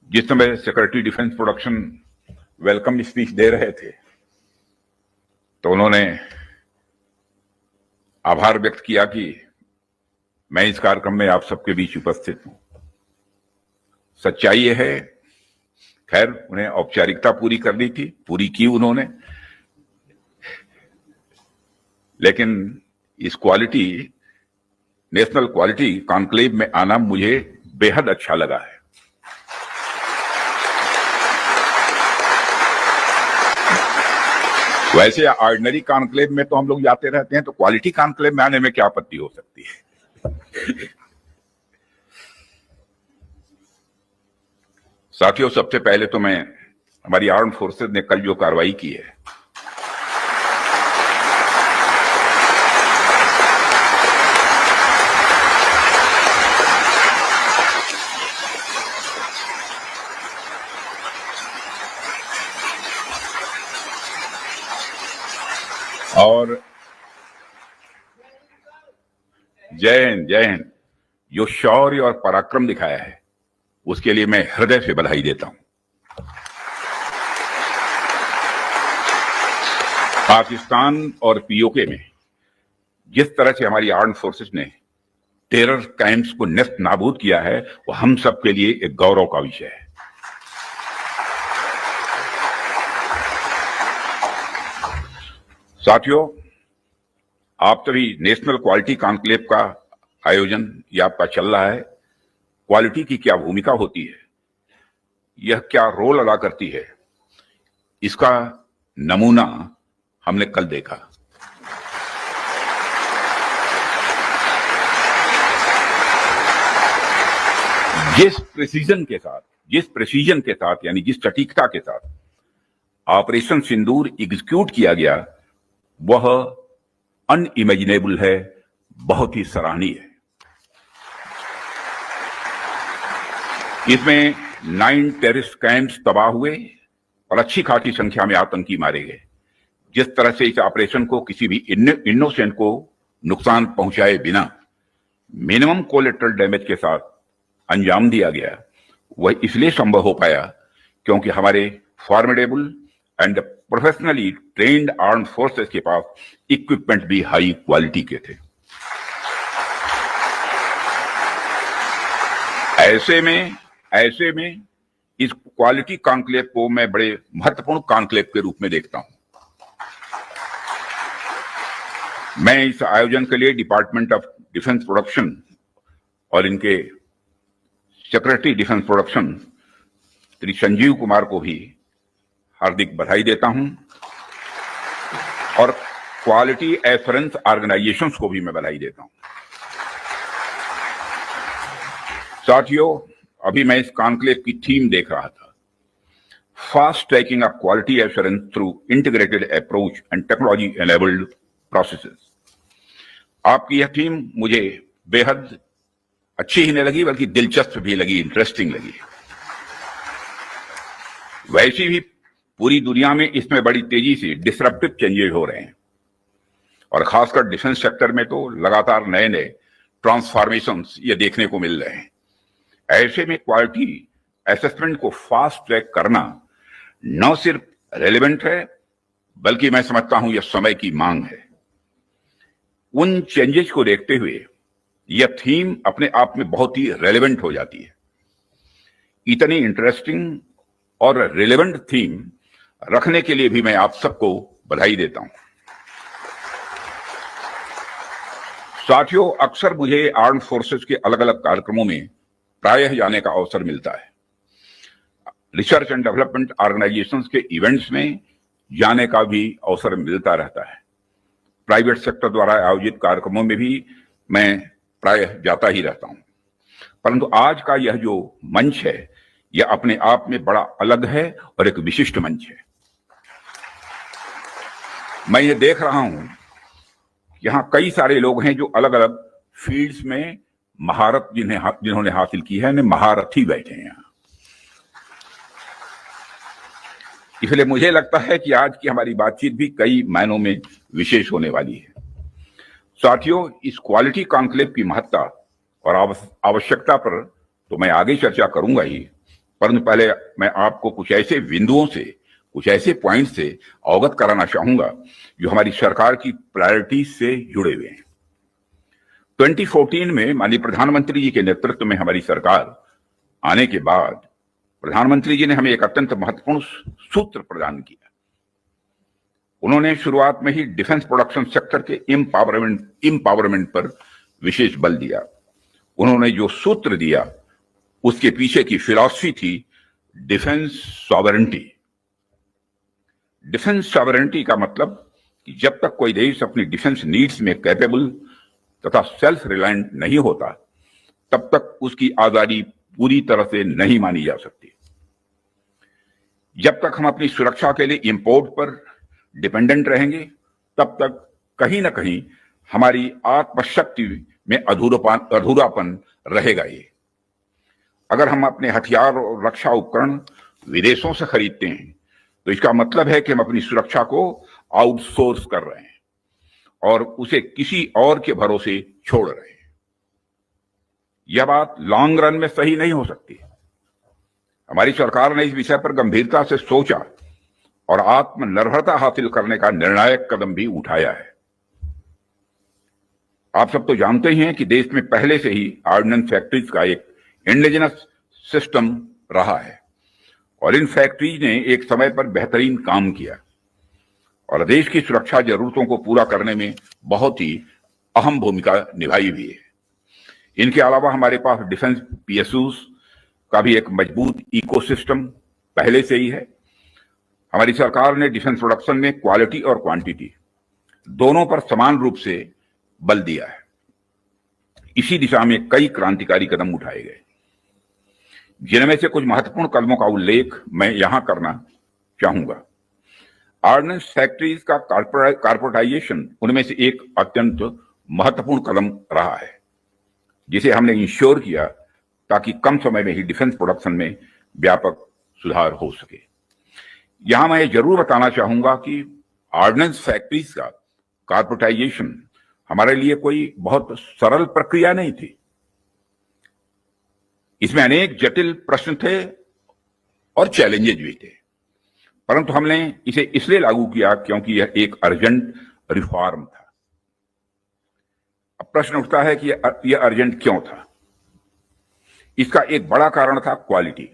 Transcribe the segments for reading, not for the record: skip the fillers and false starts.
जिस समय secretary defence production welcome speech दे रहे थे तो उन्होंने आभार व्यक्त किया कि मैं इस कार्यक्रम में आप सबके बीच उपस्थित हूं। सच्चाई यह है, खैर उन्हें औपचारिकता पूरी करनी थी, पूरी की उन्होंने, लेकिन इस नेशनल क्वालिटी कॉन्क्लेव में आना मुझे बेहद अच्छा लगा है। वैसे ऑर्डिनरी कॉन्क्लेव में तो हम लोग जाते रहते हैं, तो क्वालिटी कॉन्क्लेव में आने में क्या आपत्ति हो सकती है। साथियों, सबसे पहले तो मैं हमारी आर्म्ड फोर्सेज ने कल जो कार्रवाई की है और जय हिंद, जो शौर्य और पराक्रम दिखाया है उसके लिए मैं हृदय से बधाई देता हूं। पाकिस्तान और पीओके में जिस तरह से हमारी आर्म्ड फोर्सेस ने टेरर कैंप्स को नेस्त नाबूद किया है, वो हम सबके लिए एक गौरव का विषय है। साथियों, आप सभी नेशनल क्वालिटी कॉन्क्लेव का आयोजन ये आपका चल रहा है। क्वालिटी की क्या भूमिका होती है, यह क्या रोल अदा करती है, इसका नमूना हमने कल देखा। जिस प्रेसिजन के साथ यानी जिस सटीकता के साथ ऑपरेशन सिंदूर एग्जीक्यूट किया गया, वह अनइमेजिनेबल है, बहुत ही सराहनीय है। इसमें 9 टेररिस्ट कैंप्स तबाह हुए और अच्छी खासी संख्या में आतंकी मारे गए। जिस तरह से इस ऑपरेशन को किसी भी इनोसेंट को नुकसान पहुंचाए बिना मिनिमम कोलेटरल डैमेज के साथ अंजाम दिया गया, वह इसलिए संभव हो पाया क्योंकि हमारे formidable and professionally trained armed forces के पास इक्विपमेंट भी हाई क्वालिटी के थे। ऐसे में इस क्वालिटी कॉन्क्लेव को मैं बड़े महत्वपूर्ण कॉन्क्लेव के रूप में देखता हूं। मैं इस आयोजन के लिए डिपार्टमेंट ऑफ डिफेंस प्रोडक्शन और इनके secretary defence production Shri Sanjeev Kumar को भी हार्दिक बधाई देता हूं और क्वालिटी एश्योरेंस ऑर्गेनाइजेशंस को भी मैं बधाई देता हूं। साथियों, अभी मैं इस कॉन्क्लेव की थीम देख रहा था, fast tracking of quality assurance through integrated approach and technology enabled processes. आपकी यह थीम मुझे बेहद अच्छी ही नहीं लगी, बल्कि दिलचस्प भी लगी, इंटरेस्टिंग लगी। वैसे भी पूरी दुनिया में इसमें बड़ी तेजी से डिसरप्टिव चेंजेस हो रहे हैं और खासकर डिफेंस सेक्टर में तो लगातार नए नए ट्रांसफॉर्मेशंस ये देखने को मिल रहे हैं। ऐसे में क्वालिटी असेसमेंट को फास्ट ट्रैक करना न सिर्फ रेलेवेंट है, बल्कि मैं समझता हूं यह समय की मांग है। उन चेंजेस को देखते हुए यह थीम अपने आप में बहुत ही रेलेवेंट हो जाती है। इतनी इंटरेस्टिंग और रेलेवेंट थीम रखने के लिए भी मैं आप सबको बधाई देता हूं। साथियों, अक्सर मुझे आर्म्ड फोर्सेस के अलग अलग कार्यक्रमों में प्रायः जाने का अवसर मिलता है। रिसर्च एंड डेवलपमेंट ऑर्गेनाइजेशंस के इवेंट्स में जाने का भी अवसर मिलता रहता है। प्राइवेट सेक्टर द्वारा आयोजित कार्यक्रमों में भी मैं प्रायः जाता ही रहता हूं, परंतु आज का यह जो मंच है, यह अपने आप में बड़ा अलग है और एक विशिष्ट मंच है। मैं ये देख रहा हूं, यहां कई सारे लोग हैं जो अलग अलग फील्ड्स में महारत जिन्होंने हासिल की है, महारथी बैठे हैं यहां। इसलिए मुझे लगता है कि आज की हमारी बातचीत भी कई मायनों में विशेष होने वाली है। साथियों, इस क्वालिटी कॉन्क्लेव की महत्ता और आवश्यकता पर तो मैं आगे चर्चा करूंगा ही, परंतु पहले मैं आपको कुछ ऐसे बिंदुओं से, कुछ ऐसे पॉइंट से अवगत कराना चाहूंगा जो हमारी सरकार की प्रायोरिटीज से जुड़े हुए हैं। 2014 में माननीय प्रधानमंत्री जी के नेतृत्व में हमारी सरकार आने के बाद प्रधानमंत्री जी ने हमें एक अत्यंत महत्वपूर्ण सूत्र प्रदान किया। उन्होंने शुरुआत में ही डिफेंस प्रोडक्शन सेक्टर के एम्पावरमेंट पर विशेष बल दिया। उन्होंने जो सूत्र दिया उसके पीछे की फिलॉसफी थी डिफेंस सॉवरेंटी। डिफेंस सॉवरेंटी का मतलब कि जब तक कोई देश अपनी डिफेंस नीड्स में कैपेबल तथा सेल्फ रिलायंट नहीं होता, तब तक उसकी आजादी पूरी तरह से नहीं मानी जा सकती। जब तक हम अपनी सुरक्षा के लिए इंपोर्ट पर डिपेंडेंट रहेंगे, तब तक कहीं ना कहीं हमारी आत्मशक्ति में अधूरापन रहेगा। ये अगर हम अपने हथियार और रक्षा उपकरण विदेशों से खरीदते हैं तो इसका मतलब है कि हम अपनी सुरक्षा को आउटसोर्स कर रहे हैं और उसे किसी और के भरोसे छोड़ रहे हैं। यह बात लॉन्ग रन में सही नहीं हो सकती। हमारी सरकार ने इस विषय पर गंभीरता से सोचा और आत्मनिर्भरता हासिल करने का निर्णायक कदम भी उठाया है। आप सब तो जानते ही हैं कि देश में पहले से ही ऑर्डिनेंस फैक्ट्रीज का एक इंडिजिनस सिस्टम रहा है और इन फैक्ट्रीज ने एक समय पर बेहतरीन काम किया और देश की सुरक्षा जरूरतों को पूरा करने में बहुत ही अहम भूमिका निभाई हुई है। इनके अलावा हमारे पास डिफेंस पीएसयूज का भी एक मजबूत इकोसिस्टम पहले से ही है। हमारी सरकार ने डिफेंस प्रोडक्शन में क्वालिटी और क्वांटिटी दोनों पर समान रूप से बल दिया है। इसी दिशा में कई क्रांतिकारी कदम उठाए गए, जिनमें से कुछ महत्वपूर्ण कदमों का उल्लेख मैं यहां करना चाहूंगा। ऑर्डिनेंस फैक्ट्रीज का कॉर्पोरेटाइजेशन उनमें से एक अत्यंत महत्वपूर्ण कदम रहा है, जिसे हमने इंश्योर किया ताकि कम समय में ही डिफेंस प्रोडक्शन में व्यापक सुधार हो सके। यहां मैं जरूर बताना चाहूंगा कि ऑर्डिनेंस फैक्ट्रीज का कॉर्पोरेटाइजेशन हमारे लिए कोई बहुत सरल प्रक्रिया नहीं थी। इसमें अनेक जटिल प्रश्न थे और चैलेंजेस भी थे, परंतु हमने इसे इसलिए लागू किया क्योंकि यह एक अर्जेंट रिफॉर्म था। अब प्रश्न उठता है कि यह अर्जेंट क्यों था। इसका एक बड़ा कारण था क्वालिटी।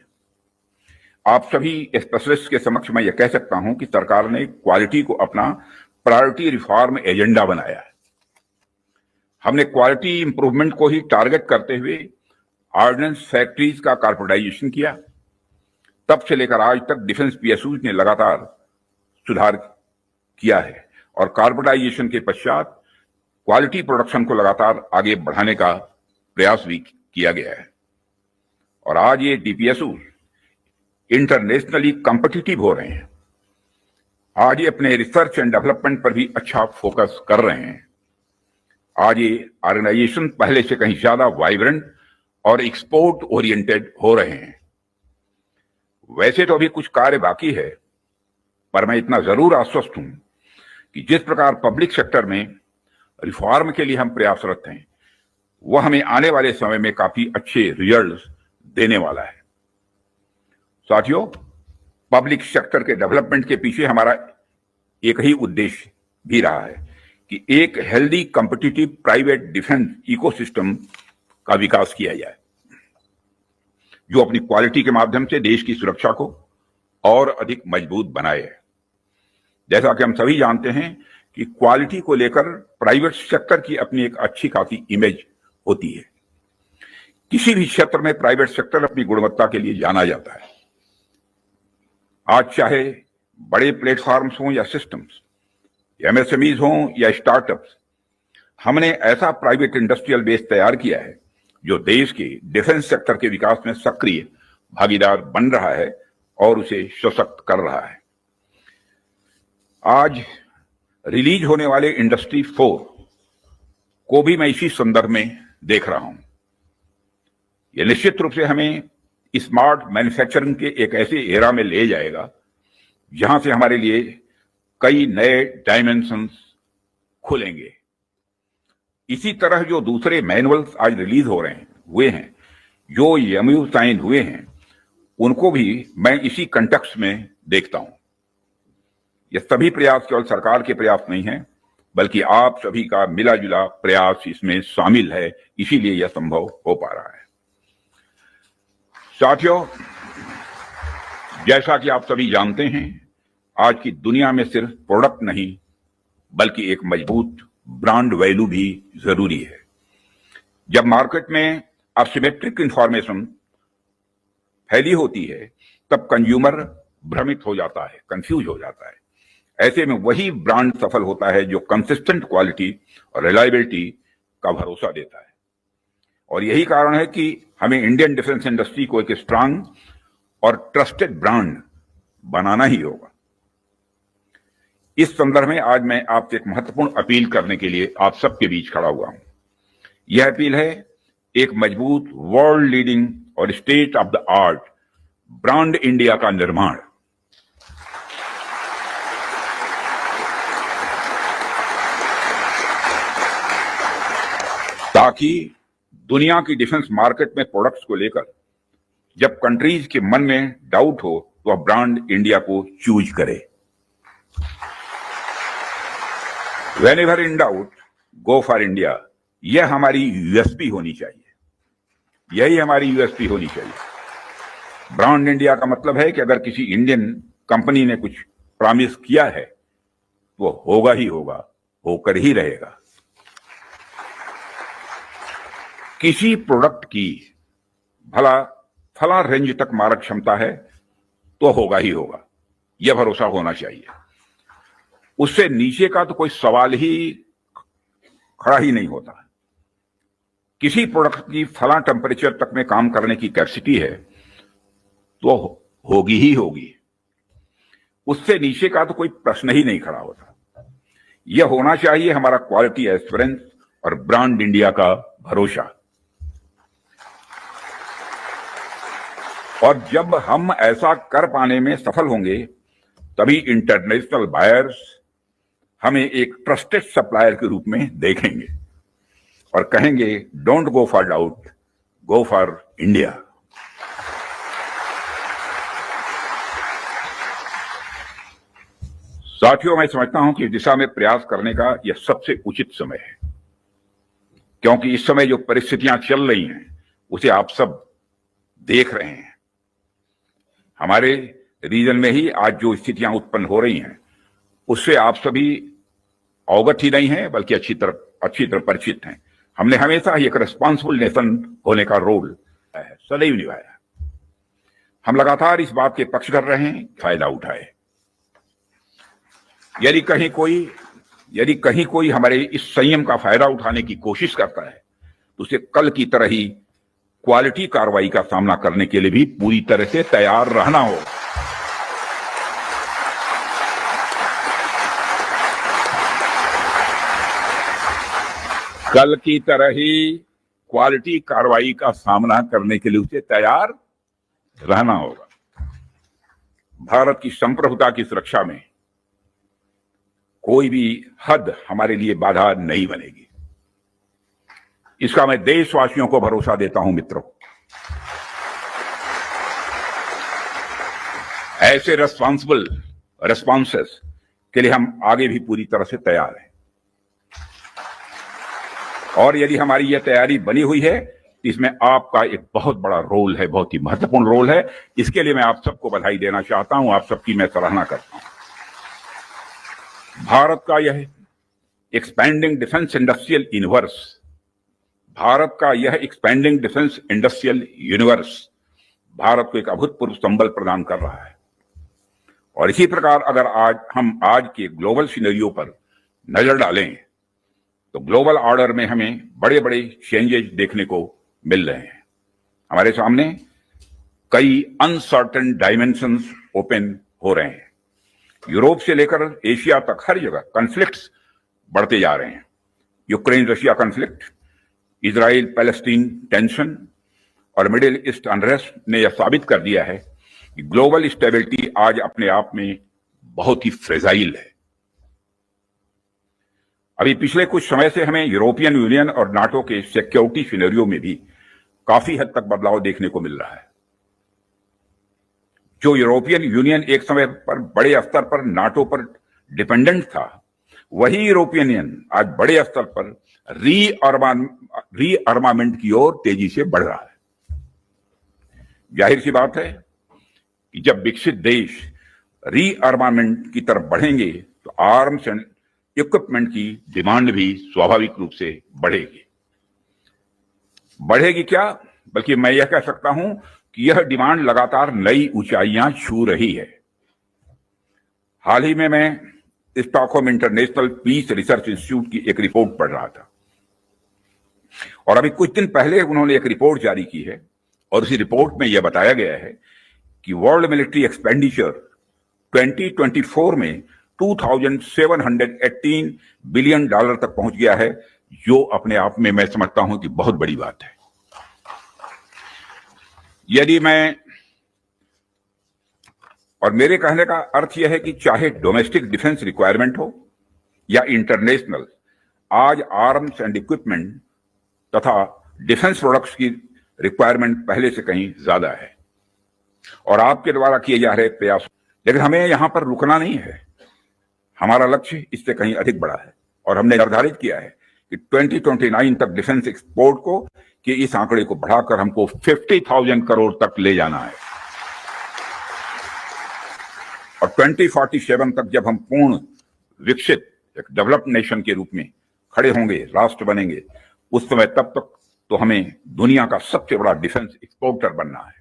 आप सभी स्पेशलिस्ट के समक्ष मैं यह कह सकता हूं कि सरकार ने क्वालिटी को अपना प्रायोरिटी रिफॉर्म एजेंडा बनाया है। हमने क्वालिटी इंप्रूवमेंट को ही टारगेट करते हुए ऑर्डिनेंस फैक्ट्रीज का कॉर्पोरेटाइजेशन किया। तब से लेकर आज तक डिफेंस पीएसयूज ने लगातार सुधार किया है और कॉर्पोरेटाइजेशन के पश्चात क्वालिटी प्रोडक्शन को लगातार आगे बढ़ाने का प्रयास भी किया गया है और आज ये डीपीएसयू इंटरनेशनली कॉम्पिटिटिव हो रहे हैं। आज ये अपने रिसर्च एंड डेवलपमेंट पर भी अच्छा फोकस कर रहे हैं। आज ये ऑर्गेनाइजेशन पहले से कहीं ज्यादा वाइब्रेंट और एक्सपोर्ट ओरिएंटेड हो रहे हैं। वैसे तो अभी कुछ कार्य बाकी है, पर मैं इतना जरूर आश्वस्त हूं कि जिस प्रकार पब्लिक सेक्टर में रिफॉर्म के लिए हम प्रयासरत हैं, वह हमें आने वाले समय में काफी अच्छे रिजल्ट्स देने वाला है। साथियों, पब्लिक सेक्टर के डेवलपमेंट के पीछे हमारा एक ही उद्देश्य भी रहा है कि एक healthy competitive private defence ecosystem का विकास किया जाए, जो अपनी क्वालिटी के माध्यम से देश की सुरक्षा को और अधिक मजबूत बनाए। जैसा कि हम सभी जानते हैं कि क्वालिटी को लेकर प्राइवेट सेक्टर की अपनी एक अच्छी खासी इमेज होती है। किसी भी क्षेत्र में प्राइवेट सेक्टर अपनी गुणवत्ता के लिए जाना जाता है। आज चाहे बड़े प्लेटफॉर्म्स हों या सिस्टम्स, एमएसएमईज हों या स्टार्टअप्स, हमने ऐसा प्राइवेट इंडस्ट्रियल बेस तैयार किया है जो देश के डिफेंस सेक्टर के विकास में सक्रिय भागीदार बन रहा है और उसे सशक्त कर रहा है। आज रिलीज होने वाले इंडस्ट्री 4 को भी मैं इसी संदर्भ में देख रहा हूं। यह निश्चित रूप से हमें स्मार्ट मैन्युफैक्चरिंग के एक ऐसे एरा में ले जाएगा जहां से हमारे लिए कई नए डायमेंशंस खुलेंगे। इसी तरह जो दूसरे मैनुअल्स आज रिलीज हो रहे हैं हुए हैं, जो एमयू साइन हुए हैं, उनको भी मैं इसी कंटेक्स्ट में देखता हूं। ये सभी प्रयास केवल सरकार के प्रयास नहीं है, बल्कि आप सभी का मिला जुला प्रयास इसमें शामिल है, इसीलिए यह संभव हो पा रहा है। साथियों, जैसा कि आप सभी जानते हैं, आज की दुनिया में सिर्फ प्रोडक्ट नहीं, बल्कि एक मजबूत ब्रांड वैल्यू भी जरूरी है। जब मार्केट में असिमेट्रिक इंफॉर्मेशन फैली होती है, तब कंज्यूमर भ्रमित हो जाता है, कंफ्यूज हो जाता है। ऐसे में वही ब्रांड सफल होता है जो कंसिस्टेंट क्वालिटी और रिलायबिलिटी का भरोसा देता है। और यही कारण है कि हमें इंडियन डिफेंस इंडस्ट्री को एक स्ट्रांग और ट्रस्टेड ब्रांड बनाना ही होगा। इस संदर्भ में आज मैं आपसे एक महत्वपूर्ण अपील करने के लिए आप सबके बीच खड़ा हुआ हूं। यह अपील है एक मजबूत, वर्ल्ड लीडिंग और state of the art brand India का निर्माण। ताकि दुनिया की डिफेंस मार्केट में प्रोडक्ट्स को लेकर जब कंट्रीज के मन में डाउट हो, तो वह ब्रांड इंडिया को चूज करे। Whenever in doubt, go for India। यह हमारी यूएसपी होनी चाहिए, यही हमारी यूएसपी होनी चाहिए। ब्रांड इंडिया का मतलब है कि अगर किसी इंडियन कंपनी ने कुछ प्रॉमिस किया है, तो होगा ही होगा, होकर ही रहेगा। किसी प्रोडक्ट की भला फला रेंज तक मारक क्षमता है, तो होगा ही होगा, यह भरोसा होना चाहिए। उससे नीचे का तो कोई सवाल ही खड़ा ही नहीं होता। किसी प्रोडक्ट की फला टेम्परेचर तक में काम करने की कैपेसिटी है, तो होगी ही होगी। उससे नीचे का तो कोई प्रश्न ही नहीं खड़ा होता। यह होना चाहिए हमारा क्वालिटी एश्योरेंस और ब्रांड इंडिया का भरोसा। और जब हम ऐसा कर पाने में सफल होंगे, तभी इंटरनेशनल बायर्स हमें एक ट्रस्टेड सप्लायर के रूप में देखेंगे और कहेंगे, don't go for doubt, go for India. साथियों, मैं समझता हूं कि इस दिशा में प्रयास करने का यह सबसे उचित समय है, क्योंकि इस समय जो परिस्थितियां चल रही हैं, उसे आप सब देख रहे हैं। हमारे रीजन में ही आज जो स्थितियां उत्पन्न हो रही हैं, उससे आप सभी अवगत ही नहीं है, बल्कि अच्छी तरह परिचित हैं। हमने हमेशा ही एक रिस्पॉन्सिबल नेशन होने का रोल सदैव निभाया। हम लगातार इस बात के पक्ष कर रहे हैं, फायदा उठाए। यदि कहीं कोई हमारे इस संयम का फायदा उठाने की कोशिश करता है, तो उसे कल की तरह ही क्वालिटी कार्रवाई का सामना करने के लिए भी पूरी तरह से तैयार रहना हो। कल की तरह ही क्वालिटी कार्रवाई का सामना करने के लिए उसे तैयार रहना होगा। भारत की संप्रभुता की सुरक्षा में कोई भी हद हमारे लिए बाधा नहीं बनेगी। इसका मैं देशवासियों को भरोसा देता हूं। मित्रों, ऐसे रिस्पॉन्सिबल रिस्पॉन्सेस के लिए हम आगे भी पूरी तरह से तैयार हैं। और यदि हमारी यह तैयारी बनी हुई है, तो इसमें आपका एक बहुत बड़ा रोल है, बहुत ही महत्वपूर्ण रोल है। इसके लिए मैं आप सबको बधाई देना चाहता हूं, आप सबकी मैं सराहना करता हूं। भारत का यह expanding defence industrial universe, Bharat का यह expanding defence industrial universe Bharat को एक अभूतपूर्व संबल प्रदान कर रहा है। और इसी प्रकार अगर हम आज के ग्लोबल सिनेरियो पर नजर डालें, तो ग्लोबल ऑर्डर में हमें बड़े बड़े चेंजेस देखने को मिल रहे हैं। हमारे सामने कई अनसर्टेन डायमेंशंस ओपन हो रहे हैं। यूरोप से लेकर एशिया तक हर जगह कॉन्फ्लिक्ट्स बढ़ते जा रहे हैं। Ukraine Russia conflict, Israel Palestine tension और मिडिल ईस्ट अनरेस्ट ने यह साबित कर दिया है कि ग्लोबल स्टेबिलिटी आज अपने आप में बहुत ही फ्रेजाइल है। अभी पिछले कुछ समय से हमें यूरोपियन यूनियन और नाटो के सिक्योरिटी सिनेरियो में भी काफी हद तक बदलाव देखने को मिल रहा है। जो यूरोपियन यूनियन एक समय पर बड़े स्तर पर नाटो पर डिपेंडेंट था, वही यूरोपियन यूनियन आज बड़े स्तर पर रीअर्मामेंट की ओर तेजी से बढ़ रहा है। जाहिर सी बात है कि जब विकसित देश रीअर्मामेंट की तरफ बढ़ेंगे तो आर्म्स एंड इक्विपमेंट की डिमांड भी स्वाभाविक रूप से बढ़ेगी। बढ़ेगी क्या, बल्कि मैं यह कह सकता हूं कि यह डिमांड लगातार नई ऊंचाइयां छू रही है। हाल ही में मैं Stockholm International Peace Research Institute की एक रिपोर्ट पढ़ रहा था और अभी कुछ दिन पहले उन्होंने एक रिपोर्ट जारी की है और उसी रिपोर्ट में यह बताया गया है कि वर्ल्ड मिलिट्री एक्सपेंडिचर 2024 में 2718 बिलियन डॉलर तक पहुंच गया है, जो अपने आप में मैं समझता हूं कि बहुत बड़ी बात है। यदि मैं और मेरे कहने का अर्थ यह है कि चाहे डोमेस्टिक डिफेंस रिक्वायरमेंट हो या इंटरनेशनल, आज आर्म्स एंड इक्विपमेंट तथा डिफेंस प्रोडक्ट्स की रिक्वायरमेंट पहले से कहीं ज्यादा है और आपके द्वारा किए जा रहे प्रयास, लेकिन हमें यहां पर रुकना नहीं है। हमारा लक्ष्य इससे कहीं अधिक बड़ा है और हमने निर्धारित किया है कि 2029 तक डिफेंस एक्सपोर्ट को कि इस आंकड़े को बढ़ाकर हमको 50,000 करोड़ तक ले जाना है और 2047 तक जब हम पूर्ण विकसित एक डेवलप्ड नेशन के रूप में खड़े होंगे, राष्ट्र बनेंगे, उस समय तब तक तो हमें दुनिया का सबसे बड़ा डिफेंस एक्सपोर्टर बनना है।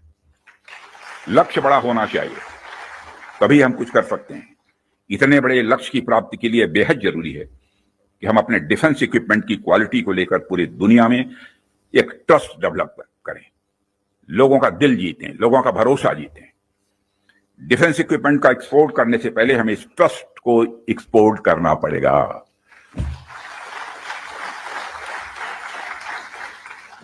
लक्ष्य बड़ा होना चाहिए, तभी हम कुछ कर सकते हैं। इतने बड़े लक्ष्य की प्राप्ति के लिए बेहद जरूरी है कि हम अपने डिफेंस इक्विपमेंट की क्वालिटी को लेकर पूरी दुनिया में एक ट्रस्ट डेवलप करें, लोगों का दिल जीतें, लोगों का भरोसा जीतें। डिफेंस इक्विपमेंट का एक्सपोर्ट करने से पहले हमें इस ट्रस्ट को एक्सपोर्ट करना पड़ेगा।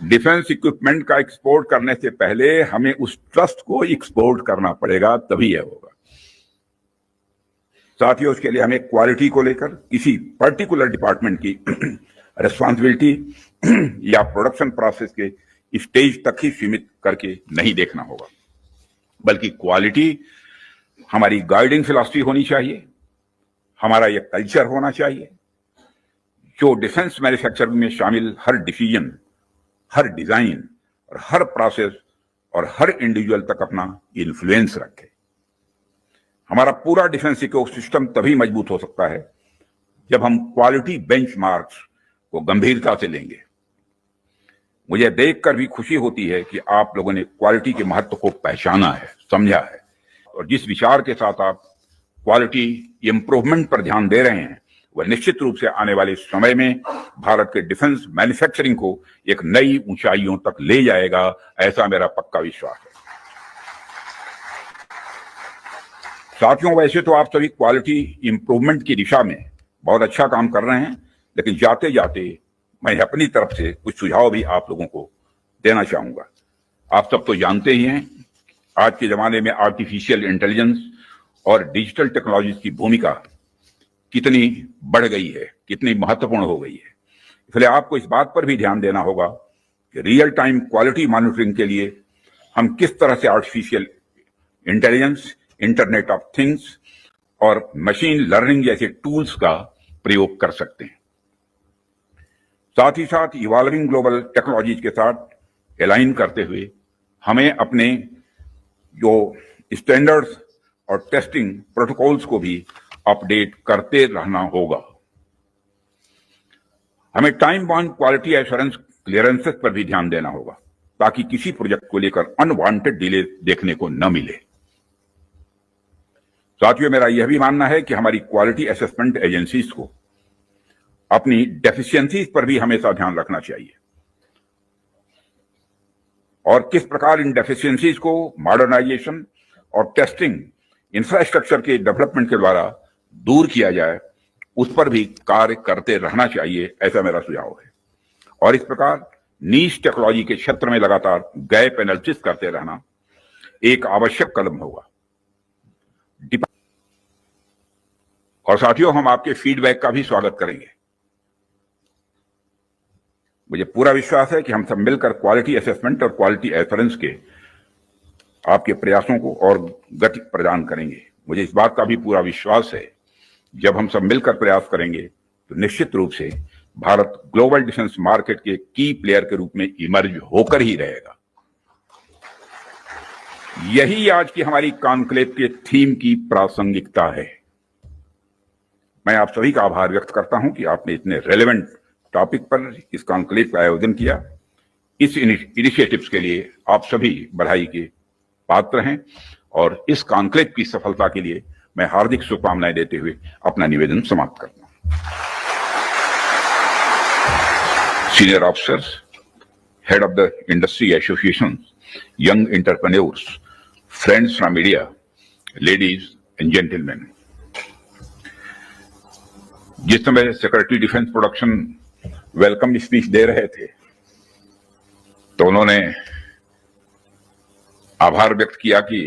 डिफेंस इक्विपमेंट का एक्सपोर्ट करने से पहले हमें उस ट्रस्ट को एक्सपोर्ट करना पड़ेगा, तभी यह होगा। साथियों, उसके लिए हमें क्वालिटी को लेकर किसी पर्टिकुलर डिपार्टमेंट की रिस्पॉन्सिबिलिटी या प्रोडक्शन प्रोसेस के स्टेज तक ही सीमित करके नहीं देखना होगा, बल्कि क्वालिटी हमारी गाइडिंग फिलॉसफी होनी चाहिए, हमारा यह कल्चर होना चाहिए जो डिफेंस मैन्युफैक्चरिंग में शामिल हर डिसीजन, हर डिजाइन और हर प्रोसेस और हर इंडिविजुअल तक अपना इन्फ्लुएंस रखे। हमारा पूरा डिफेंस इकोसिस्टम तभी मजबूत हो सकता है जब हम क्वालिटी बेंचमार्क्स को गंभीरता से लेंगे। मुझे देखकर भी खुशी होती है कि आप लोगों ने क्वालिटी के महत्व को पहचाना है, समझा है और जिस विचार के साथ आप क्वालिटी इंप्रूवमेंट पर ध्यान दे रहे हैं, वह निश्चित रूप से आने वाले समय में भारत के डिफेंस मैन्युफैक्चरिंग को एक नई ऊंचाइयों तक ले जाएगा, ऐसा मेरा पक्का विश्वास है। साथियों, वैसे तो आप सभी क्वालिटी इंप्रूवमेंट की दिशा में बहुत अच्छा काम कर रहे हैं, लेकिन जाते जाते मैं अपनी तरफ से कुछ सुझाव भी आप लोगों को देना चाहूंगा। आप सब तो जानते ही हैं, आज के जमाने में आर्टिफिशियल इंटेलिजेंस और डिजिटल टेक्नोलॉजी की भूमिका कितनी बढ़ गई है, कितनी महत्वपूर्ण हो गई है। इसलिए आपको इस बात पर भी ध्यान देना होगा कि रियल टाइम क्वालिटी मॉनिटरिंग के लिए हम किस तरह से artificial intelligence, internet of things और मशीन लर्निंग जैसे टूल्स का प्रयोग कर सकते हैं। साथ ही साथ इवॉल्विंग ग्लोबल टेक्नोलॉजीज के साथ अलाइन करते हुए हमें अपने जो स्टैंडर्ड्स और टेस्टिंग प्रोटोकॉल्स को भी अपडेट करते रहना होगा। हमें time bound quality assurance clearances पर भी ध्यान देना होगा ताकि किसी प्रोजेक्ट को लेकर अनवांटेड डिले देखने को न मिले। साथियों, मेरा यह भी मानना है कि हमारी क्वालिटी असेसमेंट एजेंसीज को अपनी डेफिशिएंसीज पर भी हमेशा ध्यान रखना चाहिए और किस प्रकार इन डेफिशिएंसीज को मॉडर्नाइजेशन और टेस्टिंग इंफ्रास्ट्रक्चर के डेवलपमेंट के द्वारा दूर किया जाए, उस पर भी कार्य करते रहना चाहिए, ऐसा मेरा सुझाव है। और इस प्रकार नीश टेक्नोलॉजी के क्षेत्र में लगातार गैप एनालिसिस करते रहना एक आवश्यक कदम होगा। और साथियों, हम आपके फीडबैक का भी स्वागत करेंगे। मुझे पूरा विश्वास है कि हम सब मिलकर क्वालिटी असेसमेंट और क्वालिटी एश्योरेंस के आपके प्रयासों को और गति प्रदान करेंगे। मुझे इस बात का भी पूरा विश्वास है, जब हम सब मिलकर प्रयास करेंगे तो निश्चित रूप से भारत ग्लोबल डिफेंस मार्केट के की प्लेयर के रूप में इमर्ज होकर ही रहेगा। यही आज की हमारी कॉन्क्लेव के थीम की प्रासंगिकता है। मैं आप सभी का आभार व्यक्त करता हूं कि आपने इतने रेलेवेंट टॉपिक पर इस कॉन्क्लेव का आयोजन किया। इस इनिशिएटिव्स के लिए आप सभी बधाई के पात्र हैं और इस कॉन्क्लेव की सफलता के लिए मैं हार्दिक शुभकामनाएं देते हुए अपना निवेदन समाप्त करता हूं। Senior officers, head of the industry association, young entrepreneurs, friends from media, ladies and gentleman, जिस समय secretary defence production welcome speech दे रहे थे तो उन्होंने आभार व्यक्त किया कि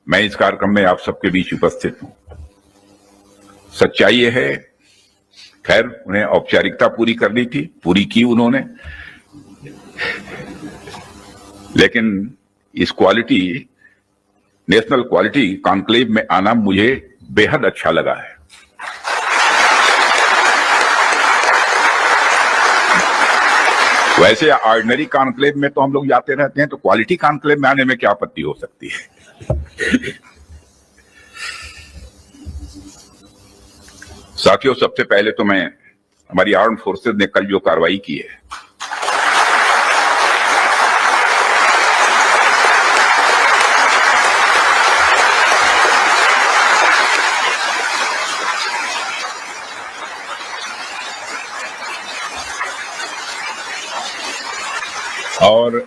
मैं इस कार्यक्रम में आप सबके बीच उपस्थित हूं। सच्चाई यह है, खैर उन्हें औपचारिकता पूरी करनी थी, पूरी की उन्होंने, लेकिन इस क्वालिटी नेशनल क्वालिटी कॉन्क्लेव में आना मुझे बेहद अच्छा लगा है। वैसे ऑर्डिनरी कॉन्क्लेव में तो हम लोग जाते रहते हैं, तो क्वालिटी कॉन्क्लेव में आने में क्या आपत्ति हो सकती है। साथियों, सबसे पहले तो मैं हमारी आर्म फोर्सेज ने कल जो कार्रवाई की है, और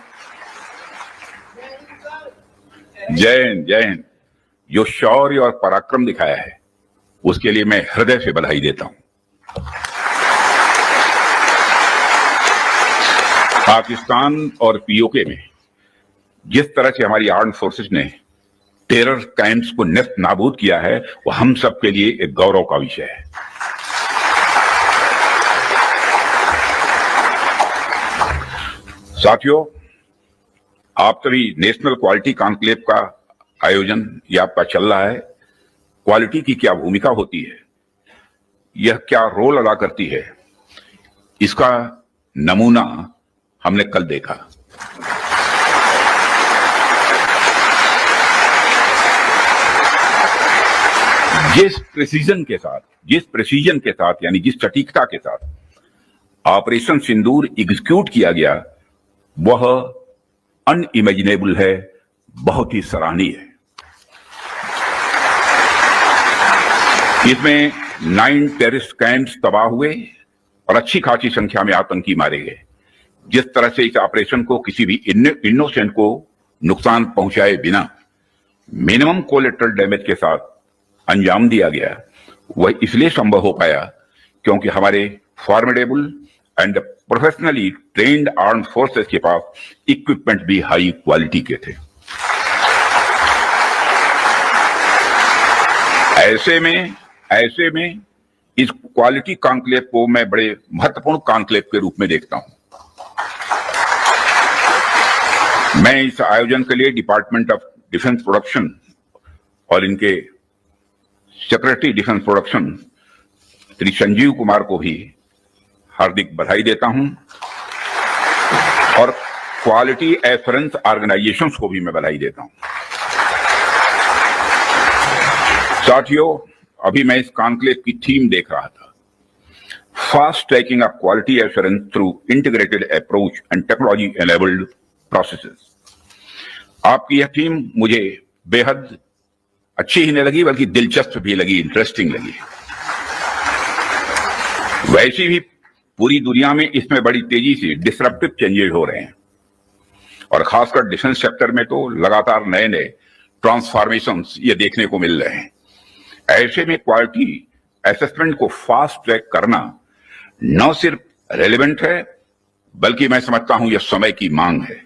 जय हिंद, जो शौर्य और पराक्रम दिखाया है उसके लिए मैं हृदय से बधाई देता हूं। पाकिस्तान और पीओके में जिस तरह से हमारी आर्म फोर्सेस ने टेरर कैंप्स को नेस्त नाबूद किया है, वो हम सब के लिए एक गौरव का विषय है। साथियों, आप सभी नेशनल क्वालिटी कॉन्क्लेव का आयोजन ये आपका चल रहा है। क्वालिटी की क्या भूमिका होती है, यह क्या रोल अदा करती है, इसका नमूना हमने कल देखा। जिस प्रेसिजन के साथ यानी जिस सटीकता के साथ ऑपरेशन सिंदूर एग्जीक्यूट किया गया, वह अनइमेजिनेबल है, बहुत ही सराहनीय है। इसमें 9 टेररिस्ट कैंप्स तबाह हुए और अच्छी खासी संख्या में आतंकी मारे गए। जिस तरह से इस ऑपरेशन को किसी भी इनोसेंट को नुकसान पहुंचाए बिना मिनिमम कोलेटरल डैमेज के साथ अंजाम दिया गया, वह इसलिए संभव हो पाया क्योंकि हमारे formidable and professionally trained arm forces के पास इक्विपमेंट भी हाई क्वालिटी के थे। ऐसे में इस क्वालिटी कॉन्क्लेव को मैं बड़े महत्वपूर्ण कॉन्क्लेव के रूप में देखता हूं। मैं इस आयोजन के लिए डिपार्टमेंट ऑफ डिफेंस प्रोडक्शन और इनके secretary defence production Shri Sanjeev Kumar को भी हार्दिक बधाई देता हूं और क्वालिटी एश्योरेंस ऑर्गेनाइजेशंस को भी मैं बधाई देता हूं। साथियों, अभी मैं इस कॉन्क्लेव की थीम देख रहा था, fast tracking of quality assurance through integrated approach and technology enabled processes. आपकी यह थीम मुझे बेहद अच्छी ही नहीं लगी, बल्कि दिलचस्प भी लगी, इंटरेस्टिंग लगी। वैसे भी पूरी दुनिया में इसमें बड़ी तेजी से डिसरप्टिव चेंजेस हो रहे हैं और खासकर डिफेंस सेक्टर में तो लगातार नए नए ट्रांसफॉर्मेशंस ये देखने को मिल रहे हैं। ऐसे में क्वालिटी असेसमेंट को फास्ट ट्रैक करना न सिर्फ रेलेवेंट है, बल्कि मैं समझता हूं यह समय की मांग है।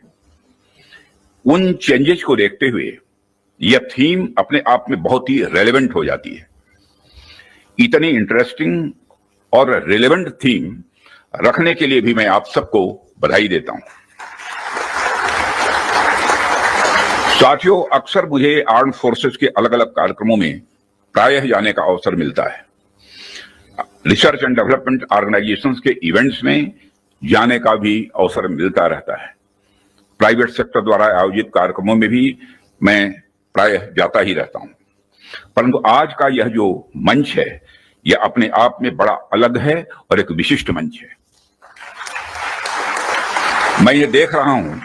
उन चेंजेस को देखते हुए यह थीम अपने आप में बहुत ही रेलेवेंट हो जाती है। इतनी इंटरेस्टिंग और रेलेवेंट थीम रखने के लिए भी मैं आप सबको बधाई देता हूं। साथियों, अक्सर मुझे आर्म्ड फोर्सेस के अलग अलग कार्यक्रमों में प्रायः जाने का अवसर मिलता है। रिसर्च एंड डेवलपमेंट ऑर्गेनाइजेशंस के इवेंट्स में जाने का भी अवसर मिलता रहता है। प्राइवेट सेक्टर द्वारा आयोजित कार्यक्रमों में भी मैं प्रायः जाता ही रहता हूं, परंतु आज का यह जो मंच है यह अपने आप में बड़ा अलग है और एक विशिष्ट मंच है। मैं ये देख रहा हूं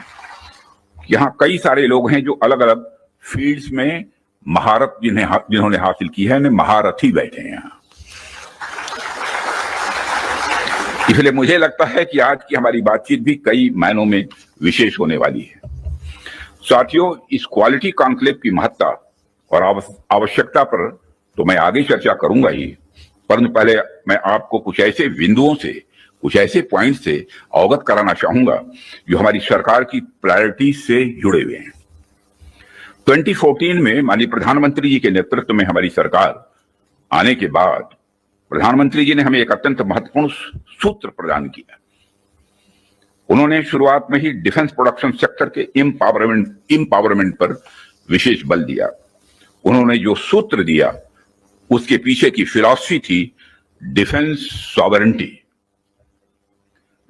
कि यहां कई सारे लोग हैं जो अलग अलग फील्ड्स में महारत जिन्होंने हासिल की है, महारथी बैठे हैं यहां। इसलिए मुझे लगता है कि आज की हमारी बातचीत भी कई मायनों में विशेष होने वाली है। साथियों, इस क्वालिटी कॉन्क्लेव की महत्ता और आवश्यकता पर तो मैं आगे चर्चा करूंगा ही, परंतु पहले मैं आपको कुछ ऐसे बिंदुओं से, कुछ ऐसे पॉइंट से अवगत कराना चाहूंगा जो हमारी सरकार की प्रायोरिटी से जुड़े हुए हैं। 2014 में माननीय प्रधानमंत्री जी के नेतृत्व में हमारी सरकार आने के बाद प्रधानमंत्री जी ने हमें एक अत्यंत महत्वपूर्ण सूत्र प्रदान किया। उन्होंने शुरुआत में ही डिफेंस प्रोडक्शन सेक्टर के इम्पावरमेंट पर विशेष बल दिया। उन्होंने जो सूत्र दिया उसके पीछे की फिलॉसफी थी डिफेंस सॉवरेंटी।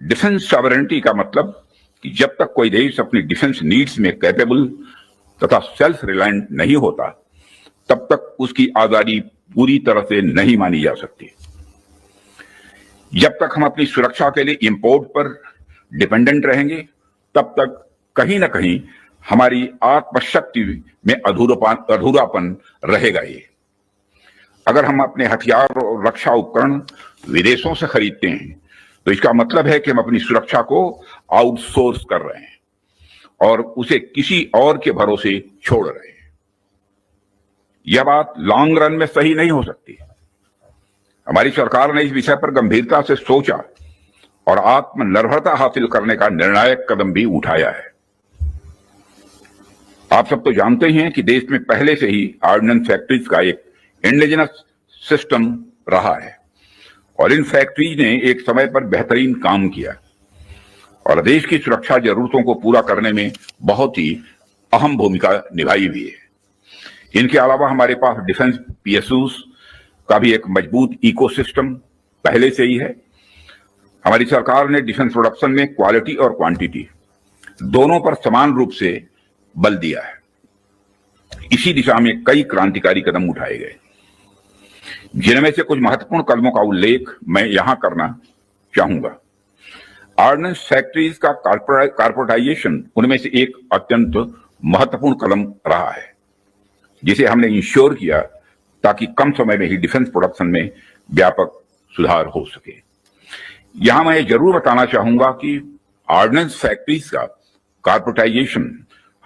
डिफेंस सॉवरेंटी का मतलब कि जब तक कोई देश अपनी डिफेंस नीड्स में कैपेबल तथा सेल्फ रिलायंट नहीं होता तब तक उसकी आजादी पूरी तरह से नहीं मानी जा सकती। जब तक हम अपनी सुरक्षा के लिए इंपोर्ट पर डिपेंडेंट रहेंगे तब तक कहीं ना कहीं हमारी आत्मशक्ति में अधूरापन रहेगा ही। अगर हम अपने हथियार और रक्षा उपकरण विदेशों से खरीदते हैं तो इसका मतलब है कि हम अपनी सुरक्षा को आउटसोर्स कर रहे हैं और उसे किसी और के भरोसे छोड़ रहे हैं। यह बात लॉन्ग रन में सही नहीं हो सकती। हमारी सरकार ने इस विषय पर गंभीरता से सोचा और आत्मनिर्भरता हासिल करने का निर्णायक कदम भी उठाया है। आप सब तो जानते हैं कि देश में पहले से ही ऑर्डिनेंस फैक्ट्रीज का एक इंडिजिनस सिस्टम रहा है और इन फैक्ट्रीज ने एक समय पर बेहतरीन काम किया और देश की सुरक्षा जरूरतों को पूरा करने में बहुत ही अहम भूमिका निभाई हुई है। इनके अलावा हमारे पास डिफेंस पीएसयूज का भी एक मजबूत इकोसिस्टम पहले से ही है। हमारी सरकार ने डिफेंस प्रोडक्शन में क्वालिटी और क्वांटिटी दोनों पर समान रूप से बल दिया है। इसी दिशा में कई क्रांतिकारी कदम उठाए गए, जिनमें से कुछ महत्वपूर्ण कदमों का उल्लेख मैं यहां करना चाहूंगा। ऑर्डिनेंस फैक्ट्रीज का कॉर्पोरेटाइजेशन उनमें से एक अत्यंत महत्वपूर्ण कदम रहा है, जिसे हमने इंश्योर किया ताकि कम समय में ही डिफेंस प्रोडक्शन में व्यापक सुधार हो सके। यहां मैं जरूर बताना चाहूंगा कि ऑर्डिनेंस फैक्ट्रीज का कॉर्पोरेटाइजेशन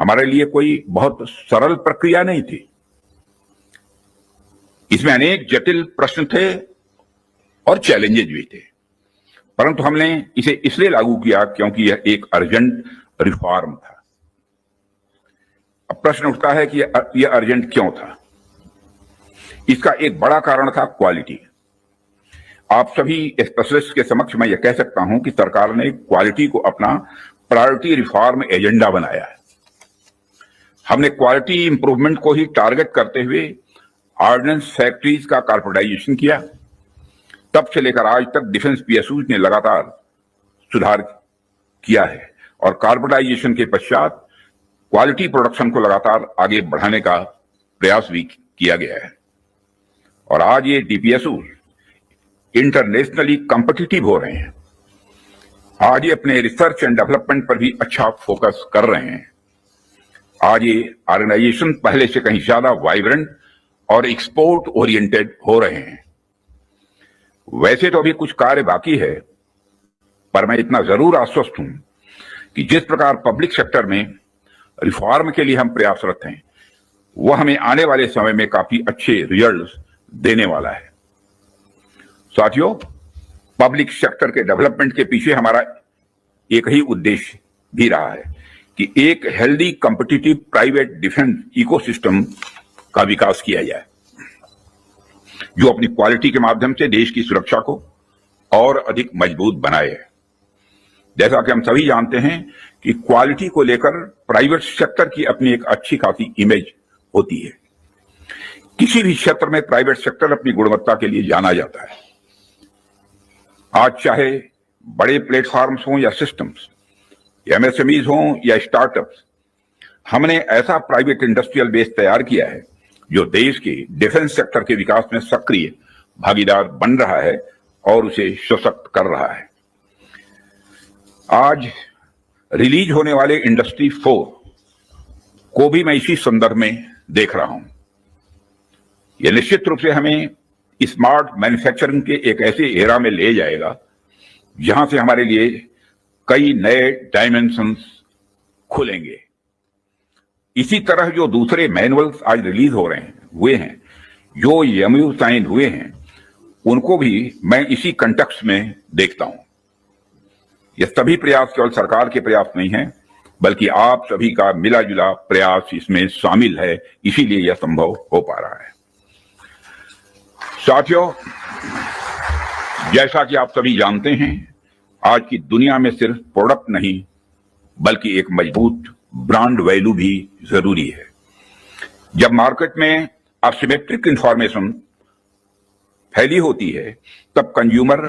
हमारे लिए कोई बहुत सरल प्रक्रिया नहीं थी। इसमें अनेक जटिल प्रश्न थे और चैलेंजेस भी थे, परंतु हमने इसे इसलिए लागू किया क्योंकि यह एक अर्जेंट रिफॉर्म था। अब प्रश्न उठता है कि यह अर्जेंट क्यों था। इसका एक बड़ा कारण था क्वालिटी। आप सभी स्पेशलिस्ट के समक्ष मैं यह कह सकता हूं कि सरकार ने क्वालिटी को अपना प्रायोरिटी रिफॉर्म एजेंडा बनाया है। हमने क्वालिटी इंप्रूवमेंट को ही टारगेट करते हुए ऑर्डिनेंस फैक्ट्रीज का कॉर्पोरेटाइजेशन किया। तब से लेकर आज तक डिफेंस पीएसयूज ने लगातार सुधार किया है और कॉर्पोरेटाइजेशन के पश्चात क्वालिटी प्रोडक्शन को लगातार आगे बढ़ाने का प्रयास भी किया गया है और आज ये डीपीएसयूज इंटरनेशनली कॉम्पिटिटिव हो रहे हैं। आज ये अपने रिसर्च एंड डेवलपमेंट पर भी अच्छा फोकस कर रहे हैं। आज ये ऑर्गेनाइजेशन पहले से कहीं ज्यादा वाइब्रेंट और एक्सपोर्ट ओरिएंटेड हो रहे हैं। वैसे तो अभी कुछ कार्य बाकी है, पर मैं इतना जरूर आश्वस्त हूं कि जिस प्रकार पब्लिक सेक्टर में रिफॉर्म के लिए हम प्रयासरत हैं, वह हमें आने वाले समय में काफी अच्छे रिजल्ट्स देने वाला है। साथियों, पब्लिक सेक्टर के डेवलपमेंट के पीछे हमारा एक ही उद्देश्य भी रहा है कि एक healthy competitive private defence ecosystem का विकास किया जाए, जो अपनी क्वालिटी के माध्यम से देश की सुरक्षा को और अधिक मजबूत बनाए। जैसा कि हम सभी जानते हैं कि क्वालिटी को लेकर प्राइवेट सेक्टर की अपनी एक अच्छी खासी इमेज होती है। किसी भी क्षेत्र में प्राइवेट सेक्टर अपनी गुणवत्ता के लिए जाना जाता है। आज चाहे बड़े प्लेटफॉर्म्स हों या सिस्टम्स, एमएसएमईज हों या स्टार्टअप्स, हमने ऐसा प्राइवेट इंडस्ट्रियल बेस तैयार किया है जो देश के डिफेंस सेक्टर के विकास में सक्रिय भागीदार बन रहा है और उसे सशक्त कर रहा है। आज रिलीज होने वाले इंडस्ट्री 4 को भी मैं इसी संदर्भ में देख रहा हूं। यह निश्चित रूप से हमें स्मार्ट मैन्युफैक्चरिंग के एक ऐसे एरा में ले जाएगा जहां से हमारे लिए कई नए डायमेंशंस खुलेंगे। इसी तरह जो दूसरे मैनुअल्स आज रिलीज हो रहे हैं जो एमओयू साइन हुए हैं, उनको भी मैं इसी कंटेक्स्ट में देखता हूं। ये सभी प्रयास केवल सरकार के प्रयास नहीं है, बल्कि आप सभी का मिला जुला प्रयास इसमें शामिल है, इसीलिए यह संभव हो पा रहा है। साथियों, जैसा कि आप सभी जानते हैं, आज की दुनिया में सिर्फ प्रोडक्ट नहीं बल्कि एक मजबूत ब्रांड वैल्यू भी जरूरी है। जब मार्केट में असिमेट्रिक इंफॉर्मेशन फैली होती है तब कंज्यूमर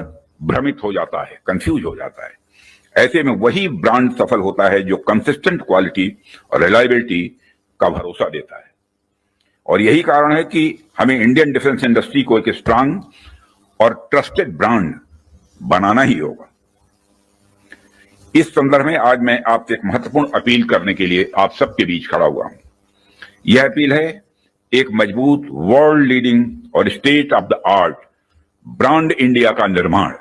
भ्रमित हो जाता है, कंफ्यूज हो जाता है। ऐसे में वही ब्रांड सफल होता है जो कंसिस्टेंट क्वालिटी और रिलायबिलिटी का भरोसा देता है। और यही कारण है कि हमें इंडियन डिफेंस इंडस्ट्री को एक स्ट्रांग और ट्रस्टेड ब्रांड बनाना ही होगा। इस संदर्भ में आज मैं आपसे एक महत्वपूर्ण अपील करने के लिए आप सबके बीच खड़ा हुआ हूं। यह अपील है एक मजबूत वर्ल्ड लीडिंग और state of the art brand India का निर्माण।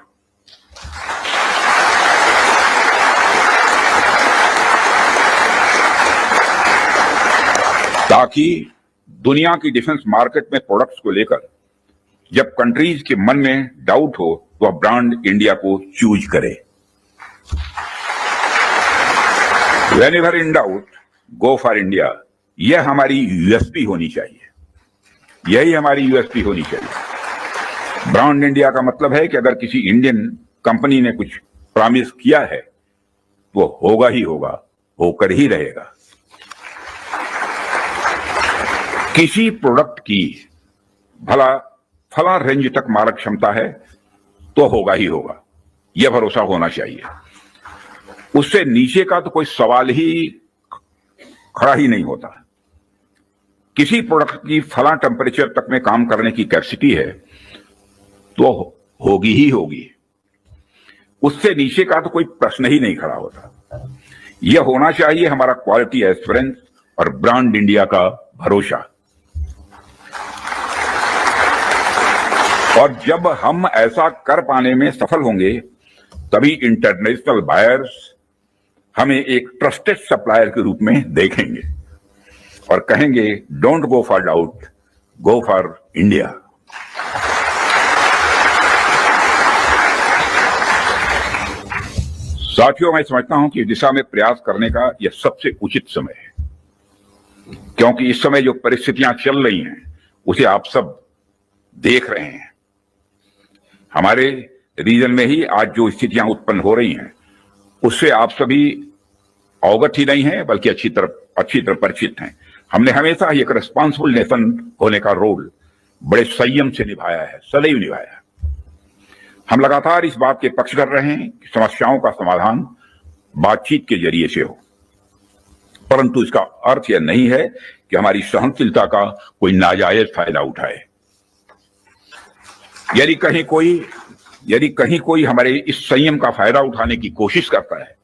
ताकि दुनिया की डिफेंस मार्केट में प्रोडक्ट्स को लेकर जब कंट्रीज के मन में डाउट हो तो वह ब्रांड इंडिया को चूज करे। Whenever in doubt, go for India। यह हमारी यूएसपी होनी चाहिए, यही हमारी यूएसपी होनी चाहिए। ब्रांड इंडिया का मतलब है कि अगर किसी इंडियन कंपनी ने कुछ प्रॉमिस किया है तो होगा ही होगा, होकर ही रहेगा। किसी प्रोडक्ट की भला फला रेंज तक मारक क्षमता है तो होगा ही होगा, यह भरोसा होना चाहिए। उससे नीचे का तो कोई सवाल ही खड़ा ही नहीं होता। किसी प्रोडक्ट की फला टेम्परेचर तक में काम करने की कैपेसिटी है तो होगी ही होगी, उससे नीचे का तो कोई प्रश्न ही नहीं खड़ा होता। यह होना चाहिए हमारा क्वालिटी एस्योरेंस और ब्रांड इंडिया का भरोसा। और जब हम ऐसा कर पाने में सफल होंगे तभी इंटरनेशनल बायर्स हमें एक ट्रस्टेड सप्लायर के रूप में देखेंगे और कहेंगे don't go for doubt, go for India. साथियों, मैं समझता हूं कि इस दिशा में प्रयास करने का यह सबसे उचित समय है, क्योंकि इस समय जो परिस्थितियां चल रही हैं उसे आप सब देख रहे हैं। हमारे रीजन में ही आज जो स्थितियां उत्पन्न हो रही हैं उससे आप सभी अवगत ही नहीं है बल्कि अच्छी तरह परिचित हैं। हमने हमेशा एक रिस्पॉन्सिबल नेशन होने का रोल बड़े संयम से निभाया है, सदैव निभाया है। हम लगातार इस बात के पक्ष कर रहे हैं कि समस्याओं का समाधान बातचीत के जरिए से हो, परंतु इसका अर्थ यह नहीं है कि हमारी सहनशीलता का कोई नाजायज फायदा उठाए। यदि कहीं कोई हमारे इस संयम का फायदा उठाने की कोशिश करता है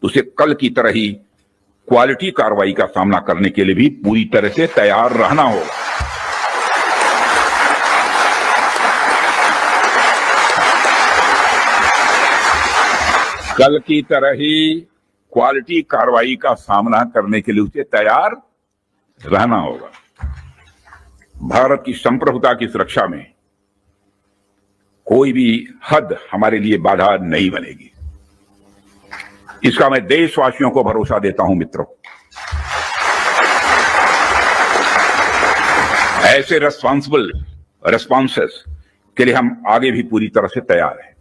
तो उसे कल की तरह ही क्वालिटी कार्रवाई का सामना करने के लिए भी पूरी तरह से तैयार रहना होगा। कल की तरह ही क्वालिटी कार्रवाई का सामना करने के लिए उसे तैयार रहना होगा। भारत की संप्रभुता की सुरक्षा में कोई भी हद हमारे लिए बाधा नहीं बनेगी, इसका मैं देशवासियों को भरोसा देता हूं। मित्रों, ऐसे रेस्पॉन्सिबल रेस्पॉन्सेस के लिए हम आगे भी पूरी तरह से तैयार हैं।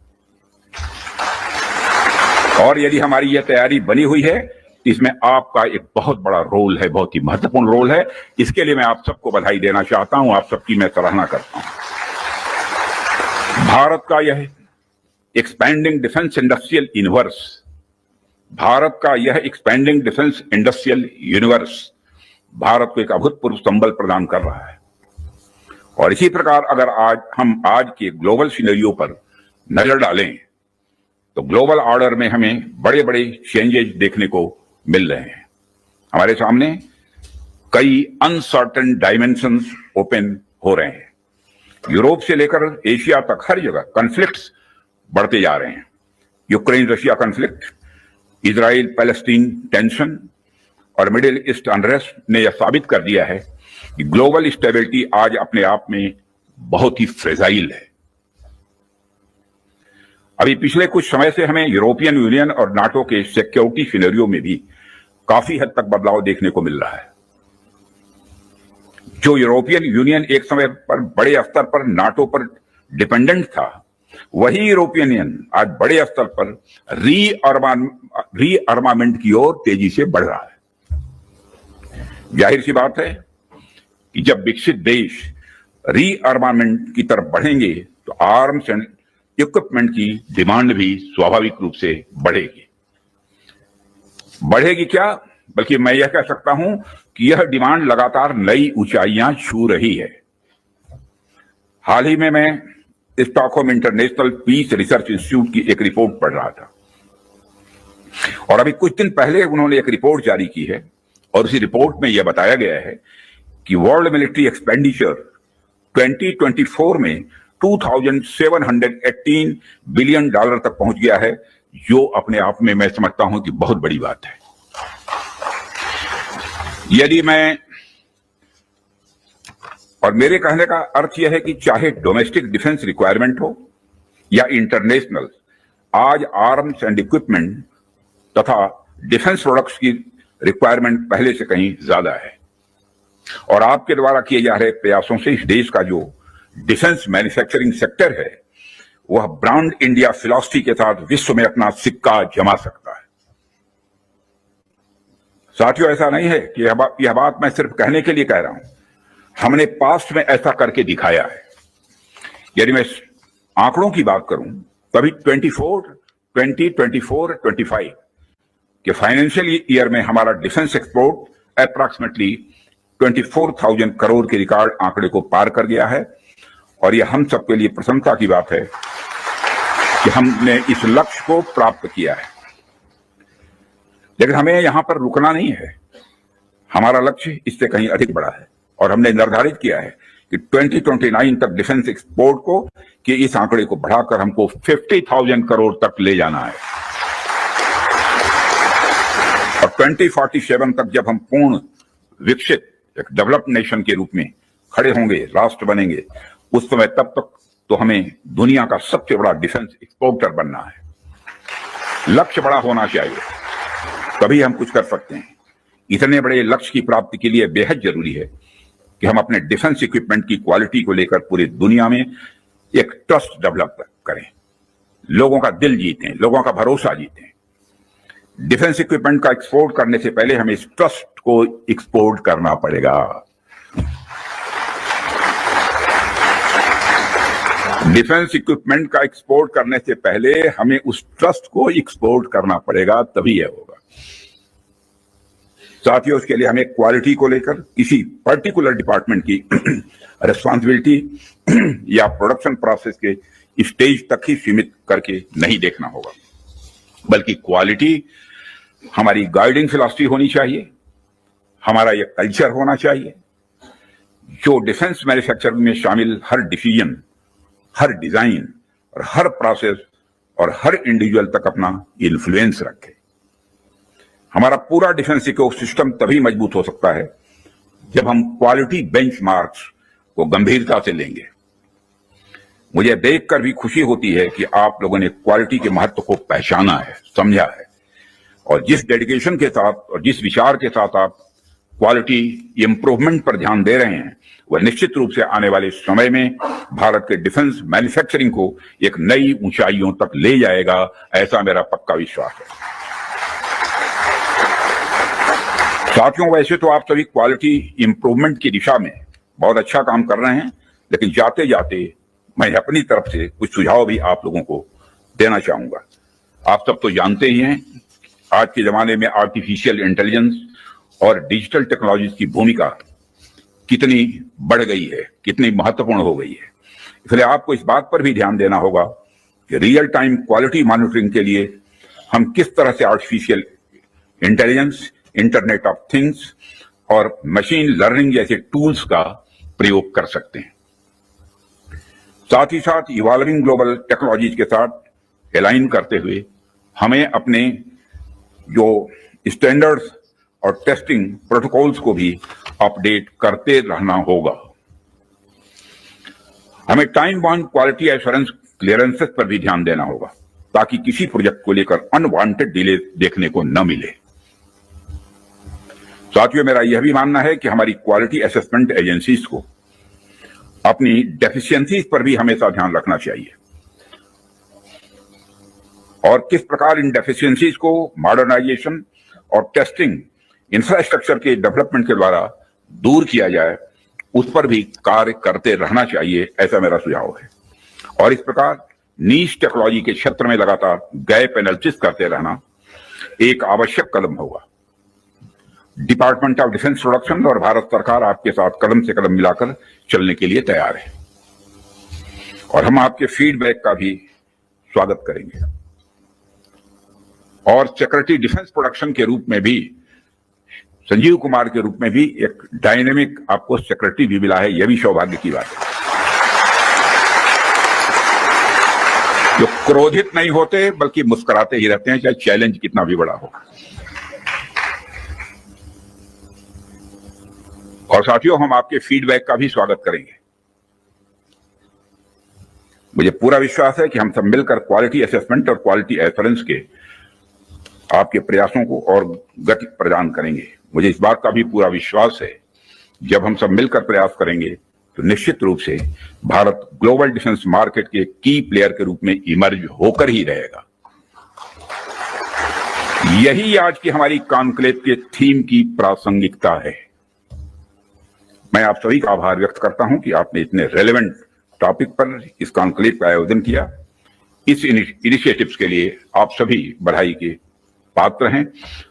और यदि हमारी यह तैयारी बनी हुई है इसमें आपका एक बहुत बड़ा रोल है, बहुत ही महत्वपूर्ण रोल है। इसके लिए मैं आप सबको बधाई देना चाहता हूं, आप सबकी मैं सराहना करता हूं। भारत का यह expanding defence industrial universe, Bharat का यह expanding defence industrial universe Bharat को एक अभूतपूर्व संबल प्रदान कर रहा है। और इसी प्रकार अगर आज के ग्लोबल सिनेरियो पर नजर डालें तो ग्लोबल ऑर्डर में हमें बड़े बड़े चेंजेस देखने को मिल रहे हैं। हमारे सामने कई अनसर्टेन डायमेंशंस ओपन हो रहे हैं। यूरोप से लेकर एशिया तक हर जगह कॉन्फ्लिक्ट्स बढ़ते जा रहे हैं। Ukraine Russia conflict, Israel Palestine tension और मिडिल ईस्ट अनरेस्ट ने यह साबित कर दिया है कि ग्लोबल स्टेबिलिटी आज अपने आप में बहुत ही फ्रेजाइल है। अभी पिछले कुछ समय से हमें यूरोपियन यूनियन और नाटो के सिक्योरिटी सिनेरियो में भी काफी हद तक बदलाव देखने को मिल रहा है। जो यूरोपियन यूनियन एक समय पर बड़े स्तर पर नाटो पर डिपेंडेंट था, वही यूरोपियन यूनियन आज बड़े स्तर पर रीअर्मामेंट की ओर तेजी से बढ़ रहा है। जाहिर सी बात है कि जब विकसित देश रीअर्मामेंट की तरफ बढ़ेंगे तो आर्म्स एंड इक्विपमेंट की डिमांड भी स्वाभाविक रूप से बढ़ेगी क्या, बल्कि मैं यह कह सकता हूं कि यह डिमांड लगातार नई ऊंचाइयां छू रही है। हाल ही में मैं Stockholm International Peace Research Institute की एक रिपोर्ट पढ़ रहा था और अभी कुछ दिन पहले उन्होंने एक रिपोर्ट जारी की है और उसी रिपोर्ट में यह बताया गया है कि वर्ल्ड मिलिट्री एक्सपेंडिचर 2024 में 2718 बिलियन डॉलर तक पहुंच गया है, जो अपने आप में मैं समझता हूं कि बहुत बड़ी बात है। यदि मैं और मेरे कहने का अर्थ यह है कि चाहे डोमेस्टिक डिफेंस रिक्वायरमेंट हो या इंटरनेशनल, आज आर्म्स एंड इक्विपमेंट तथा डिफेंस प्रोडक्ट्स की रिक्वायरमेंट पहले से कहीं ज्यादा है। और आपके द्वारा किए जा रहे प्रयासों से इस देश का जो डिफेंस मैन्युफैक्चरिंग सेक्टर है वह ब्रांड इंडिया फिलॉसफी के साथ विश्व में अपना सिक्का जमा सकता है। साथियों, ऐसा नहीं है कि यह बात मैं सिर्फ कहने के लिए कह रहा हूं, हमने पास्ट में ऐसा करके दिखाया है। यदि मैं आंकड़ों की बात करूं तो अभी 2024-25 के फाइनेंशियल ईयर में हमारा डिफेंस एक्सपोर्ट अप्रॉक्सीमेटली 24,000 करोड़ के रिकॉर्ड आंकड़े को पार कर गया है और यह हम सबके लिए प्रसन्नता की बात है कि हमने इस लक्ष्य को प्राप्त किया है। लेकिन हमें यहां पर रुकना नहीं है, हमारा लक्ष्य इससे कहीं अधिक बड़ा है और हमने निर्धारित किया है कि 2029 तक डिफेंस एक्सपोर्ट को कि इस आंकड़े को बढ़ाकर हमको 50,000 करोड़ तक ले जाना है और 2047 तक जब हम पूर्ण विकसित एक डेवलप्ड नेशन के रूप में खड़े होंगे, राष्ट्र बनेंगे, उस समय तब तक तो हमें दुनिया का सबसे बड़ा डिफेंस एक्सपोर्टर बनना है। लक्ष्य बड़ा होना चाहिए, तभी हम कुछ कर सकते हैं। इतने बड़े लक्ष्य की प्राप्ति के लिए बेहद जरूरी है कि हम अपने डिफेंस इक्विपमेंट की क्वालिटी को लेकर पूरी दुनिया में एक ट्रस्ट डेवलप करें, लोगों का दिल जीतें, लोगों का भरोसा जीतें। डिफेंस इक्विपमेंट का एक्सपोर्ट करने से पहले हमें इस ट्रस्ट को एक्सपोर्ट करना पड़ेगा। डिफेंस इक्विपमेंट का एक्सपोर्ट करने से पहले हमें उस ट्रस्ट को एक्सपोर्ट करना पड़ेगा, तभी यह होगा। साथियों, उसके लिए हमें क्वालिटी को लेकर किसी पर्टिकुलर डिपार्टमेंट की रिस्पॉन्सिबिलिटी या प्रोडक्शन प्रोसेस के स्टेज तक ही सीमित करके नहीं देखना होगा, बल्कि क्वालिटी हमारी गाइडिंग फिलॉसफी होनी चाहिए, हमारा यह कल्चर होना चाहिए जो डिफेंस मैन्युफैक्चरिंग में शामिल हर डिसीजन, हर डिजाइन और हर प्रोसेस और हर इंडिविजुअल तक अपना इन्फ्लुएंस रखे। हमारा पूरा डिफेंस इकोसिस्टम तभी मजबूत हो सकता है जब हम क्वालिटी बेंचमार्क्स को गंभीरता से लेंगे। मुझे देखकर भी खुशी होती है कि आप लोगों ने क्वालिटी के महत्व को पहचाना है, समझा है और जिस डेडिकेशन के साथ और जिस विचार के साथ आप क्वालिटी इंप्रूवमेंट पर ध्यान दे रहे हैं, वह निश्चित रूप से आने वाले समय में भारत के डिफेंस मैन्युफैक्चरिंग को एक नई ऊंचाइयों तक ले जाएगा, ऐसा मेरा पक्का विश्वास है। साथियों, वैसे तो आप सभी क्वालिटी इंप्रूवमेंट की दिशा में बहुत अच्छा काम कर रहे हैं, लेकिन जाते जाते मैं अपनी तरफ से कुछ सुझाव भी आप लोगों को देना चाहूंगा। आप सब तो जानते ही हैं, आज के जमाने में आर्टिफिशियल इंटेलिजेंस और डिजिटल टेक्नोलॉजी की भूमिका कितनी बढ़ गई है, कितनी महत्वपूर्ण हो गई है। इसलिए आपको इस बात पर भी ध्यान देना होगा कि रियल टाइम क्वालिटी मॉनिटरिंग के लिए हम किस तरह से artificial intelligence, internet of things और मशीन लर्निंग जैसे टूल्स का प्रयोग कर सकते हैं। साथ ही साथ इवॉल्विंग ग्लोबल टेक्नोलॉजीज के साथ अलाइन करते हुए हमें अपने जो स्टैंडर्ड्स और टेस्टिंग प्रोटोकॉल्स को भी अपडेट करते रहना होगा। हमें time bound quality assurance clearances पर भी ध्यान देना होगा, ताकि किसी प्रोजेक्ट को लेकर अनवांटेड डिले देखने को न मिले। साथियों, मेरा यह भी मानना है कि हमारी क्वालिटी असेसमेंट एजेंसीज को अपनी डेफिशिएंसीज पर भी हमेशा ध्यान रखना चाहिए और किस प्रकार इन डेफिशिएंसीज को मॉडर्नाइजेशन और टेस्टिंग इंफ्रास्ट्रक्चर के डेवलपमेंट के द्वारा दूर किया जाए, उस पर भी कार्य करते रहना चाहिए, ऐसा मेरा सुझाव है। और इस प्रकार नीश टेक्नोलॉजी के क्षेत्र में लगातार गैप एनालिसिस करते रहना एक आवश्यक कदम होगा। डिपार्टमेंट ऑफ डिफेंस प्रोडक्शन और भारत सरकार आपके साथ कदम से कदम मिलाकर चलने के लिए तैयार है और हम आपके फीडबैक का भी स्वागत करेंगे। और सिक्योरिटी डिफेंस प्रोडक्शन के रूप में भी, संजीव कुमार के रूप में भी एक डायनेमिक आपको सिक्योरिटी भी मिला है, यह भी सौभाग्य की बात है। जो क्रोधित नहीं होते बल्कि मुस्कुराते ही रहते हैं, चाहे चैलेंज कितना भी बड़ा हो। और साथियों, हम आपके फीडबैक का भी स्वागत करेंगे। मुझे पूरा विश्वास है कि हम सब मिलकर क्वालिटी असेसमेंट और क्वालिटी एश्योरेंस के आपके प्रयासों को और गति प्रदान करेंगे। मुझे इस बात का भी पूरा विश्वास है, जब हम सब मिलकर प्रयास करेंगे तो निश्चित रूप से भारत ग्लोबल डिफेंस मार्केट के की प्लेयर के रूप में इमर्ज होकर ही रहेगा। यही आज की हमारी कॉन्क्लेव के थीम की प्रासंगिकता है। मैं आप सभी का आभार व्यक्त करता हूं कि आपने इतने रेलेवेंट टॉपिक पर इस कॉन्क्लेव का आयोजन किया। इस इनिशिएटिव्स के लिए आप सभी बधाई के पात्र हैं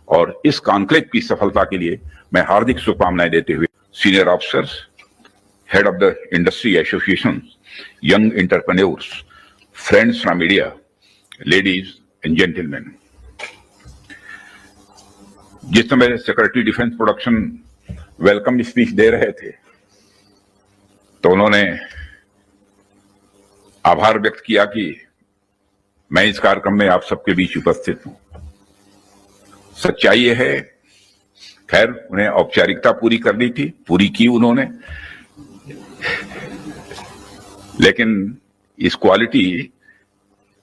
और इस कॉन्क्लेव की सफलता के लिए मैं हार्दिक शुभकामनाएं देते हुए senior officers, head of the industry association, young entrepreneurs, friends from media, ladies and gentleman, जिस समय security defence production welcome speech दे रहे थे तो उन्होंने आभार व्यक्त किया कि मैं इस कार्यक्रम में आप सबके बीच उपस्थित हूं। सच्चाई यह है, खैर उन्हें औपचारिकता पूरी करनी थी, पूरी की उन्होंने, लेकिन इस क्वालिटी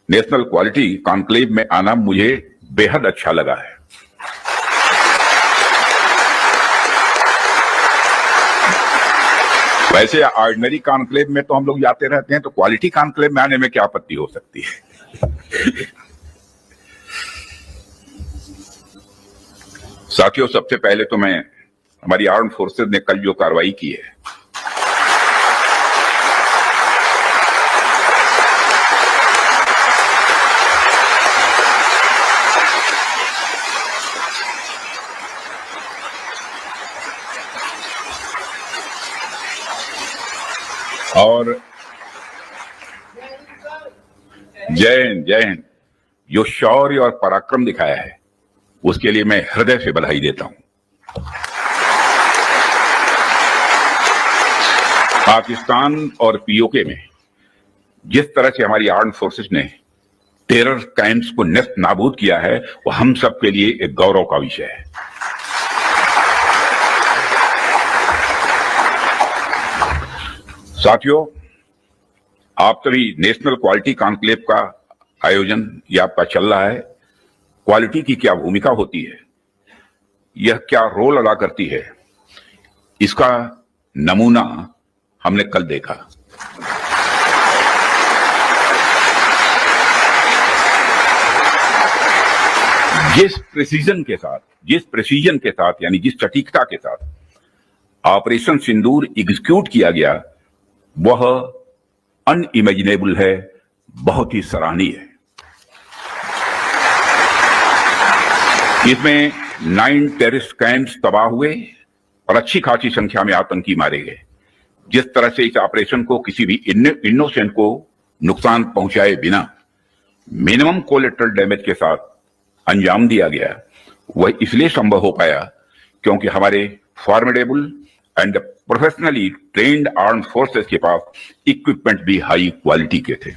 नेशनल क्वालिटी कॉन्क्लेव में आना मुझे बेहद अच्छा लगा है। वैसे ऑर्डिनरी कॉन्क्लेव में तो हम लोग जाते रहते हैं, तो क्वालिटी कॉन्क्लेव में आने में क्या आपत्ति हो सकती है। साथियों, सबसे पहले तो मैं हमारी आर्म फोर्सेज ने कल जो कार्रवाई की है, और जय हिंद, जो शौर्य और पराक्रम दिखाया है उसके लिए मैं हृदय से बधाई देता हूं। पाकिस्तान और पीओके में जिस तरह से हमारी आर्म फोर्सेस ने टेरर कैंप्स को नेस्त नाबूद किया है, वो हम सब के लिए एक गौरव का विषय है। साथियों, आप सभी नेशनल क्वालिटी कॉन्क्लेव का आयोजन ये आपका चल रहा है। क्वालिटी की क्या भूमिका होती है, यह क्या रोल अदा करती है, इसका नमूना हमने कल देखा। जिस प्रेसिजन के साथ यानी जिस सटीकता के साथ ऑपरेशन सिंदूर एग्जीक्यूट किया गया वह अनइमेजिनेबल है, बहुत ही सराहनीय है। इसमें 9 टेररिस्ट कैंप्स तबाह हुए और अच्छी खासी संख्या में आतंकी मारे गए। जिस तरह से इस ऑपरेशन को किसी भी इनोसेंट को नुकसान पहुंचाए बिना मिनिमम कोलेटरल डैमेज के साथ अंजाम दिया गया, वह इसलिए संभव हो पाया क्योंकि हमारे formidable and professionally trained armed forces के पास इक्विपमेंट भी हाई क्वालिटी के थे।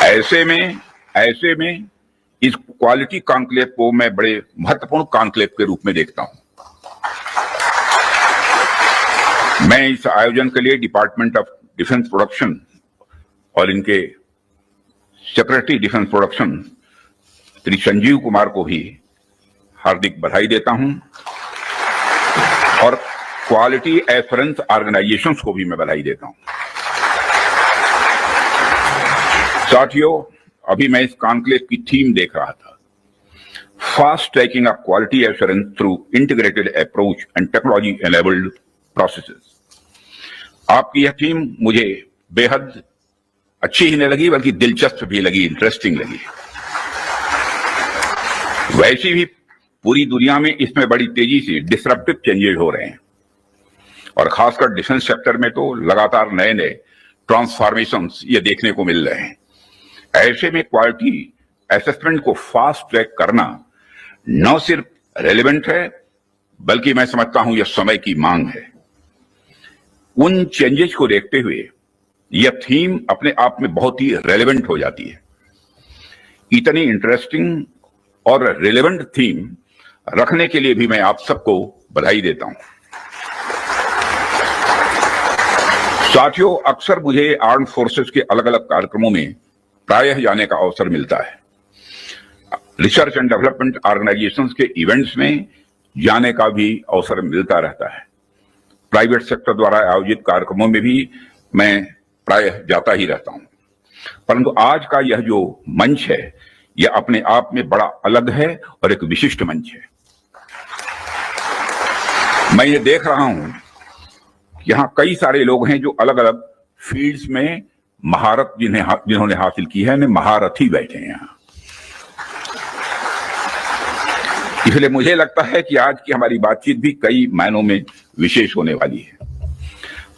ऐसे में इस क्वालिटी कॉन्क्लेव को मैं बड़े महत्वपूर्ण कॉन्क्लेव के रूप में देखता हूं। मैं इस आयोजन के लिए डिपार्टमेंट ऑफ डिफेंस प्रोडक्शन और इनके secretary defence production Shri Sanjeev Kumar को भी हार्दिक बधाई देता हूं और क्वालिटी एश्योरेंस ऑर्गेनाइजेशंस को भी मैं बधाई देता हूं। साथियों, अभी मैं इस कॉन्क्लेव की थीम देख रहा था, fast tracking of quality assurance through integrated approach and technology enabled processes. आपकी यह थीम मुझे बेहद अच्छी ही नहीं लगी बल्कि दिलचस्प भी लगी, इंटरेस्टिंग लगी। वैसे भी पूरी दुनिया में इसमें बड़ी तेजी से डिसरप्टिव चेंजेस हो रहे हैं और खासकर डिफेंस सेक्टर में तो लगातार नए नए ट्रांसफॉर्मेशंस ये देखने को मिल रहे हैं। ऐसे में क्वालिटी असेसमेंट को फास्ट ट्रैक करना न सिर्फ रेलेवेंट है बल्कि मैं समझता हूं यह समय की मांग है। उन चेंजेस को देखते हुए यह थीम अपने आप में बहुत ही रेलेवेंट हो जाती है। इतनी इंटरेस्टिंग और रेलेवेंट थीम रखने के लिए भी मैं आप सबको बधाई देता हूं। साथियों, अक्सर मुझे आर्म फोर्सेस के अलग अलग कार्यक्रमों में प्रायः जाने का अवसर मिलता है। रिसर्च एंड डेवलपमेंट ऑर्गेनाइजेशंस के इवेंट्स में जाने का भी अवसर मिलता रहता है। प्राइवेट सेक्टर द्वारा आयोजित कार्यक्रमों में भी मैं प्रायः जाता ही रहता हूं, परंतु आज का यह जो मंच है यह अपने आप में बड़ा अलग है और एक विशिष्ट मंच है। मैं ये देख रहा हूं कि यहां कई सारे लोग हैं जो अलग अलग फील्ड्स में महारत जिन्होंने हासिल की है, महारथी बैठे हैं यहां। इसलिए मुझे लगता है कि आज की हमारी बातचीत भी कई मायनों में विशेष होने वाली है।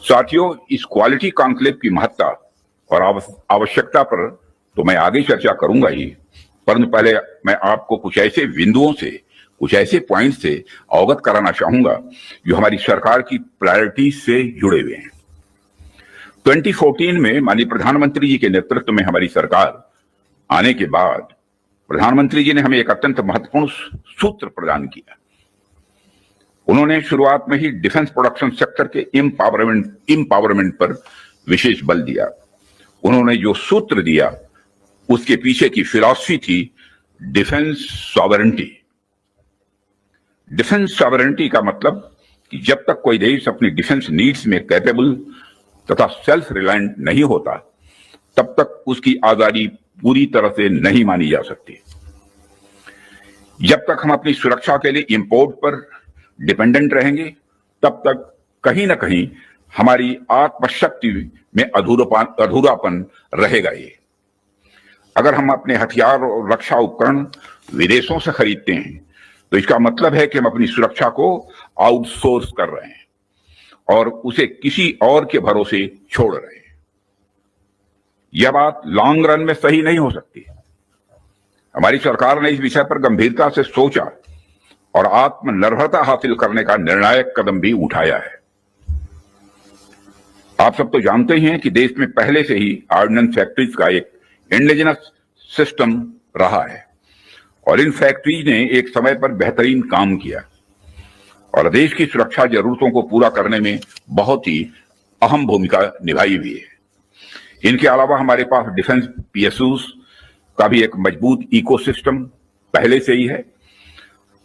साथियों, इस क्वालिटी कॉन्क्लेव की महत्ता और आवश्यकता पर तो मैं आगे चर्चा करूंगा ही, परंतु पहले मैं आपको कुछ ऐसे बिंदुओं से, कुछ ऐसे पॉइंट से अवगत कराना चाहूंगा जो हमारी सरकार की प्रायोरिटी से जुड़े हुए हैं। 2014 में माननीय प्रधानमंत्री जी के नेतृत्व में हमारी सरकार आने के बाद प्रधानमंत्री जी ने हमें एक अत्यंत महत्वपूर्ण सूत्र प्रदान किया। उन्होंने शुरुआत में ही डिफेंस प्रोडक्शन सेक्टर के एम्पावरमेंट पर विशेष बल दिया। उन्होंने जो सूत्र दिया उसके पीछे की फिलॉसफी थी डिफेंस सॉवरेंटी। डिफेंस सॉवरेंटी का मतलब कि जब तक कोई देश अपनी डिफेंस नीड्स में कैपेबल तथा सेल्फ रिलायंट नहीं होता तब तक उसकी आजादी पूरी तरह से नहीं मानी जा सकती। जब तक हम अपनी सुरक्षा के लिए इंपोर्ट पर डिपेंडेंट रहेंगे तब तक कहीं ना कहीं हमारी आत्मशक्ति में अधूरापन रहेगा। ये अगर हम अपने हथियार और रक्षा उपकरण विदेशों से खरीदते हैं तो इसका मतलब है कि हम अपनी सुरक्षा को आउटसोर्स कर रहे हैं और उसे किसी और के भरोसे छोड़ रहे हैं। यह बात लॉन्ग रन में सही नहीं हो सकती। हमारी सरकार ने इस विषय पर गंभीरता से सोचा और आत्मनिर्भरता हासिल करने का निर्णायक कदम भी उठाया है। आप सब तो जानते हैं कि देश में पहले से ही ऑर्डिनेंस फैक्ट्रीज का एक इंडिजिनस सिस्टम रहा है और इन फैक्ट्रीज ने एक समय पर बेहतरीन काम किया और देश की सुरक्षा जरूरतों को पूरा करने में बहुत ही अहम भूमिका निभाई हुई है। इनके अलावा हमारे पास डिफेंस पीएसयूज का भी एक मजबूत इकोसिस्टम पहले से ही है।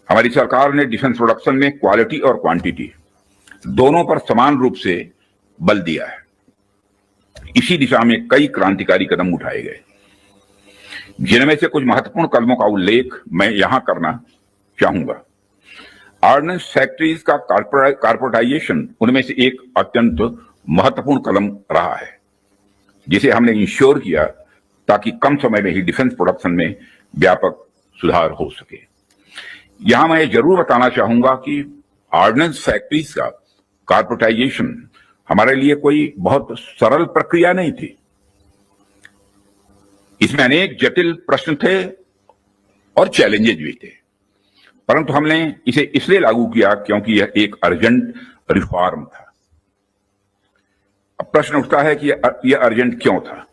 हमारी सरकार ने डिफेंस प्रोडक्शन में क्वालिटी और क्वांटिटी दोनों पर समान रूप से बल दिया है। इसी दिशा में कई क्रांतिकारी कदम उठाए गए। जिनमें से कुछ महत्वपूर्ण कदमों का उल्लेख मैं यहां करना चाहूंगा। ऑर्डिनेंस फैक्ट्रीज का कॉर्पोरेटाइजेशन उनमें से एक अत्यंत महत्वपूर्ण कदम रहा है, जिसे हमने इंश्योर किया ताकि कम समय में ही डिफेंस प्रोडक्शन में व्यापक सुधार हो सके। यहां मैं जरूर बताना चाहूंगा कि ऑर्डिनेंस फैक्ट्रीज का कॉर्पोरेटाइजेशन हमारे लिए कोई बहुत सरल प्रक्रिया नहीं थी। इसमें अनेक जटिल प्रश्न थे और चैलेंजेस भी थे, परंतु हमने इसे इसलिए लागू किया क्योंकि यह एक अर्जेंट रिफॉर्म था। अब प्रश्न उठता है कि यह अर्जेंट क्यों था?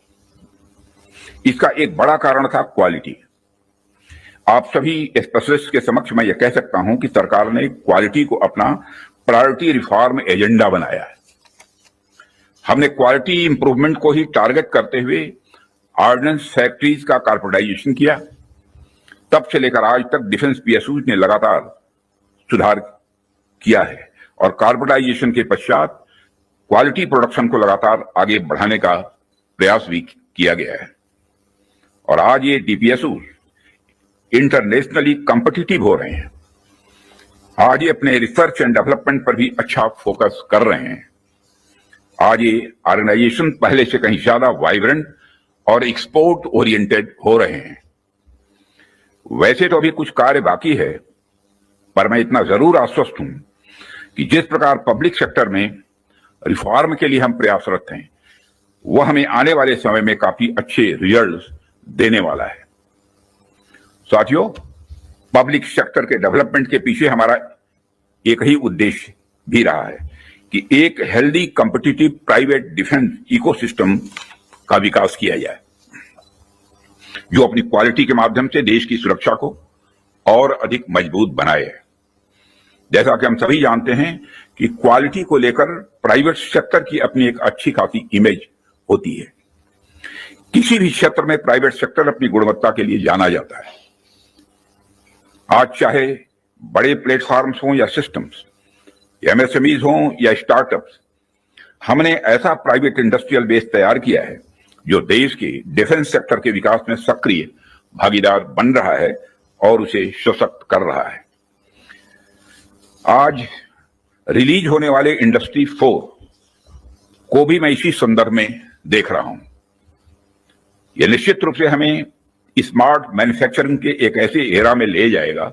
इसका एक बड़ा कारण था क्वालिटी। आप सभी स्पेशलिस्ट के समक्ष मैं यह कह सकता हूं कि सरकार ने क्वालिटी को अपना प्रायोरिटी रिफॉर्म एजेंडा बनाया है। हमने क्वालिटी इंप्रूवमेंट को ही टारगेट करते हुए ऑर्डिनेंस फैक्ट्रीज का कॉर्पोरेटाइजेशन किया। तब से लेकर आज तक डिफेंस पीएसयूज ने लगातार सुधार किया है और कॉर्पोरेटाइजेशन के पश्चात क्वालिटी प्रोडक्शन को लगातार आगे बढ़ाने का प्रयास भी किया गया है। और आज ये डीपीएसयूज इंटरनेशनली कॉम्पिटिटिव हो रहे हैं। आज ये अपने रिसर्च एंड डेवलपमेंट पर भी अच्छा फोकस कर रहे हैं। आज ये ऑर्गेनाइजेशन पहले से कहीं ज्यादा वाइब्रेंट और एक्सपोर्ट ओरिएंटेड हो रहे हैं। वैसे तो अभी कुछ कार्य बाकी है, पर मैं इतना जरूर आश्वस्त हूं कि जिस प्रकार पब्लिक सेक्टर में रिफॉर्म के लिए हम प्रयासरत हैं, वह हमें आने वाले समय में काफी अच्छे रिजल्ट्स देने वाला है। साथियों, पब्लिक सेक्टर के डेवलपमेंट के पीछे हमारा एक ही उद्देश्य भी रहा है कि एक healthy competitive private defence ecosystem का विकास किया जाए, जो अपनी क्वालिटी के माध्यम से देश की सुरक्षा को और अधिक मजबूत बनाए। जैसा कि हम सभी जानते हैं कि क्वालिटी को लेकर प्राइवेट सेक्टर की अपनी एक अच्छी खासी इमेज होती है। किसी भी क्षेत्र में प्राइवेट सेक्टर अपनी गुणवत्ता के लिए जाना जाता है। आज चाहे बड़े प्लेटफॉर्म्स हों या सिस्टम्स, एमएसएमईज हों या स्टार्टअप्स, हमने ऐसा प्राइवेट इंडस्ट्रियल बेस तैयार किया है जो देश के डिफेंस सेक्टर के विकास में सक्रिय भागीदार बन रहा है और उसे सशक्त कर रहा है। आज रिलीज होने वाले इंडस्ट्री 4 को भी मैं इसी संदर्भ में देख रहा हूं। यह निश्चित रूप से हमें स्मार्ट मैन्युफैक्चरिंग के एक ऐसे एरा में ले जाएगा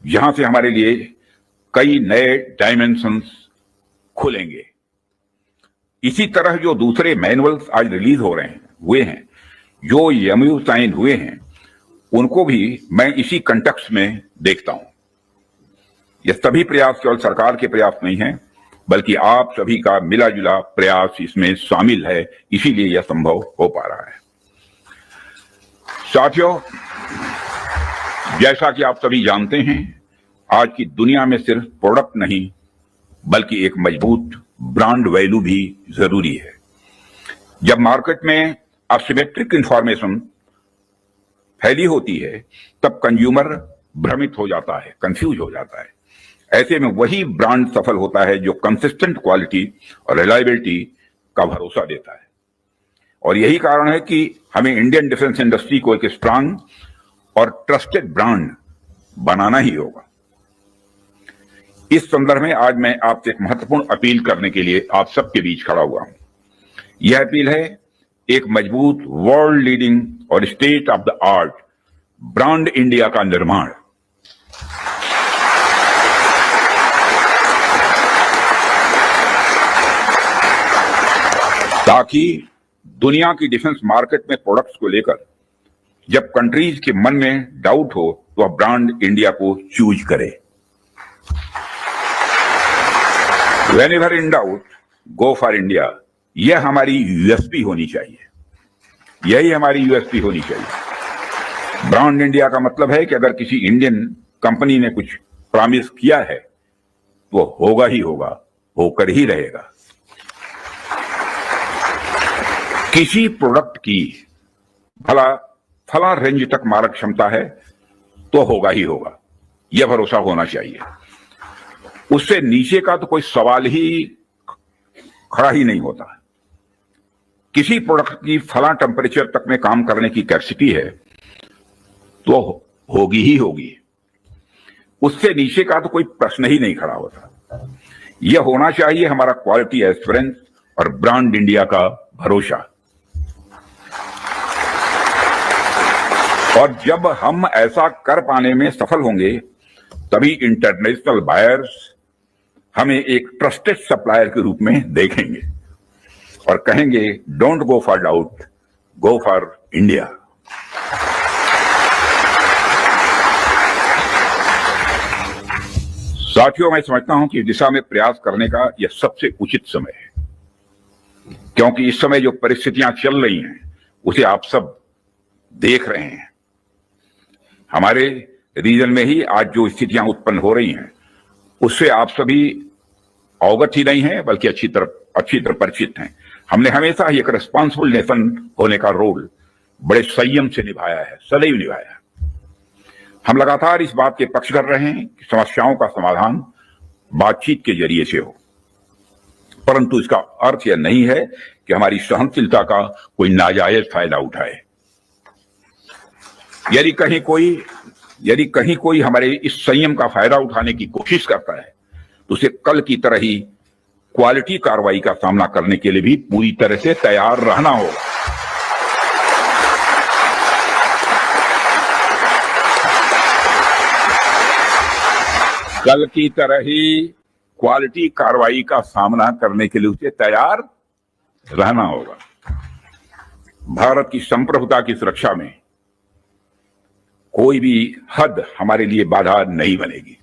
जहां से हमारे लिए कई नए डायमेंशंस खुलेंगे। इसी तरह जो दूसरे मैनुअल्स आज रिलीज हो रहे हैं हुए हैं, जो एमओयू साइन हुए हैं, उनको भी मैं इसी कंटेक्स्ट में देखता हूं। यह सभी प्रयास केवल सरकार के प्रयास नहीं है, बल्कि आप सभी का मिला जुला प्रयास इसमें शामिल है, इसीलिए यह संभव हो पा रहा है। साथियों, जैसा कि आप सभी जानते हैं, आज की दुनिया में सिर्फ प्रोडक्ट नहीं बल्कि एक मजबूत ब्रांड वैल्यू भी जरूरी है। जब मार्केट में असिमेट्रिक इंफॉर्मेशन फैली होती है, तब कंज्यूमर भ्रमित हो जाता है, कंफ्यूज हो जाता है। ऐसे में वही ब्रांड सफल होता है जो कंसिस्टेंट क्वालिटी और रिलायबिलिटी का भरोसा देता है। और यही कारण है कि हमें इंडियन डिफेंस इंडस्ट्री को एक स्ट्रांग और ट्रस्टेड ब्रांड बनाना ही होगा। इस संदर्भ में आज मैं आपसे एक महत्वपूर्ण अपील करने के लिए आप सबके बीच खड़ा हुआ हूं। यह अपील है एक मजबूत वर्ल्ड लीडिंग और state of the art brand India का निर्माण। ताकि दुनिया की डिफेंस मार्केट में प्रोडक्ट्स को लेकर जब कंट्रीज के मन में डाउट हो तो वह ब्रांड इंडिया को चूज करे। Whenever in doubt, go for India। यह हमारी यूएसपी होनी चाहिए, यही हमारी यूएसपी होनी चाहिए। ब्रांड इंडिया का मतलब है कि अगर किसी इंडियन कंपनी ने कुछ प्रॉमिस किया है तो होगा ही होगा, होकर ही रहेगा। किसी प्रोडक्ट की फला रेंज तक मारक क्षमता है तो होगा ही होगा, यह भरोसा होना चाहिए। उससे नीचे का तो कोई सवाल ही खड़ा ही नहीं होता। किसी प्रोडक्ट की फला टेम्परेचर तक में काम करने की कैपेसिटी है तो होगी ही होगी, उससे नीचे का तो कोई प्रश्न ही नहीं खड़ा होता। यह होना चाहिए हमारा क्वालिटी एस्योरेंस और ब्रांड इंडिया का भरोसा। और जब हम ऐसा कर पाने में सफल होंगे तभी इंटरनेशनल बायर्स हमें एक ट्रस्टेड सप्लायर के रूप में देखेंगे और कहेंगे, don't go for doubt, go for India. साथियों, मैं समझता हूं कि इस दिशा में प्रयास करने का यह सबसे उचित समय है, क्योंकि इस समय जो परिस्थितियां चल रही हैं उसे आप सब देख रहे हैं। हमारे रीजन में ही आज जो स्थितियां उत्पन्न हो रही हैं उससे आप सभी अवगत ही नहीं हैं, बल्कि अच्छी तरह परिचित हैं। हमने हमेशा ही एक रिस्पॉन्सिबल नेशन होने का रोल बड़े संयम से निभाया है, सदैव निभाया है। हम लगातार इस बात के पक्ष कर रहे हैं कि समस्याओं का समाधान बातचीत के जरिए से हो, परंतु इसका अर्थ यह नहीं है कि हमारी सहनशीलता का कोई नाजायज फायदा उठाए। यदि कहीं कोई हमारे इस संयम का फायदा उठाने की कोशिश करता है तो उसे कल की तरह ही क्वालिटी कार्रवाई का सामना करने के लिए भी पूरी तरह से तैयार रहना होगा। कल की तरह ही क्वालिटी कार्रवाई का सामना करने के लिए उसे तैयार रहना होगा। भारत की संप्रभुता की सुरक्षा में कोई भी हद हमारे लिए बाधा नहीं बनेगी,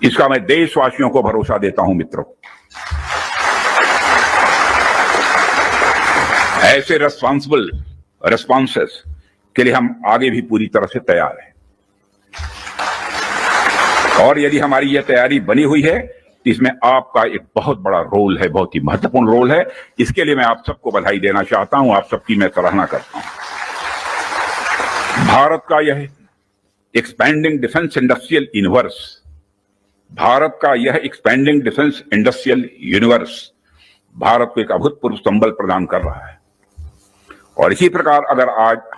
इसका मैं देशवासियों को भरोसा देता हूं। मित्रों, ऐसे रेस्पॉन्सिबल रिस्पॉन्सेस के लिए हम आगे भी पूरी तरह से तैयार हैं। और यदि हमारी यह तैयारी बनी हुई है तो इसमें आपका एक बहुत बड़ा रोल है, बहुत ही महत्वपूर्ण रोल है। इसके लिए मैं आप सबको बधाई देना चाहता हूं, आप सबकी मैं सराहना करता हूं। भारत का यह expanding defence industrial universe, Bharat का यह expanding defence industrial universe Bharat को एक अभूतपूर्व संबल प्रदान कर रहा है। और इसी प्रकार अगर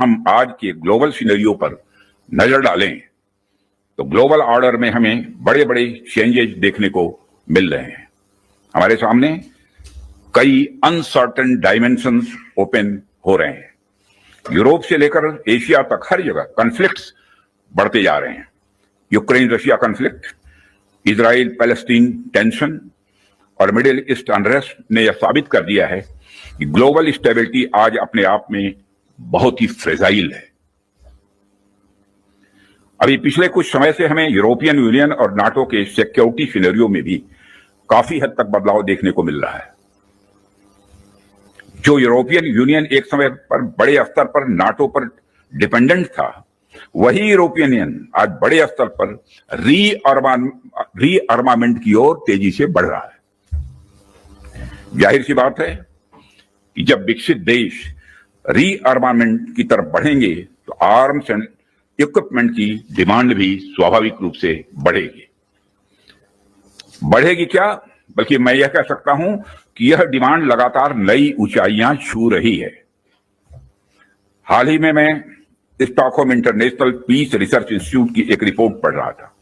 हम आज के ग्लोबल सिनेरियो पर नजर डालें तो ग्लोबल ऑर्डर में हमें बड़े बड़े चेंजेस देखने को मिल रहे हैं। हमारे सामने कई अनसर्टेन डायमेंशंस ओपन हो रहे हैं। यूरोप से लेकर एशिया तक हर जगह कॉन्फ्लिक्ट्स बढ़ते जा रहे हैं। Ukraine Russia conflict, Israel Palestine tension और मिडिल ईस्ट अनरेस्ट ने यह साबित कर दिया है कि ग्लोबल स्टेबिलिटी आज अपने आप में बहुत ही फ्रेजाइल है। अभी पिछले कुछ समय से हमें यूरोपियन यूनियन और नाटो के सिक्योरिटी सिनेरियो में भी काफी हद तक बदलाव देखने को मिल रहा है। जो यूरोपियन यूनियन एक समय पर बड़े स्तर पर नाटो पर डिपेंडेंट था, वही यूरोपियन यूनियन आज बड़े स्तर पर रीअर्मामेंट की ओर तेजी से बढ़ रहा है। जाहिर सी बात है कि जब विकसित देश रीअर्मामेंट की तरफ बढ़ेंगे तो आर्म्स एंड इक्विपमेंट की डिमांड भी स्वाभाविक रूप से बढ़ेगी क्या, बल्कि मैं यह कह सकता हूं कि यह डिमांड लगातार नई ऊंचाइयां छू रही है। हाल ही में मैं Stockholm International Peace Research Institute की एक रिपोर्ट पढ़ रहा था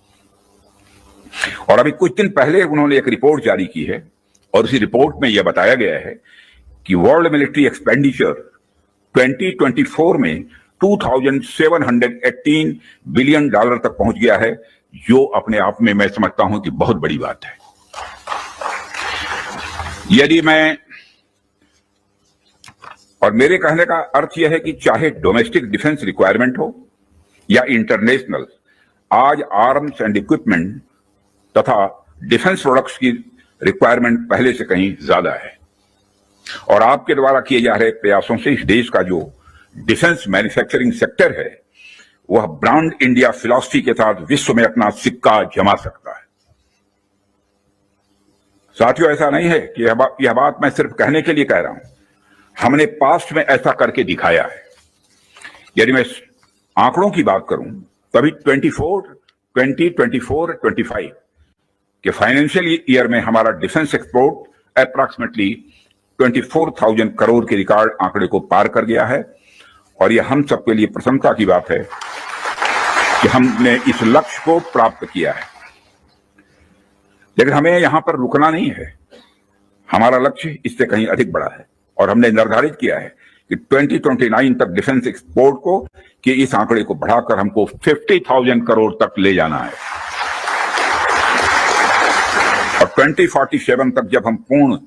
और अभी कुछ दिन पहले उन्होंने एक रिपोर्ट जारी की है और उसी रिपोर्ट में यह बताया गया है कि वर्ल्ड मिलिट्री एक्सपेंडिचर 2024 में 2718 बिलियन डॉलर तक पहुंच गया है, जो अपने आप में मैं समझता हूं कि बहुत बड़ी बात है। यदि मैं और मेरे कहने का अर्थ यह है कि चाहे डोमेस्टिक डिफेंस रिक्वायरमेंट हो या इंटरनेशनल, आज आर्म्स एंड इक्विपमेंट तथा डिफेंस प्रोडक्ट्स की रिक्वायरमेंट पहले से कहीं ज्यादा है। और आपके द्वारा किए जा रहे प्रयासों से इस देश का जो डिफेंस मैन्युफैक्चरिंग सेक्टर है वह ब्रांड इंडिया फिलॉसफी के साथ विश्व में अपना सिक्का जमा सकता है। साथियों, ऐसा नहीं है कि यह बात मैं सिर्फ कहने के लिए कह रहा हूं, हमने पास्ट में ऐसा करके दिखाया है। यदि मैं आंकड़ों की बात करूं तभी 2024-25 के फाइनेंशियल ईयर में हमारा डिफेंस एक्सपोर्ट अप्रॉक्सीमेटली 24,000 करोड़ के रिकॉर्ड आंकड़े को पार कर गया है और यह हम सबके लिए प्रसन्नता की बात है कि हमने इस लक्ष्य को प्राप्त किया है। लेकिन हमें यहां पर रुकना नहीं है, हमारा लक्ष्य इससे कहीं अधिक बड़ा है और हमने निर्धारित किया है कि 2029 तक डिफेंस एक्सपोर्ट को कि इस आंकड़े को बढ़ाकर हमको 50,000 करोड़ तक ले जाना है और 2047 तक जब हम पूर्ण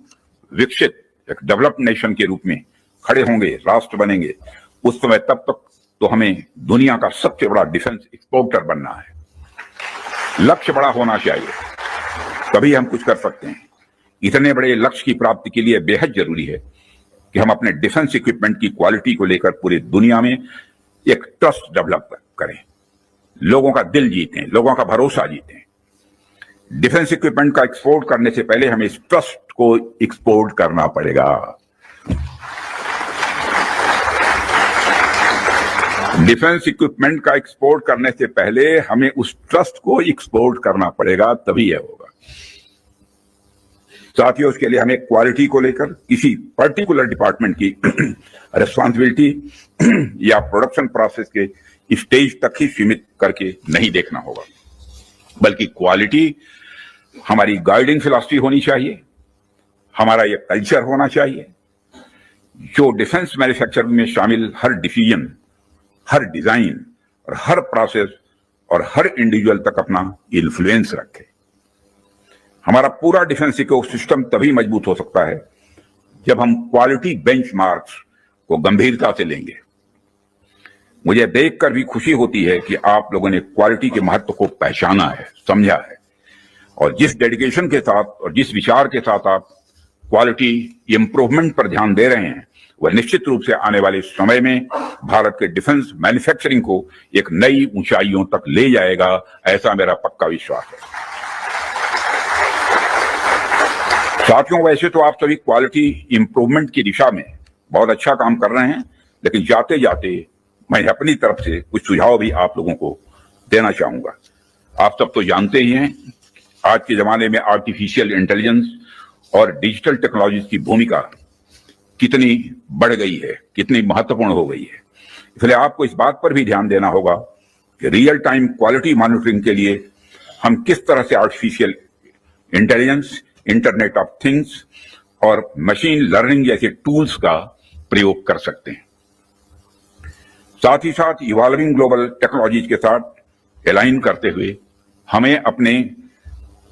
विकसित एक डेवलप्ड नेशन के रूप में खड़े होंगे, राष्ट्र बनेंगे, उस समय तब तक तो हमें दुनिया का सबसे बड़ा डिफेंस एक्सपोर्टर बनना है। लक्ष्य बड़ा होना चाहिए, तभी हम कुछ कर सकते हैं। इतने बड़े लक्ष्य की प्राप्ति के लिए बेहद जरूरी है कि हम अपने डिफेंस इक्विपमेंट की क्वालिटी को लेकर पूरी दुनिया में एक ट्रस्ट डेवलप करें, लोगों का दिल जीतें, लोगों का भरोसा जीतें। डिफेंस इक्विपमेंट का एक्सपोर्ट करने से पहले हमें इस ट्रस्ट को एक्सपोर्ट करना पड़ेगा। डिफेंस इक्विपमेंट का एक्सपोर्ट करने से पहले हमें उस ट्रस्ट को एक्सपोर्ट करना पड़ेगा, तभी यह होगा। साथियों, उसके लिए हमें क्वालिटी को लेकर किसी पर्टिकुलर डिपार्टमेंट की रिस्पॉन्सिबिलिटी या प्रोडक्शन प्रोसेस के स्टेज तक ही सीमित करके नहीं देखना होगा, बल्कि क्वालिटी हमारी गाइडिंग फिलॉसफी होनी चाहिए, हमारा ये कल्चर होना चाहिए जो डिफेंस मैन्युफैक्चरिंग में शामिल हर डिसीजन, हर डिजाइन और हर प्रोसेस और हर इंडिविजुअल तक अपना इन्फ्लुएंस रखे। हमारा पूरा डिफेंस इकोसिस्टम तभी मजबूत हो सकता है जब हम क्वालिटी बेंचमार्क्स को गंभीरता से लेंगे। मुझे देखकर भी खुशी होती है कि आप लोगों ने क्वालिटी के महत्व को पहचाना है, समझा है और जिस डेडिकेशन के साथ और जिस विचार के साथ आप क्वालिटी इंप्रूवमेंट पर ध्यान दे रहे हैं, वह निश्चित रूप से आने वाले समय में भारत के डिफेंस मैन्युफैक्चरिंग को एक नई ऊंचाइयों तक ले जाएगा, ऐसा मेरा पक्का विश्वास है। साथियों, वैसे तो आप सभी क्वालिटी इंप्रूवमेंट की दिशा में बहुत अच्छा काम कर रहे हैं, लेकिन जाते जाते मैं अपनी तरफ से कुछ सुझाव भी आप लोगों को देना चाहूंगा। आप सब तो जानते ही हैं आज के जमाने में आर्टिफिशियल इंटेलिजेंस और डिजिटल टेक्नोलॉजी की भूमिका कितनी बढ़ गई है, कितनी महत्वपूर्ण हो गई है। इसलिए आपको इस बात पर भी ध्यान देना होगा कि रियल टाइम क्वालिटी मॉनिटरिंग के लिए हम किस तरह से artificial intelligence, internet of things और मशीन लर्निंग जैसे टूल्स का प्रयोग कर सकते हैं। साथ ही साथ इवॉल्विंग ग्लोबल टेक्नोलॉजीज के साथ अलाइन करते हुए हमें अपने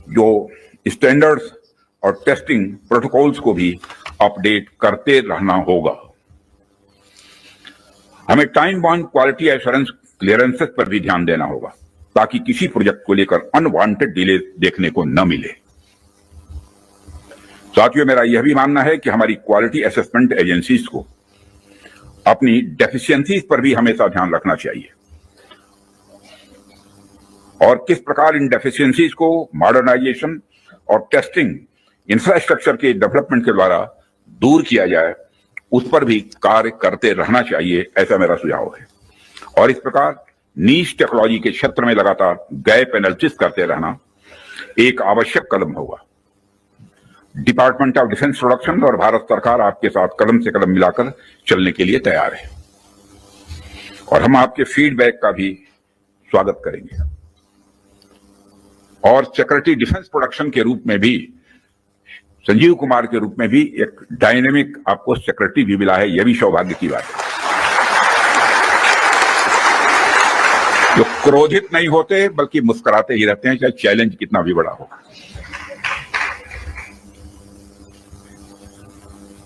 जो स्टैंडर्ड्स और टेस्टिंग प्रोटोकॉल्स को भी अपडेट करते रहना होगा। हमें time bound quality assurance clearances पर भी ध्यान देना होगा ताकि किसी प्रोजेक्ट को लेकर अनवांटेड डिले देखने को न मिले। साथियों, मेरा यह भी मानना है कि हमारी क्वालिटी असेसमेंट एजेंसीज को अपनी डेफिशिएंसीज पर भी हमेशा ध्यान रखना चाहिए और किस प्रकार इन डेफिशिएंसीज को मॉडर्नाइजेशन और टेस्टिंग इंफ्रास्ट्रक्चर के डेवलपमेंट के द्वारा दूर किया जाए, उस पर भी कार्य करते रहना चाहिए, ऐसा मेरा सुझाव है। और इस प्रकार नीश टेक्नोलॉजी के क्षेत्र में लगातार गैप एनालिसिस करते रहना एक आवश्यक कदम होगा। डिपार्टमेंट ऑफ डिफेंस प्रोडक्शन और भारत सरकार आपके साथ कदम से कदम मिलाकर चलने के लिए तैयार है और हम आपके फीडबैक का भी स्वागत करेंगे। और सेक्रेटरी डिफेंस प्रोडक्शन के रूप में भी, संजीव कुमार के रूप में भी एक डायनेमिक आपको सेक्रेटरी भी मिला है, यह भी सौभाग्य की बात है, जो क्रोधित नहीं होते बल्कि मुस्कुराते ही रहते हैं, चाहे चैलेंज कितना भी बड़ा हो।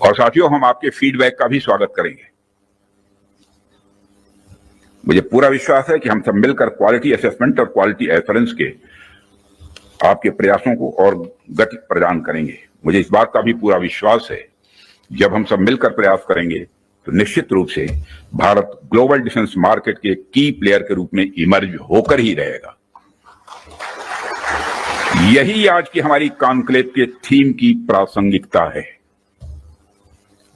और साथियों, हम आपके फीडबैक का भी स्वागत करेंगे। मुझे पूरा विश्वास है कि हम सब मिलकर क्वालिटी असेसमेंट और क्वालिटी एश्योरेंस के आपके प्रयासों को और गति प्रदान करेंगे। मुझे इस बात का भी पूरा विश्वास है, जब हम सब मिलकर प्रयास करेंगे तो निश्चित रूप से भारत ग्लोबल डिफेंस मार्केट के की प्लेयर के रूप में इमर्ज होकर ही रहेगा। यही आज की हमारी कॉन्क्लेव के थीम की प्रासंगिकता है।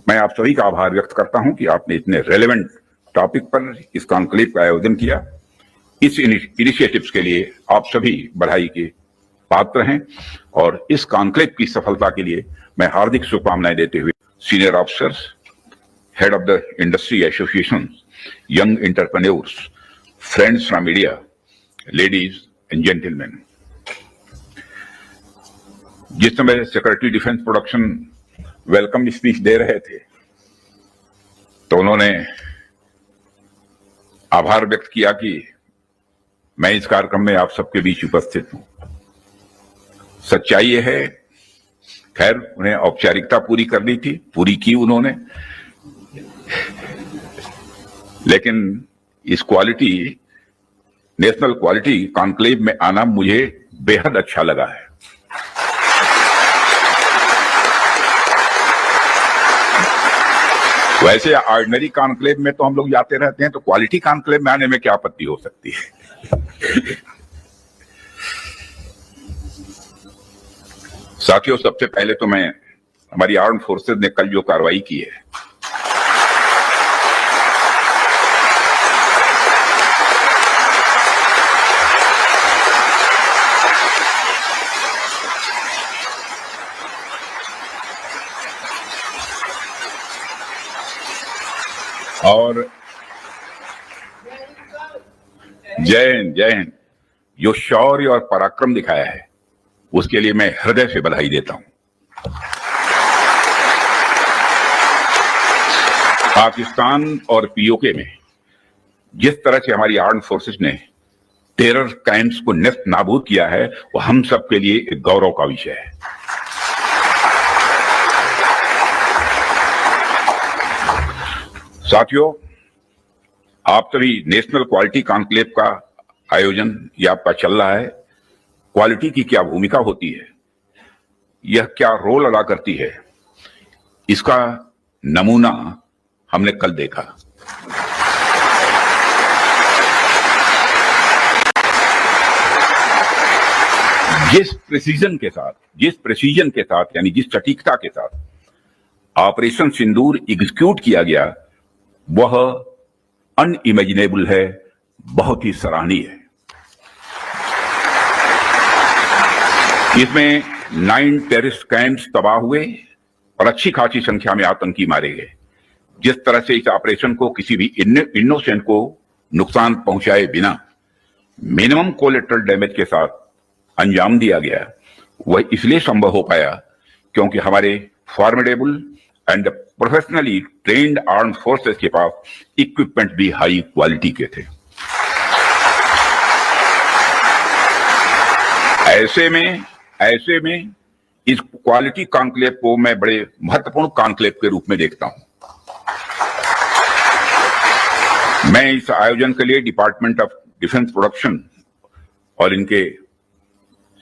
मैं आप सभी का आभार व्यक्त करता हूं कि आपने इतने रेलेवेंट टॉपिक पर इस कॉन्क्लेव का आयोजन किया। इस इनिशिएटिव्स के लिए आप सभी बधाई के पात्र हैं और इस कॉन्क्लेव की सफलता के लिए मैं हार्दिक शुभकामनाएं देते हुए senior officers, head of the industry associations, young entrepreneurs, friends from media, ladies and gentlemen. जिस समय secretary defence production welcome speech दे रहे थे तो उन्होंने आभार व्यक्त किया कि मैं इस कार्यक्रम में आप सबके बीच उपस्थित हूं। सच्चाई यह है, खैर उन्हें औपचारिकता पूरी करनी थी, पूरी की उन्होंने, लेकिन इस क्वालिटी नेशनल क्वालिटी कॉन्क्लेव में आना मुझे बेहद अच्छा लगा है। वैसे ऑर्डिनरी कॉन्क्लेव में तो हम लोग जाते रहते हैं, तो क्वालिटी कॉन्क्लेव में आने में क्या आपत्ति हो सकती है। साथियों, सबसे पहले तो मैं हमारी आर्म्ड फोर्सेज ने कल जो कार्रवाई की है और जय हिंद जो शौर्य और पराक्रम दिखाया है उसके लिए मैं हृदय से बधाई देता हूं। पाकिस्तान और पीओके में जिस तरह से हमारी आर्म्ड फोर्सेस ने टेरर कैंप्स को नेस्त नाबूद किया है वो हम सबके लिए एक गौरव का विषय है। साथियों, आप सभी नेशनल क्वालिटी कॉन्क्लेव का आयोजन ये आपका चल रहा है। क्वालिटी की क्या भूमिका होती है, यह क्या रोल अदा करती है, इसका नमूना हमने कल देखा। जिस प्रेसिजन के साथ यानी जिस सटीकता के साथ ऑपरेशन सिंदूर एग्जीक्यूट किया गया वह अनइमेजिनेबल है, बहुत ही सराहनीय है। इसमें 9 टेररिस्ट कैंप्स तबाह हुए और अच्छी खासी संख्या में आतंकी मारे गए। जिस तरह से इस ऑपरेशन को किसी भी इनोसेंट को नुकसान पहुंचाए बिना मिनिमम कोलेटरल डैमेज के साथ अंजाम दिया गया, वह इसलिए संभव हो पाया क्योंकि हमारे formidable and professionally trained armed forces के पास इक्विपमेंट भी हाई क्वालिटी के थे। ऐसे में इस क्वालिटी कॉन्क्लेव को मैं बड़े महत्वपूर्ण कॉन्क्लेव के रूप में देखता हूं। मैं इस आयोजन के लिए डिपार्टमेंट ऑफ डिफेंस प्रोडक्शन और इनके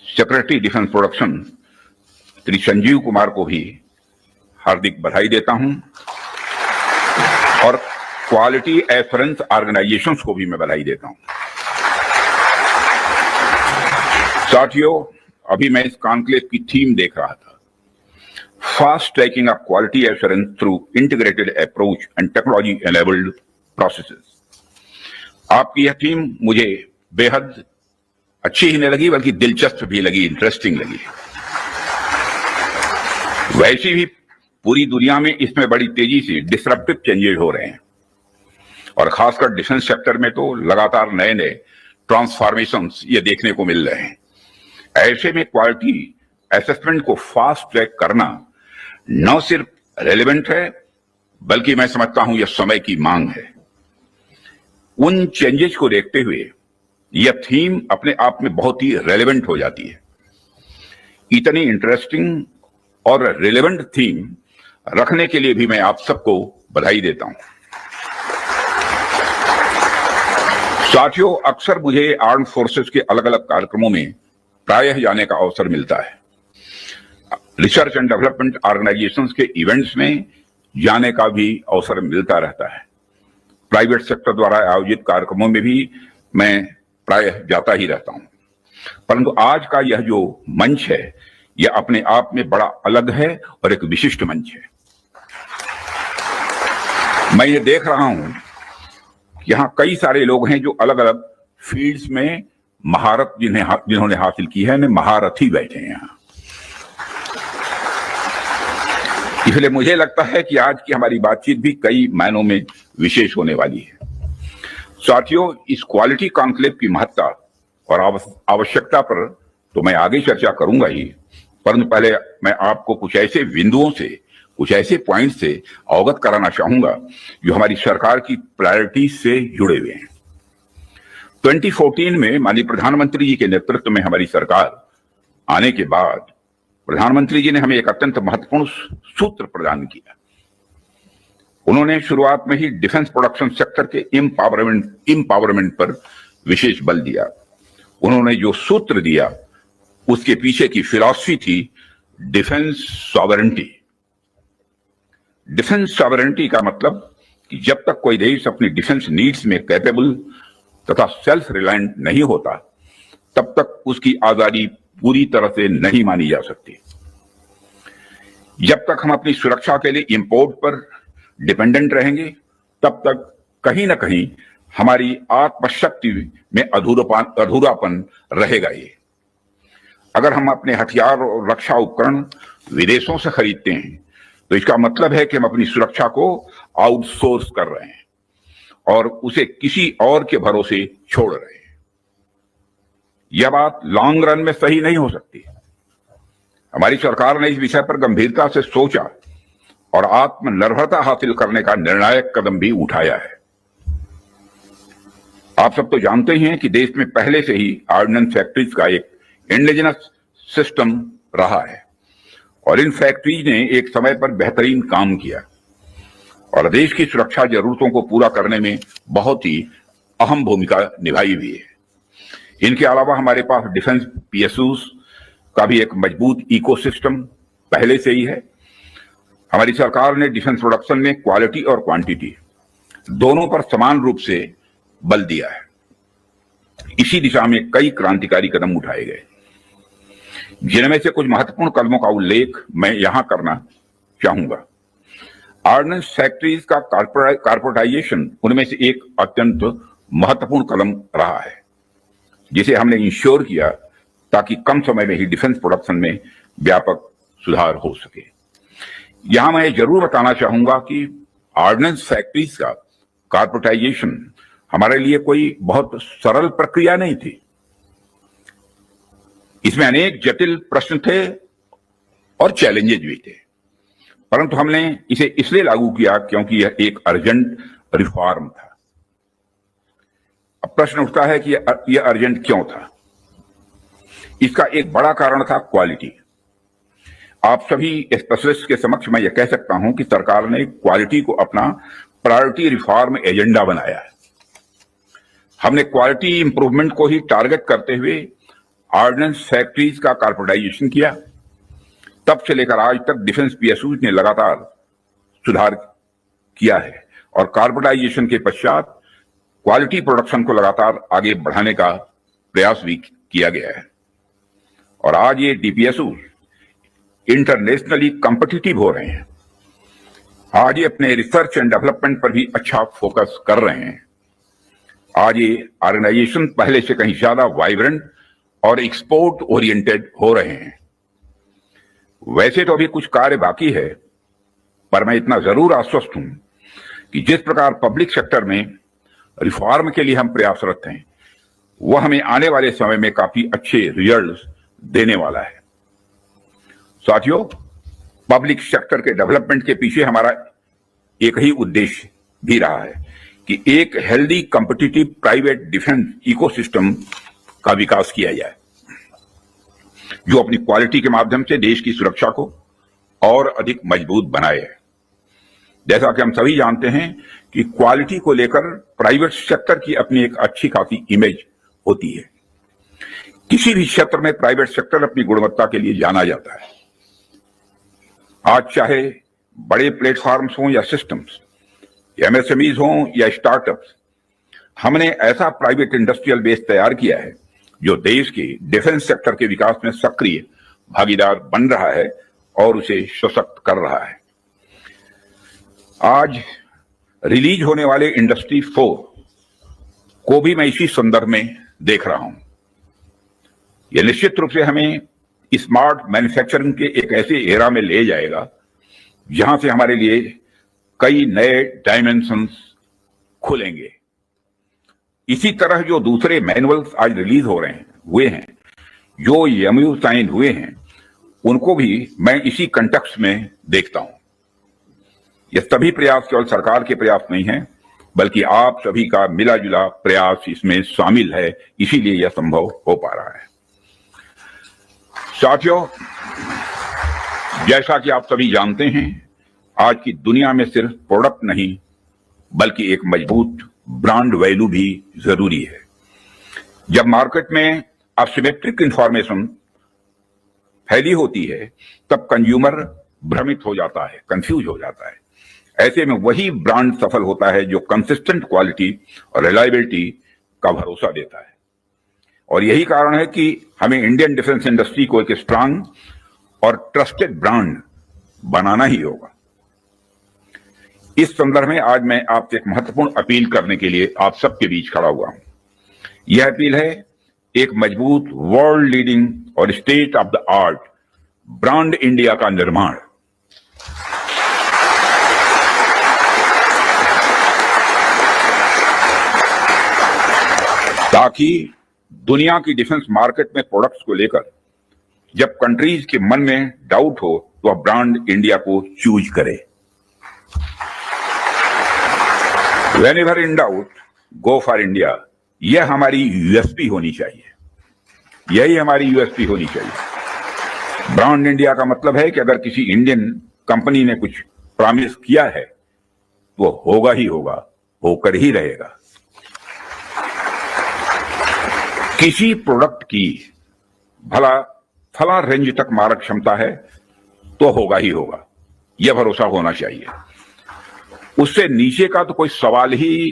secretary defence production Shri Sanjeev Kumar को भी हार्दिक बधाई देता हूं और क्वालिटी एश्योरेंस ऑर्गेनाइजेशंस को भी मैं बधाई देता हूं। साथियों, अभी मैं इस कॉन्क्लेव की थीम देख रहा था, fast tracking of quality assurance through integrated approach and technology enabled processes. आपकी यह थीम मुझे बेहद अच्छी ही नहीं लगी बल्कि दिलचस्प भी लगी, इंटरेस्टिंग लगी। वैसे भी पूरी दुनिया में इसमें बड़ी तेजी से डिसरप्टिव चेंजेस हो रहे हैं और खासकर डिफेंस सेक्टर में तो लगातार नए नए ट्रांसफॉर्मेशंस ये देखने को मिल रहे हैं। ऐसे में क्वालिटी असेसमेंट को फास्ट ट्रैक करना न सिर्फ रेलेवेंट है बल्कि मैं समझता हूं यह समय की मांग है। उन चेंजेस को देखते हुए यह थीम अपने आप में बहुत ही रेलेवेंट हो जाती है। इतनी इंटरेस्टिंग और रेलेवेंट थीम रखने के लिए भी मैं आप सबको बधाई देता हूं। साथियों, अक्सर मुझे आर्म्ड फोर्सेस के अलग अलग कार्यक्रमों में प्रायः जाने का अवसर मिलता है। रिसर्च एंड डेवलपमेंट ऑर्गेनाइजेशंस के इवेंट्स में जाने का भी अवसर मिलता रहता है। प्राइवेट सेक्टर द्वारा आयोजित कार्यक्रमों में भी मैं प्रायः जाता ही रहता हूं, परंतु आज का यह जो मंच है यह अपने आप में बड़ा अलग है और एक विशिष्ट मंच है। मैं ये देख रहा हूं कि यहां कई सारे लोग हैं जो अलग अलग फील्ड्स में महारत जिन्होंने हासिल की है, महारथी बैठे हैं यहां। इसलिए मुझे लगता है कि आज की हमारी बातचीत भी कई मायनों में विशेष होने वाली है। साथियों, इस क्वालिटी कॉन्क्लेव की महत्ता और आवश्यकता पर तो मैं आगे चर्चा करूंगा ही, परंतु पहले मैं आपको कुछ ऐसे बिंदुओं से, कुछ ऐसे पॉइंट से अवगत कराना चाहूंगा जो हमारी सरकार की प्रायोरिटीज से जुड़े हुए हैं। 2014 में माननीय प्रधानमंत्री जी के नेतृत्व में हमारी सरकार आने के बाद प्रधानमंत्री जी ने हमें एक अत्यंत महत्वपूर्ण सूत्र प्रदान किया। उन्होंने शुरुआत में ही डिफेंस प्रोडक्शन सेक्टर के इम्पावरमेंट पर विशेष बल दिया। उन्होंने जो सूत्र दिया उसके पीछे की फिलॉसफी थी डिफेंस सॉवरेंटी। डिफेंस सॉवरेंटी का मतलब कि जब तक कोई देश अपनी डिफेंस नीड्स में कैपेबल तथा सेल्फ रिलायंट नहीं होता, तब तक उसकी आजादी पूरी तरह से नहीं मानी जा सकती। जब तक हम अपनी सुरक्षा के लिए इंपोर्ट पर डिपेंडेंट रहेंगे, तब तक कहीं ना कहीं हमारी आत्मशक्ति में अधूरापन रहेगा ही। अगर हम अपने हथियार और रक्षा उपकरण विदेशों से खरीदते हैं, तो इसका मतलब है कि हम अपनी सुरक्षा को आउटसोर्स कर रहे हैं और उसे किसी और के भरोसे छोड़ रहे हैं। यह बात लॉन्ग रन में सही नहीं हो सकती। हमारी सरकार ने इस विषय पर गंभीरता से सोचा और आत्मनिर्भरता हासिल करने का निर्णायक कदम भी उठाया है। आप सब तो जानते हैं कि देश में पहले से ही ऑर्डिनेंस फैक्ट्रीज का एक इंडिजिनस सिस्टम रहा है और इन फैक्ट्रीज ने एक समय पर बेहतरीन काम किया और देश की सुरक्षा जरूरतों को पूरा करने में बहुत ही अहम भूमिका निभाई हुई है। इनके अलावा हमारे पास डिफेंस पीएसयूज का भी एक मजबूत इकोसिस्टम पहले से ही है। हमारी सरकार ने डिफेंस प्रोडक्शन में क्वालिटी और क्वांटिटी दोनों पर समान रूप से बल दिया है। इसी दिशा में कई क्रांतिकारी कदम उठाए गए, जिनमें से कुछ महत्वपूर्ण कदमों का उल्लेख मैं यहां करना चाहूंगा। ऑर्डिनेंस फैक्ट्रीज का कॉर्पोरेटाइजेशन उनमें से एक अत्यंत महत्वपूर्ण कदम रहा है, जिसे हमने इंश्योर किया ताकि कम समय में ही डिफेंस प्रोडक्शन में व्यापक सुधार हो सके। यहां मैं जरूर बताना चाहूंगा कि ऑर्डिनेंस फैक्ट्रीज का कॉर्पोरेटाइजेशन हमारे लिए कोई बहुत सरल प्रक्रिया नहीं थी। इसमें अनेक जटिल प्रश्न थे और चैलेंजेस भी थे, परंतु हमने इसे इसलिए लागू किया क्योंकि यह एक अर्जेंट रिफॉर्म था। अब प्रश्न उठता है कि यह अर्जेंट क्यों था। इसका एक बड़ा कारण था क्वालिटी। आप सभी स्पेशलिस्ट के समक्ष मैं यह कह सकता हूं कि सरकार ने क्वालिटी को अपना प्रायोरिटी रिफॉर्म एजेंडा बनाया है। हमने क्वालिटी इंप्रूवमेंट को ही टारगेट करते हुए ऑर्डिनेंस फैक्ट्रीज का कॉर्पोरेटाइजेशन किया। तब से लेकर आज तक डिफेंस पीएसयूज ने लगातार सुधार किया है और कॉर्पोरेटाइजेशन के पश्चात क्वालिटी प्रोडक्शन को लगातार आगे बढ़ाने का प्रयास भी किया गया है और आज ये डीपीएसयूज इंटरनेशनली कॉम्पिटिटिव हो रहे हैं। आज ये अपने रिसर्च एंड डेवलपमेंट पर भी अच्छा फोकस कर रहे हैं। आज ये ऑर्गेनाइजेशन पहले से कहीं ज्यादा वाइब्रेंट और एक्सपोर्ट ओरिएंटेड हो रहे हैं। वैसे तो अभी कुछ कार्य बाकी है, पर मैं इतना जरूर आश्वस्त हूं कि जिस प्रकार पब्लिक सेक्टर में रिफॉर्म के लिए हम प्रयासरत हैं, वह हमें आने वाले समय में काफी अच्छे रिजल्ट्स देने वाला है। साथियों, पब्लिक सेक्टर के डेवलपमेंट के पीछे हमारा एक ही उद्देश्य भी रहा है कि एक healthy competitive private defence ecosystem का विकास किया जाए, जो अपनी क्वालिटी के माध्यम से देश की सुरक्षा को और अधिक मजबूत बनाए। जैसा कि हम सभी जानते हैं कि क्वालिटी को लेकर प्राइवेट सेक्टर की अपनी एक अच्छी खासी इमेज होती है। किसी भी क्षेत्र में प्राइवेट सेक्टर अपनी गुणवत्ता के लिए जाना जाता है। आज चाहे बड़े प्लेटफॉर्म्स हों या सिस्टम्स, एमएसएमईज हों या स्टार्टअप्स, हमने ऐसा प्राइवेट इंडस्ट्रियल बेस तैयार किया है जो देश के डिफेंस सेक्टर के विकास में सक्रिय भागीदार बन रहा है और उसे सशक्त कर रहा है। आज रिलीज होने वाले इंडस्ट्री 4 को भी मैं इसी संदर्भ में देख रहा हूं। यह निश्चित रूप से हमें स्मार्ट मैन्युफैक्चरिंग के एक ऐसे एरा में ले जाएगा जहां से हमारे लिए कई नए डायमेंशंस खुलेंगे। इसी तरह जो दूसरे मैनुअल्स आज रिलीज हुए हैं, जो एमओयू साइन हुए हैं, उनको भी मैं इसी कंटेक्स्ट में देखता हूं। ये सभी प्रयास केवल सरकार के प्रयास नहीं है, बल्कि आप सभी का मिला जुला प्रयास इसमें शामिल है, इसीलिए यह संभव हो पा रहा है। साथियों, जैसा कि आप सभी जानते हैं, आज की दुनिया में सिर्फ प्रोडक्ट नहीं, बल्कि एक मजबूत ब्रांड वैल्यू भी जरूरी है। जब मार्केट में असिमेट्रिक इंफॉर्मेशन फैली होती है, तब कंज्यूमर भ्रमित हो जाता है, कंफ्यूज हो जाता है। ऐसे में वही ब्रांड सफल होता है जो कंसिस्टेंट क्वालिटी और रिलायबिलिटी का भरोसा देता है। और यही कारण है कि हमें इंडियन डिफेंस इंडस्ट्री को एक स्ट्रांग और ट्रस्टेड ब्रांड बनाना ही होगा। इस संदर्भ में आज मैं आपसे एक महत्वपूर्ण अपील करने के लिए आप सबके बीच खड़ा हुआ हूं। यह अपील है एक मजबूत, वर्ल्ड लीडिंग और state of the art brand India का निर्माण। ताकि दुनिया की डिफेंस मार्केट में प्रोडक्ट्स को लेकर जब कंट्रीज के मन में डाउट हो, तो वह ब्रांड इंडिया को चूज करे। Whenever in doubt, go for India। यह हमारी यूएसपी होनी चाहिए, यही हमारी यूएसपी होनी चाहिए। ब्रांड इंडिया का मतलब है कि अगर किसी इंडियन कंपनी ने कुछ प्रॉमिस किया है, तो होगा ही होगा, होकर ही रहेगा। किसी प्रोडक्ट की फला रेंज तक मारक क्षमता है, तो होगा ही होगा, यह भरोसा होना चाहिए। उससे नीचे का तो कोई सवाल ही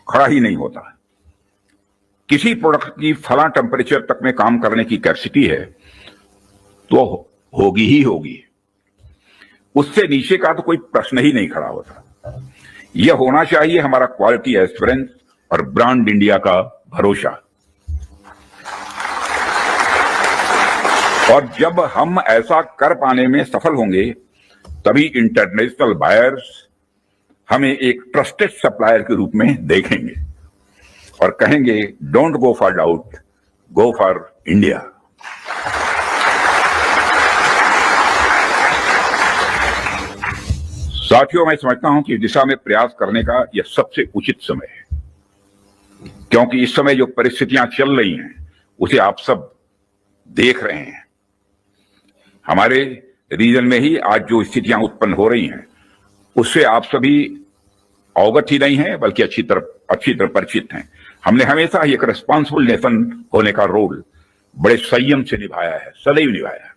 खड़ा ही नहीं होता। किसी प्रोडक्ट की फला टेम्परेचर तक में काम करने की कैपेसिटी है, तो होगी ही होगी, उससे नीचे का तो कोई प्रश्न ही नहीं खड़ा होता। यह होना चाहिए हमारा क्वालिटी एस्योरेंस और ब्रांड इंडिया का भरोसा। और जब हम ऐसा कर पाने में सफल होंगे, तभी इंटरनेशनल बायर्स हमें एक ट्रस्टेड सप्लायर के रूप में देखेंगे और कहेंगे, don't go for doubt, go for India. साथियों, मैं समझता हूं कि इस दिशा में प्रयास करने का यह सबसे उचित समय है, क्योंकि इस समय जो परिस्थितियां चल रही हैं, उसे आप सब देख रहे हैं। हमारे रीजन में ही आज जो स्थितियां उत्पन्न हो रही हैं, उससे आप सभी अवगत ही नहीं है, बल्कि अच्छी तरह परिचित हैं। हमने हमेशा एक रिस्पॉन्सिबल नेशन होने का रोल बड़े संयम से निभाया है, सदैव निभाया है।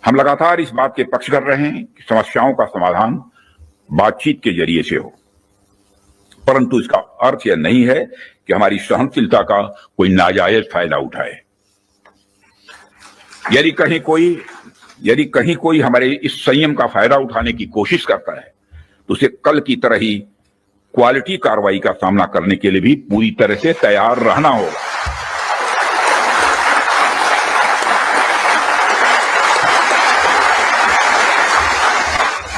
हम लगातार इस बात के पक्ष कर रहे हैं कि समस्याओं का समाधान बातचीत के जरिए से हो, परंतु इसका अर्थ यह नहीं है कि हमारी सहनशीलता का कोई नाजायज फायदा उठाए। यदि कहीं कोई हमारे इस संयम का फायदा उठाने की कोशिश करता है, तो उसे कल की तरह ही क्वालिटी कार्रवाई का सामना करने के लिए भी पूरी तरह से तैयार रहना होगा।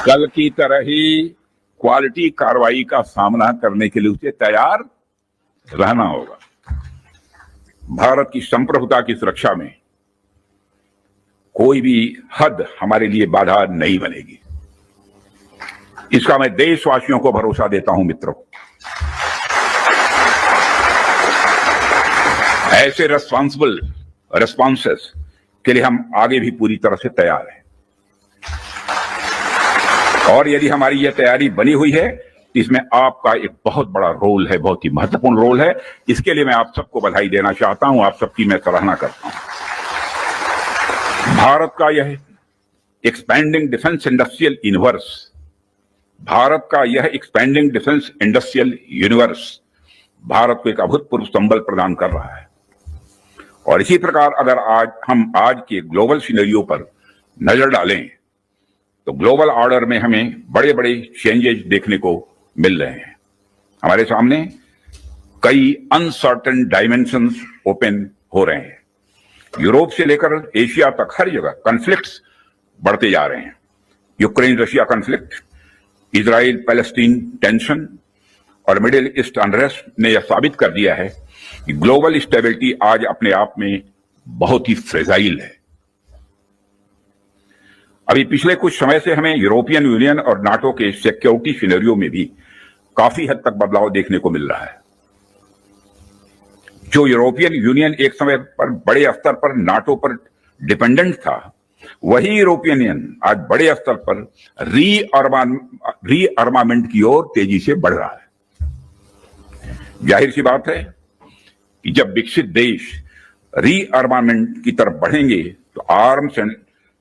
कल की तरह ही क्वालिटी कार्रवाई का सामना करने के लिए उसे तैयार रहना होगा। भारत की संप्रभुता की सुरक्षा में कोई भी हद हमारे लिए बाधा नहीं बनेगी, इसका मैं देशवासियों को भरोसा देता हूं। मित्रों, ऐसे रिस्पॉन्सिबल रिस्पॉन्सेस के लिए हम आगे भी पूरी तरह से तैयार हैं। और यदि हमारी यह तैयारी बनी हुई है, तो इसमें आपका एक बहुत बड़ा रोल है, बहुत ही महत्वपूर्ण रोल है। इसके लिए मैं आप सबको बधाई देना चाहता हूं, आप सबकी मैं सराहना करता हूं। भारत का यह expanding defence industrial universe, Bharat का यह expanding defence industrial universe Bharat को एक अभूतपूर्व संबल प्रदान कर रहा है। और इसी प्रकार अगर हम आज के ग्लोबल सिनेरियो पर नजर डालें, तो ग्लोबल ऑर्डर में हमें बड़े बड़े चेंजेस देखने को मिल रहे हैं। हमारे सामने कई अनसर्टेन डायमेंशंस ओपन हो रहे हैं। यूरोप से लेकर एशिया तक हर जगह कॉन्फ्लिक्ट्स बढ़ते जा रहे हैं। Ukraine Russia conflict, Israel Palestine tension और मिडिल ईस्ट अनरेस्ट ने यह साबित कर दिया है कि ग्लोबल स्टेबिलिटी आज अपने आप में बहुत ही फ्रेजाइल है। अभी पिछले कुछ समय से हमें यूरोपियन यूनियन और नाटो के सिक्योरिटी सिनेरियो में भी काफी हद तक बदलाव देखने को मिल रहा है। जो यूरोपियन यूनियन एक समय पर बड़े स्तर पर नाटो पर डिपेंडेंट था, वही यूरोपियन यूनियन आज बड़े स्तर पर रीअर्मामेंट की ओर तेजी से बढ़ रहा है। जाहिर सी बात है कि जब विकसित देश रीअर्मामेंट की तरफ बढ़ेंगे तो आर्म्स एंड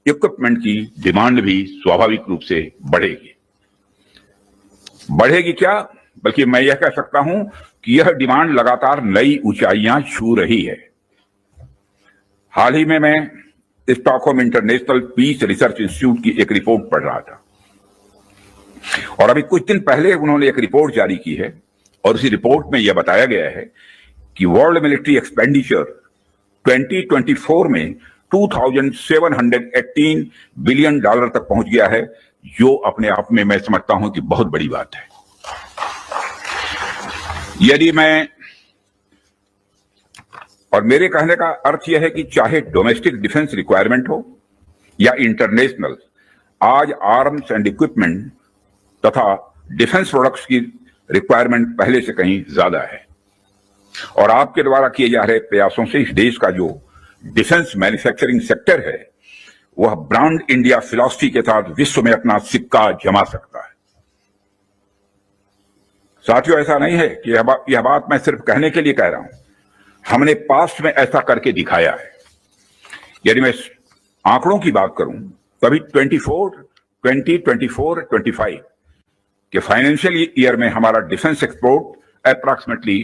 इक्विपमेंट की डिमांड भी स्वाभाविक रूप से बढ़ेगी क्या, बल्कि मैं यह कह सकता हूं कि यह डिमांड लगातार नई ऊंचाइयां छू रही है। हाल ही में मैं Stockholm International Peace Research Institute की एक रिपोर्ट पढ़ रहा था और अभी कुछ दिन पहले उन्होंने एक रिपोर्ट जारी की है और उसी रिपोर्ट में यह बताया गया है कि वर्ल्ड मिलिट्री एक्सपेंडिचर 2024 में 2718 बिलियन डॉलर तक पहुंच गया है, जो अपने आप में मैं समझता हूं कि बहुत बड़ी बात है। यदि मैं और मेरे कहने का अर्थ यह है कि चाहे डोमेस्टिक डिफेंस रिक्वायरमेंट हो या इंटरनेशनल, आज आर्म्स एंड इक्विपमेंट तथा डिफेंस प्रोडक्ट्स की रिक्वायरमेंट पहले से कहीं ज्यादा है और आपके द्वारा किए जा रहे प्रयासों से इस देश का जो डिफेंस मैन्युफैक्चरिंग सेक्टर है वह ब्रांड इंडिया फिलॉसफी के साथ विश्व में अपना सिक्का जमा सकता है। साथियों, ऐसा नहीं है कि यह बात मैं सिर्फ कहने के लिए कह रहा हूं, हमने पास्ट में ऐसा करके दिखाया है। यदि मैं आंकड़ों की बात करूं तभी 2024-25 के फाइनेंशियल ईयर में हमारा डिफेंस एक्सपोर्ट अप्रॉक्सीमेटली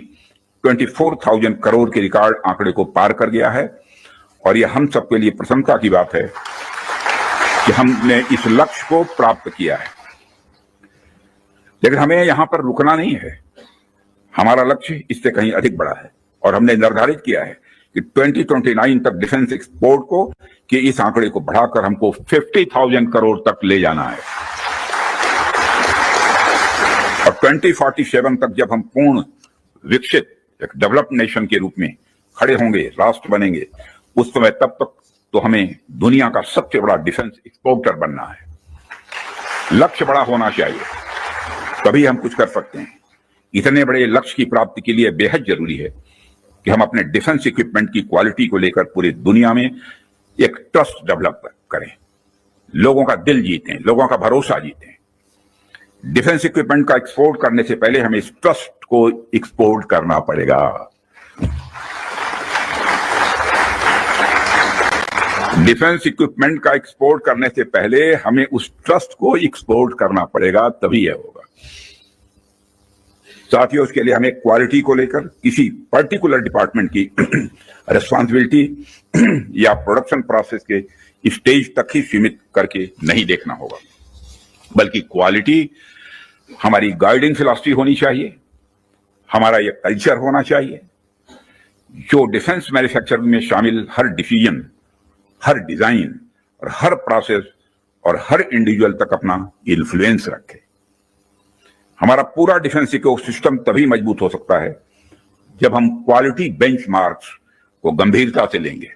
24,000 करोड़ के रिकॉर्ड आंकड़े को पार कर गया है और यह हम सबके लिए प्रसन्नता की बात है कि हमने इस लक्ष्य को प्राप्त किया है। लेकिन हमें यहां पर रुकना नहीं है, हमारा लक्ष्य इससे कहीं अधिक बड़ा है और हमने निर्धारित किया है कि 2029 तक डिफेंस एक्सपोर्ट को कि इस आंकड़े को बढ़ाकर हमको 50,000 करोड़ तक ले जाना है और 2047 तक जब हम पूर्ण विकसित एक डेवलप्ड नेशन के रूप में खड़े होंगे, राष्ट्र बनेंगे, उस समय तब तक तो हमें दुनिया का सबसे बड़ा डिफेंस एक्सपोर्टर बनना है। लक्ष्य बड़ा होना चाहिए, तभी हम कुछ कर सकते हैं। इतने बड़े लक्ष्य की प्राप्ति के लिए बेहद जरूरी है कि हम अपने डिफेंस इक्विपमेंट की क्वालिटी को लेकर पूरी दुनिया में एक ट्रस्ट डेवलप करें, लोगों का दिल जीतें, लोगों का भरोसा जीतें। डिफेंस इक्विपमेंट का एक्सपोर्ट करने से पहले हमें इस ट्रस्ट को एक्सपोर्ट करना पड़ेगा। डिफेंस इक्विपमेंट का एक्सपोर्ट करने से पहले हमें उस ट्रस्ट को एक्सपोर्ट करना पड़ेगा, तभी यह होगा। साथियों, उसके लिए हमें क्वालिटी को लेकर किसी पर्टिकुलर डिपार्टमेंट की रिस्पांसिबिलिटी या प्रोडक्शन प्रोसेस के स्टेज तक ही सीमित करके नहीं देखना होगा, बल्कि क्वालिटी हमारी गाइडिंग फिलॉसफी होनी चाहिए, हमारा ये कल्चर होना चाहिए जो डिफेंस मैन्युफैक्चरिंग में शामिल हर डिसीजन, हर डिजाइन और हर प्रोसेस और हर इंडिविजुअल तक अपना इन्फ्लुएंस रखे। हमारा पूरा डिफेंस इकोसिस्टम तभी मजबूत हो सकता है जब हम क्वालिटी बेंचमार्क्स को गंभीरता से लेंगे।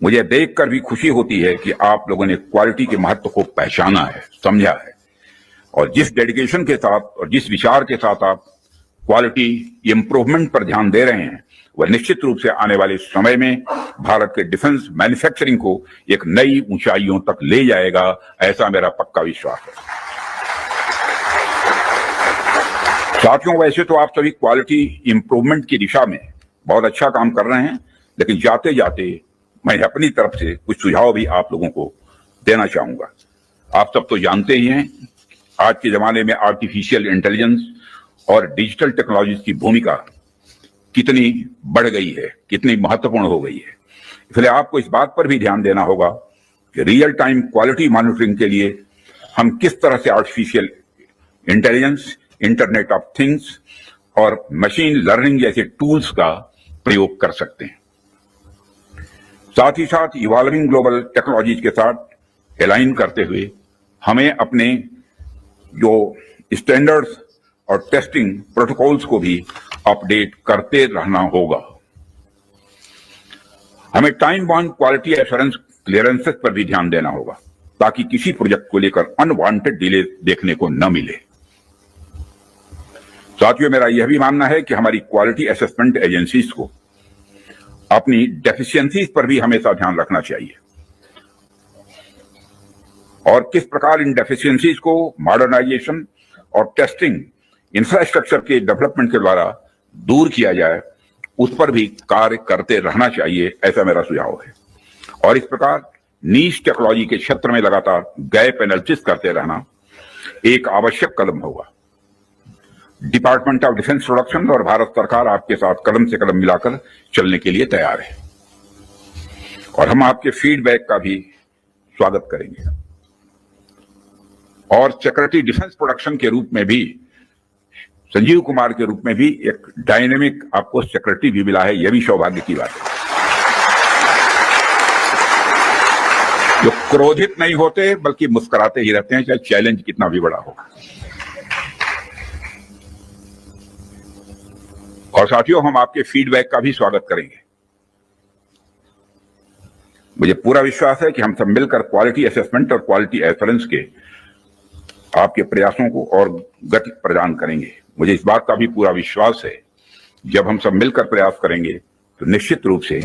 मुझे देखकर भी खुशी होती है कि आप लोगों ने क्वालिटी के महत्व को पहचाना है, समझा है और जिस डेडिकेशन के साथ और जिस विचार के साथ आप क्वालिटी इंप्रूवमेंट पर ध्यान दे रहे हैं, वह निश्चित रूप से आने वाले समय में भारत के डिफेंस मैन्युफैक्चरिंग को एक नई ऊंचाइयों तक ले जाएगा, ऐसा मेरा पक्का विश्वास है। साथियों, वैसे तो आप सभी क्वालिटी इंप्रूवमेंट की दिशा में बहुत अच्छा काम कर रहे हैं, लेकिन जाते जाते मैं अपनी तरफ से कुछ सुझाव भी आप लोगों को देना चाहूंगा। आप सब तो जानते ही हैं, आज के जमाने में आर्टिफिशियल इंटेलिजेंस और डिजिटल टेक्नोलॉजी की भूमिका कितनी बढ़ गई है, कितनी महत्वपूर्ण हो गई है। इसलिए आपको इस बात पर भी ध्यान देना होगा कि रियल टाइम क्वालिटी मॉनिटरिंग के लिए हम किस तरह से artificial intelligence, internet of things और मशीन लर्निंग जैसे टूल्स का प्रयोग कर सकते हैं। साथ ही साथ इवॉल्विंग ग्लोबल टेक्नोलॉजीज के साथ अलाइन करते हुए हमें अपने जो स्टैंडर्ड्स और टेस्टिंग प्रोटोकॉल्स को भी अपडेट करते रहना होगा। हमें time bound quality assurance clearances पर भी ध्यान देना होगा ताकि किसी प्रोजेक्ट को लेकर अनवांटेड डिले देखने को न मिले। साथियों, मेरा यह भी मानना है कि हमारी क्वालिटी असेसमेंट एजेंसीज को अपनी डेफिशिएंसीज पर भी हमेशा ध्यान रखना चाहिए और किस प्रकार इन डेफिशिएंसीज को मॉडर्नाइजेशन और टेस्टिंग इंफ्रास्ट्रक्चर के डेवलपमेंट के द्वारा दूर किया जाए, उस पर भी कार्य करते रहना चाहिए, ऐसा मेरा सुझाव है। और इस प्रकार नीश टेक्नोलॉजी के क्षेत्र में लगातार गैप एनालिसिस करते रहना एक आवश्यक कदम होगा। डिपार्टमेंट ऑफ डिफेंस प्रोडक्शन और भारत सरकार आपके साथ कदम से कदम मिलाकर चलने के लिए तैयार है और हम आपके फीडबैक का भी स्वागत करेंगे। और सेक्रेटरी डिफेंस प्रोडक्शन के रूप में भी, संजीव कुमार के रूप में भी एक डायनेमिक आपको सेक्रेटरी भी मिला है, यह भी सौभाग्य की बात है, जो क्रोधित नहीं होते बल्कि मुस्कुराते ही रहते हैं, चाहे चैलेंज कितना भी बड़ा हो। और साथियों, हम आपके फीडबैक का भी स्वागत करेंगे। मुझे पूरा विश्वास है कि हम सब मिलकर क्वालिटी असेसमेंट और क्वालिटी एश्योरेंस के आपके प्रयासों को और गति प्रदान करेंगे। मुझे इस बात का भी पूरा विश्वास है, जब हम सब मिलकर प्रयास करेंगे तो निश्चित रूप से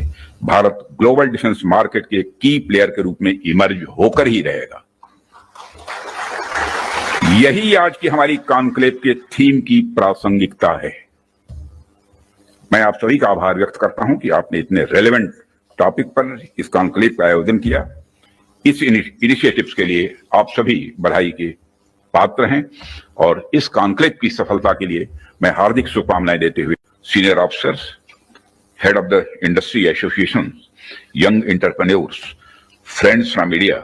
भारत ग्लोबल डिफेंस मार्केट के की प्लेयर के रूप में इमर्ज होकर ही रहेगा। यही आज की हमारी कॉन्क्लेव के थीम की प्रासंगिकता है। मैं आप सभी का आभार व्यक्त करता हूं कि आपने इतने रेलेवेंट टॉपिक पर इस कॉन्क्लेव का आयोजन किया। इस इनिशिएटिव्स के लिए आप सभी बधाई के पात्र हैं और इस कॉन्क्लेव की सफलता के लिए मैं हार्दिक शुभकामनाएं देते हुए senior officers, head of the industry association, young entrepreneurs, friends from media,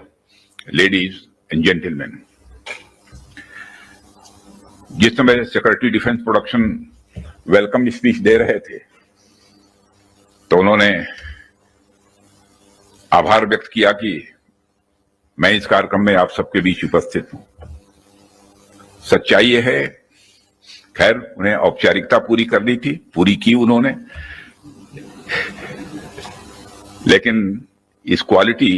ladies and gentleman, जिस समय secretary defence production welcome speech दे रहे थे तो उन्होंने आभार व्यक्त किया कि मैं इस कार्यक्रम में आप सबके बीच उपस्थित हूं। सच्चाई यह है, खैर उन्हें औपचारिकता पूरी करनी थी, पूरी की उन्होंने, लेकिन इस क्वालिटी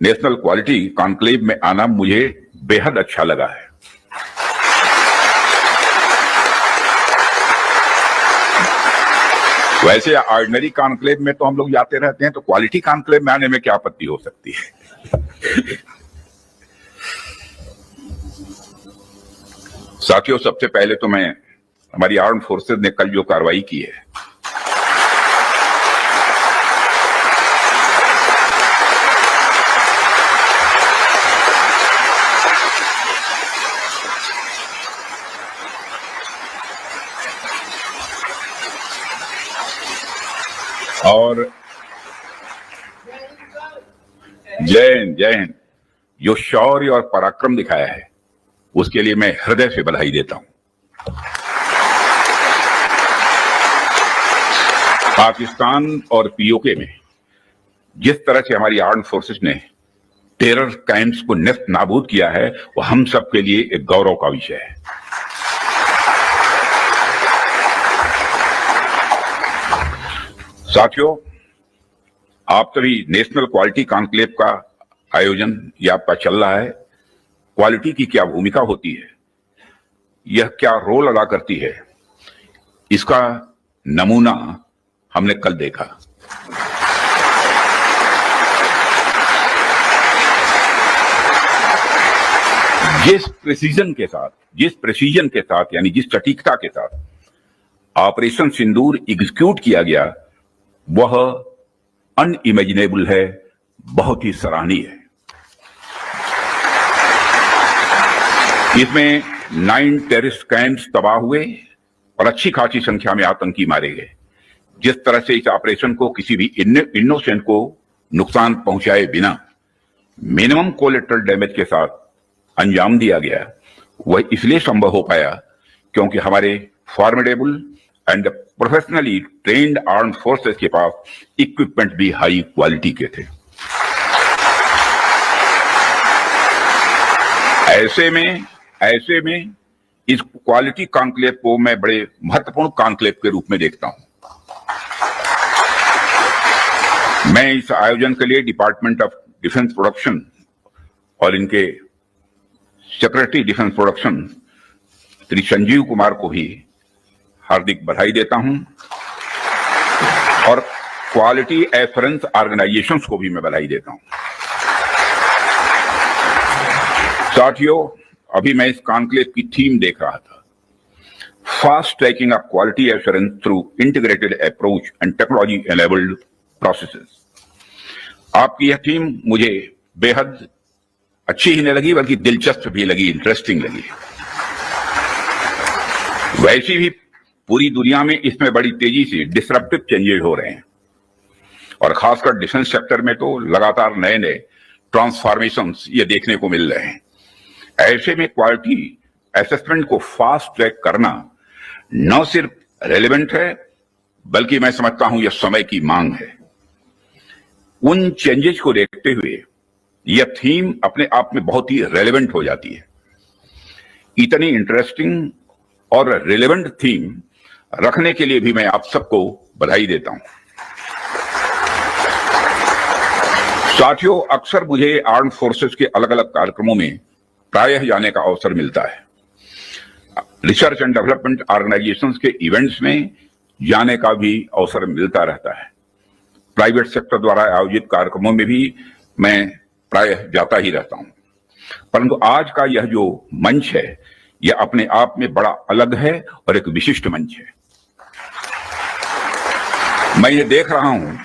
नेशनल क्वालिटी कॉन्क्लेव में आना मुझे बेहद अच्छा लगा है। वैसे ऑर्डिनरी कॉन्क्लेव में तो हम लोग जाते रहते हैं, तो क्वालिटी कॉन्क्लेव में आने में क्या आपत्ति हो सकती है। साथियों, सबसे पहले तो मैं हमारी आर्म्ड फोर्सेज ने कल जो कार्रवाई की है, और जय हिंद, जो शौर्य और पराक्रम दिखाया है उसके लिए मैं हृदय से बधाई देता हूं। पाकिस्तान और पीओके में जिस तरह से हमारी आर्म्ड फोर्सेस ने टेरर कैंप्स को नेस्त नाबूद किया है, वो हम सब के लिए एक गौरव का विषय है। साथियों, आप सभी नेशनल क्वालिटी कॉन्क्लेव का आयोजन ये आपका चल रहा है। क्वालिटी की क्या भूमिका होती है, यह क्या रोल अदा करती है, इसका नमूना हमने कल देखा। जिस प्रेसिजन के साथ यानी जिस सटीकता के साथ ऑपरेशन सिंदूर एग्जीक्यूट किया गया, वह अनइमेजिनेबल है, बहुत ही सराहनीय है। इसमें 9 टेररिस्ट कैंप्स तबाह हुए और अच्छी खासी संख्या में आतंकी मारे गए। जिस तरह से इस ऑपरेशन को किसी भी इनोसेंट को नुकसान पहुंचाए बिना मिनिमम कोलेटरल डैमेज के साथ अंजाम दिया गया, वह इसलिए संभव हो पाया क्योंकि हमारे formidable and professionally trained armed forces के पास इक्विपमेंट भी हाई क्वालिटी के थे। ऐसे में इस क्वालिटी कॉन्क्लेव को मैं बड़े महत्वपूर्ण कॉन्क्लेव के रूप में देखता हूं। मैं इस आयोजन के लिए डिपार्टमेंट ऑफ डिफेंस प्रोडक्शन और इनके secretary defence production Shri Sanjeev Kumar को भी हार्दिक बधाई देता हूं और क्वालिटी एश्योरेंस ऑर्गेनाइजेशंस को भी मैं बधाई देता हूं। साथियों, अभी मैं इस कॉन्क्लेव की थीम देख रहा था, fast tracking of quality assurance through integrated approach and technology enabled processes. आपकी यह थीम मुझे बेहद अच्छी ही नहीं लगी बल्कि दिलचस्प भी लगी, इंटरेस्टिंग लगी। वैसे भी पूरी दुनिया में इसमें बड़ी तेजी से डिसरप्टिव चेंजेस हो रहे हैं और खासकर डिफेंस सेक्टर में तो लगातार नए नए ट्रांसफॉर्मेशंस ये देखने को मिल रहे हैं। ऐसे में क्वालिटी असेसमेंट को फास्ट ट्रैक करना न सिर्फ रेलेवेंट है बल्कि मैं समझता हूं यह समय की मांग है। उन चेंजेस को देखते हुए यह थीम अपने आप में बहुत ही रेलेवेंट हो जाती है। इतनी इंटरेस्टिंग और रेलेवेंट थीम रखने के लिए भी मैं आप सबको बधाई देता हूं। साथियों, अक्सर मुझे आर्म्ड फोर्सेस के अलग अलग कार्यक्रमों में प्रायः जाने का अवसर मिलता है। रिसर्च एंड डेवलपमेंट ऑर्गेनाइजेशंस के इवेंट्स में जाने का भी अवसर मिलता रहता है। प्राइवेट सेक्टर द्वारा आयोजित कार्यक्रमों में भी मैं प्रायः जाता ही रहता हूं, परंतु आज का यह जो मंच है यह अपने आप में बड़ा अलग है और एक विशिष्ट मंच है। मैं ये देख रहा हूं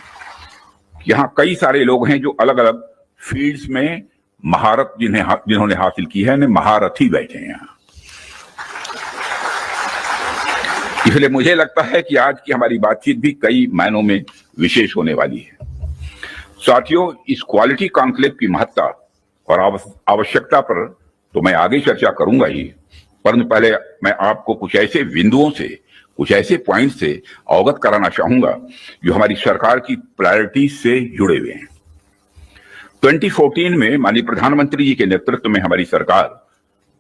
कि यहां कई सारे लोग हैं जो अलग अलग फील्ड्स में महारत जिन्होंने हासिल की है, महारथी बैठे हैं यहां। इसलिए मुझे लगता है कि आज की हमारी बातचीत भी कई मायनों में विशेष होने वाली है। साथियों, इस क्वालिटी कॉन्क्लेव की महत्ता और आवश्यकता पर तो मैं आगे चर्चा करूंगा ही, परंतु पहले मैं आपको कुछ ऐसे बिंदुओं से, कुछ ऐसे पॉइंट से अवगत कराना चाहूंगा जो हमारी सरकार की प्रायोरिटीज से जुड़े हुए हैं। 2014 में माननीय प्रधानमंत्री जी के नेतृत्व में हमारी सरकार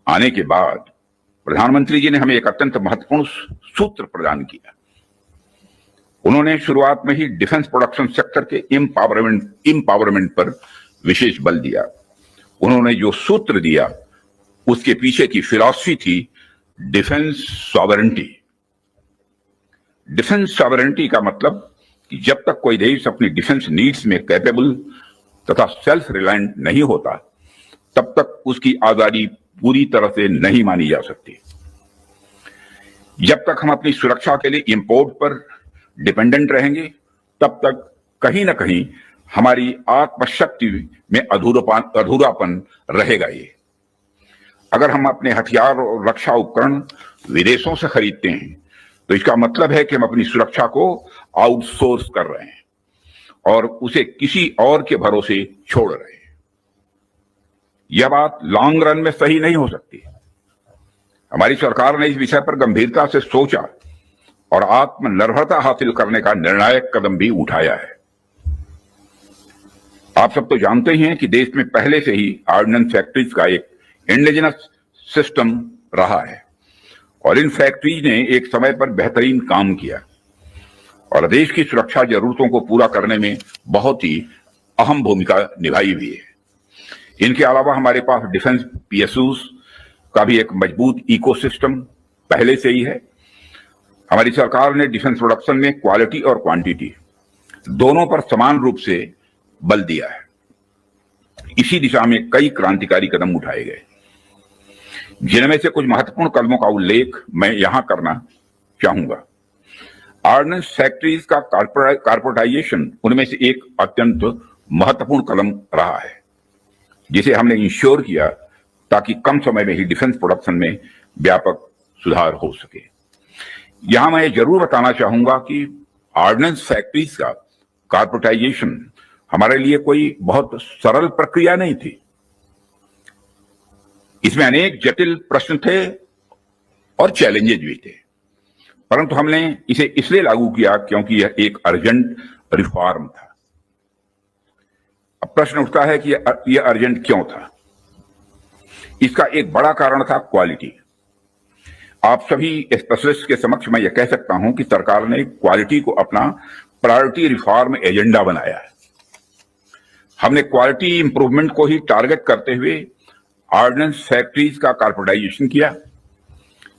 आने के बाद प्रधानमंत्री जी ने हमें एक अत्यंत महत्वपूर्ण सूत्र प्रदान किया। उन्होंने शुरुआत में ही डिफेंस प्रोडक्शन सेक्टर के एम्पावरमेंट पर विशेष बल दिया। उन्होंने जो सूत्र दिया उसके पीछे की फिलॉसफी थी डिफेंस सॉवरेंटी। डिफेंस सॉवरेंटी का मतलब कि जब तक कोई देश अपनी डिफेंस नीड्स में कैपेबल तथा सेल्फ रिलायंट नहीं होता तब तक उसकी आजादी पूरी तरह से नहीं मानी जा सकती। जब तक हम अपनी सुरक्षा के लिए इंपोर्ट पर डिपेंडेंट रहेंगे तब तक कहीं ना कहीं हमारी आत्मशक्ति में अधूरापन रहेगा। ये अगर हम अपने हथियार और रक्षा उपकरण विदेशों से खरीदते हैं तो इसका मतलब है कि हम अपनी सुरक्षा को आउटसोर्स कर रहे हैं और उसे किसी और के भरोसे छोड़ रहे हैं। यह बात लॉन्ग रन में सही नहीं हो सकती। हमारी सरकार ने इस विषय पर गंभीरता से सोचा और आत्मनिर्भरता हासिल करने का निर्णायक कदम भी उठाया है। आप सब तो जानते ही हैं कि देश में पहले से ही ऑर्डिनेंस फैक्ट्रीज का एक इंडिजिनस सिस्टम रहा है और इन फैक्ट्रीज ने एक समय पर बेहतरीन काम किया और देश की सुरक्षा जरूरतों को पूरा करने में बहुत ही अहम भूमिका निभाई हुई है। इनके अलावा हमारे पास डिफेंस पीएसयूज का भी एक मजबूत इकोसिस्टम पहले से ही है। हमारी सरकार ने डिफेंस प्रोडक्शन में क्वालिटी और क्वांटिटी दोनों पर समान रूप से बल दिया है। इसी दिशा में कई क्रांतिकारी कदम उठाए गए, जिनमें से कुछ महत्वपूर्ण कदमों का उल्लेख मैं यहां करना चाहूंगा। ऑर्डिनेंस फैक्ट्रीज का कॉर्पोरेटाइजेशन उनमें से एक अत्यंत महत्वपूर्ण कदम रहा है, जिसे हमने इंश्योर किया ताकि कम समय में ही डिफेंस प्रोडक्शन में व्यापक सुधार हो सके। यहां मैं जरूर बताना चाहूंगा कि ऑर्डिनेंस फैक्ट्रीज का कॉर्पोरेटाइजेशन हमारे लिए कोई बहुत सरल प्रक्रिया नहीं थी। इसमें अनेक जटिल प्रश्न थे और चैलेंजेस भी थे, परंतु हमने इसे इसलिए लागू किया क्योंकि यह एक अर्जेंट रिफॉर्म था। अब प्रश्न उठता है कि यह अर्जेंट क्यों था। इसका एक बड़ा कारण था क्वालिटी। आप सभी स्पेशलिस्ट के समक्ष मैं यह कह सकता हूं कि सरकार ने क्वालिटी को अपना प्रायोरिटी रिफॉर्म एजेंडा बनाया है। हमने क्वालिटी इंप्रूवमेंट को ही टारगेट करते हुए ऑर्डिनेंस फैक्ट्रीज का कॉर्पोरेटाइजेशन किया।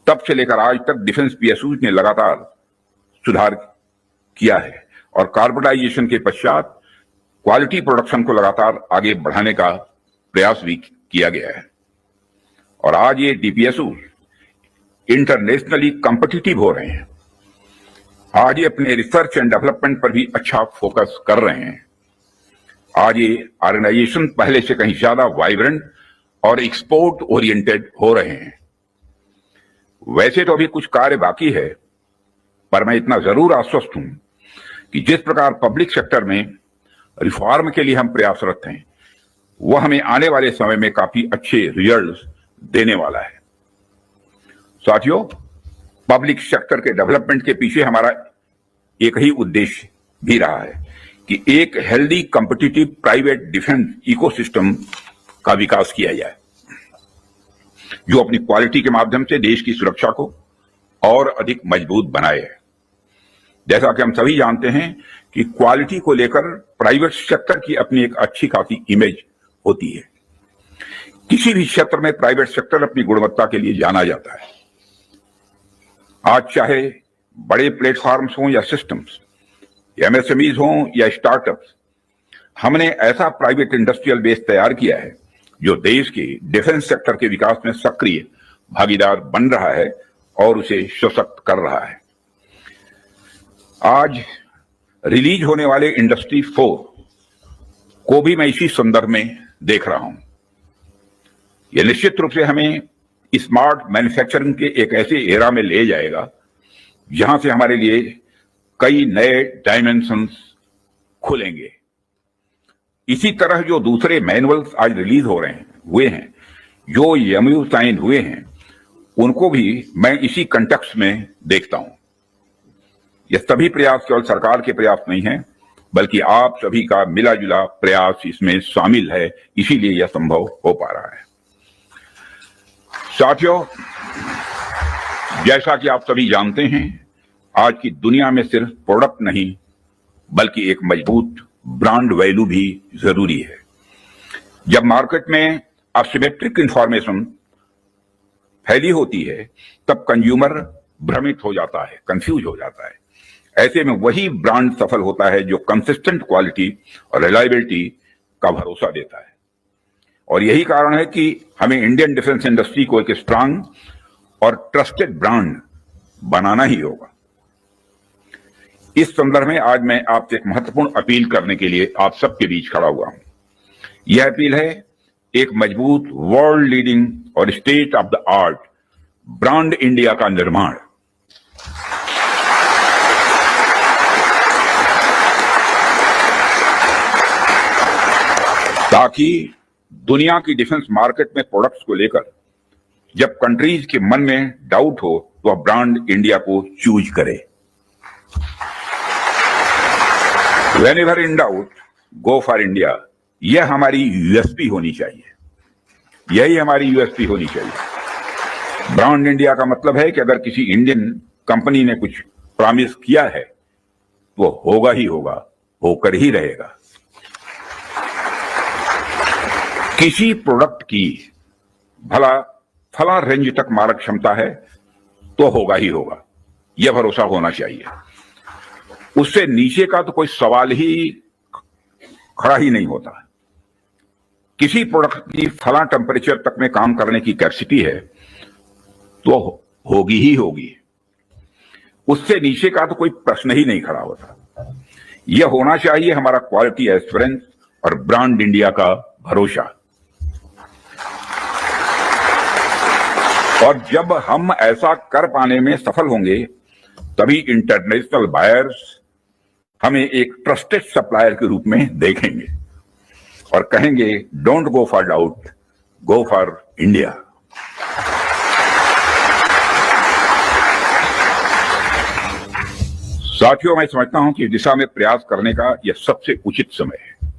तब से लेकर आज तक डिफेंस पीएसयूज ने लगातार सुधार किया है और कॉर्पोरेटाइजेशन के पश्चात क्वालिटी प्रोडक्शन को लगातार आगे बढ़ाने का प्रयास भी किया गया है। और आज ये डीपीएसयू इंटरनेशनली कॉम्पिटिटिव हो रहे हैं। आज ये अपने रिसर्च एंड डेवलपमेंट पर भी अच्छा फोकस कर रहे हैं। आज ये ऑर्गेनाइजेशन पहले से कहीं ज्यादा वाइब्रेंट और एक्सपोर्ट ओरिएंटेड हो रहे हैं। वैसे तो अभी कुछ कार्य बाकी है, पर मैं इतना जरूर आश्वस्त हूं कि जिस प्रकार पब्लिक सेक्टर में रिफॉर्म के लिए हम प्रयासरत हैं, वह हमें आने वाले समय में काफी अच्छे रिजल्ट्स देने वाला है। साथियों, पब्लिक सेक्टर के डेवलपमेंट के पीछे हमारा एक ही उद्देश्य भी रहा है कि एक healthy competitive private defence ecosystem का विकास किया जाए, जो अपनी क्वालिटी के माध्यम से देश की सुरक्षा को और अधिक मजबूत बनाए। जैसा कि हम सभी जानते हैं कि क्वालिटी को लेकर प्राइवेट सेक्टर की अपनी एक अच्छी खासी इमेज होती है। किसी भी क्षेत्र में प्राइवेट सेक्टर अपनी गुणवत्ता के लिए जाना जाता है। आज चाहे बड़े प्लेटफॉर्म्स हों या सिस्टम्स, एमएसएमईज हों या स्टार्टअप्स, हमने ऐसा प्राइवेट इंडस्ट्रियल बेस तैयार किया है जो देश के डिफेंस सेक्टर के विकास में सक्रिय भागीदार बन रहा है और उसे सशक्त कर रहा है। आज रिलीज होने वाले इंडस्ट्री 4 को भी मैं इसी संदर्भ में देख रहा हूं। यह निश्चित रूप से हमें स्मार्ट मैन्युफैक्चरिंग के एक ऐसे एरा में ले जाएगा जहां से हमारे लिए कई नए डायमेंशंस खुलेंगे। इसी तरह जो दूसरे मैनुअल्स आज रिलीज हो रहे हैं हुए हैं, जो एमओयू साइन हुए हैं, उनको भी मैं इसी कंटेक्स्ट में देखता हूं। यह सभी प्रयास केवल सरकार के प्रयास नहीं है, बल्कि आप सभी का मिला जुला प्रयास इसमें शामिल है, इसीलिए यह संभव हो पा रहा है। साथियों, जैसा कि आप सभी जानते हैं, आज की दुनिया में सिर्फ प्रोडक्ट नहीं बल्कि एक मजबूत ब्रांड वैल्यू भी जरूरी है। जब मार्केट में असिमेट्रिक इंफॉर्मेशन फैली होती है, तब कंज्यूमर भ्रमित हो जाता है, कंफ्यूज हो जाता है। ऐसे में वही ब्रांड सफल होता है जो कंसिस्टेंट क्वालिटी और रिलायबिलिटी का भरोसा देता है। और यही कारण है कि हमें इंडियन डिफेंस इंडस्ट्री को एक स्ट्रांग और ट्रस्टेड ब्रांड बनाना ही होगा। इस संदर्भ में आज मैं आपसे एक महत्वपूर्ण अपील करने के लिए आप सबके बीच खड़ा हुआ हूं। यह अपील है एक मजबूत वर्ल्ड लीडिंग और state of the art brand India का निर्माण। ताकि दुनिया की डिफेंस मार्केट में प्रोडक्ट्स को लेकर जब कंट्रीज के मन में डाउट हो तो वह ब्रांड इंडिया को चूज करे। Whenever in doubt, go for India। यह हमारी यूएसपी होनी चाहिए, यही हमारी यूएसपी होनी चाहिए। ब्रांड इंडिया का मतलब है कि अगर किसी इंडियन कंपनी ने कुछ प्रॉमिस किया है तो होगा ही होगा, होकर ही रहेगा। किसी प्रोडक्ट की भला फला रेंज तक मारक क्षमता है तो होगा ही होगा, यह भरोसा होना चाहिए। उससे नीचे का तो कोई सवाल ही खड़ा ही नहीं होता। किसी प्रोडक्ट की फला टेम्परेचर तक में काम करने की कैपेसिटी है तो होगी ही होगी, उससे नीचे का तो कोई प्रश्न ही नहीं खड़ा होता। यह होना चाहिए हमारा क्वालिटी एश्योरेंस और ब्रांड इंडिया का भरोसा। और जब हम ऐसा कर पाने में सफल होंगे, तभी इंटरनेशनल बायर्स हमें एक ट्रस्टेड सप्लायर के रूप में देखेंगे और कहेंगे, don't go for doubt, go for India. साथियों, मैं समझता हूं कि इस दिशा में प्रयास करने का यह सबसे उचित समय है,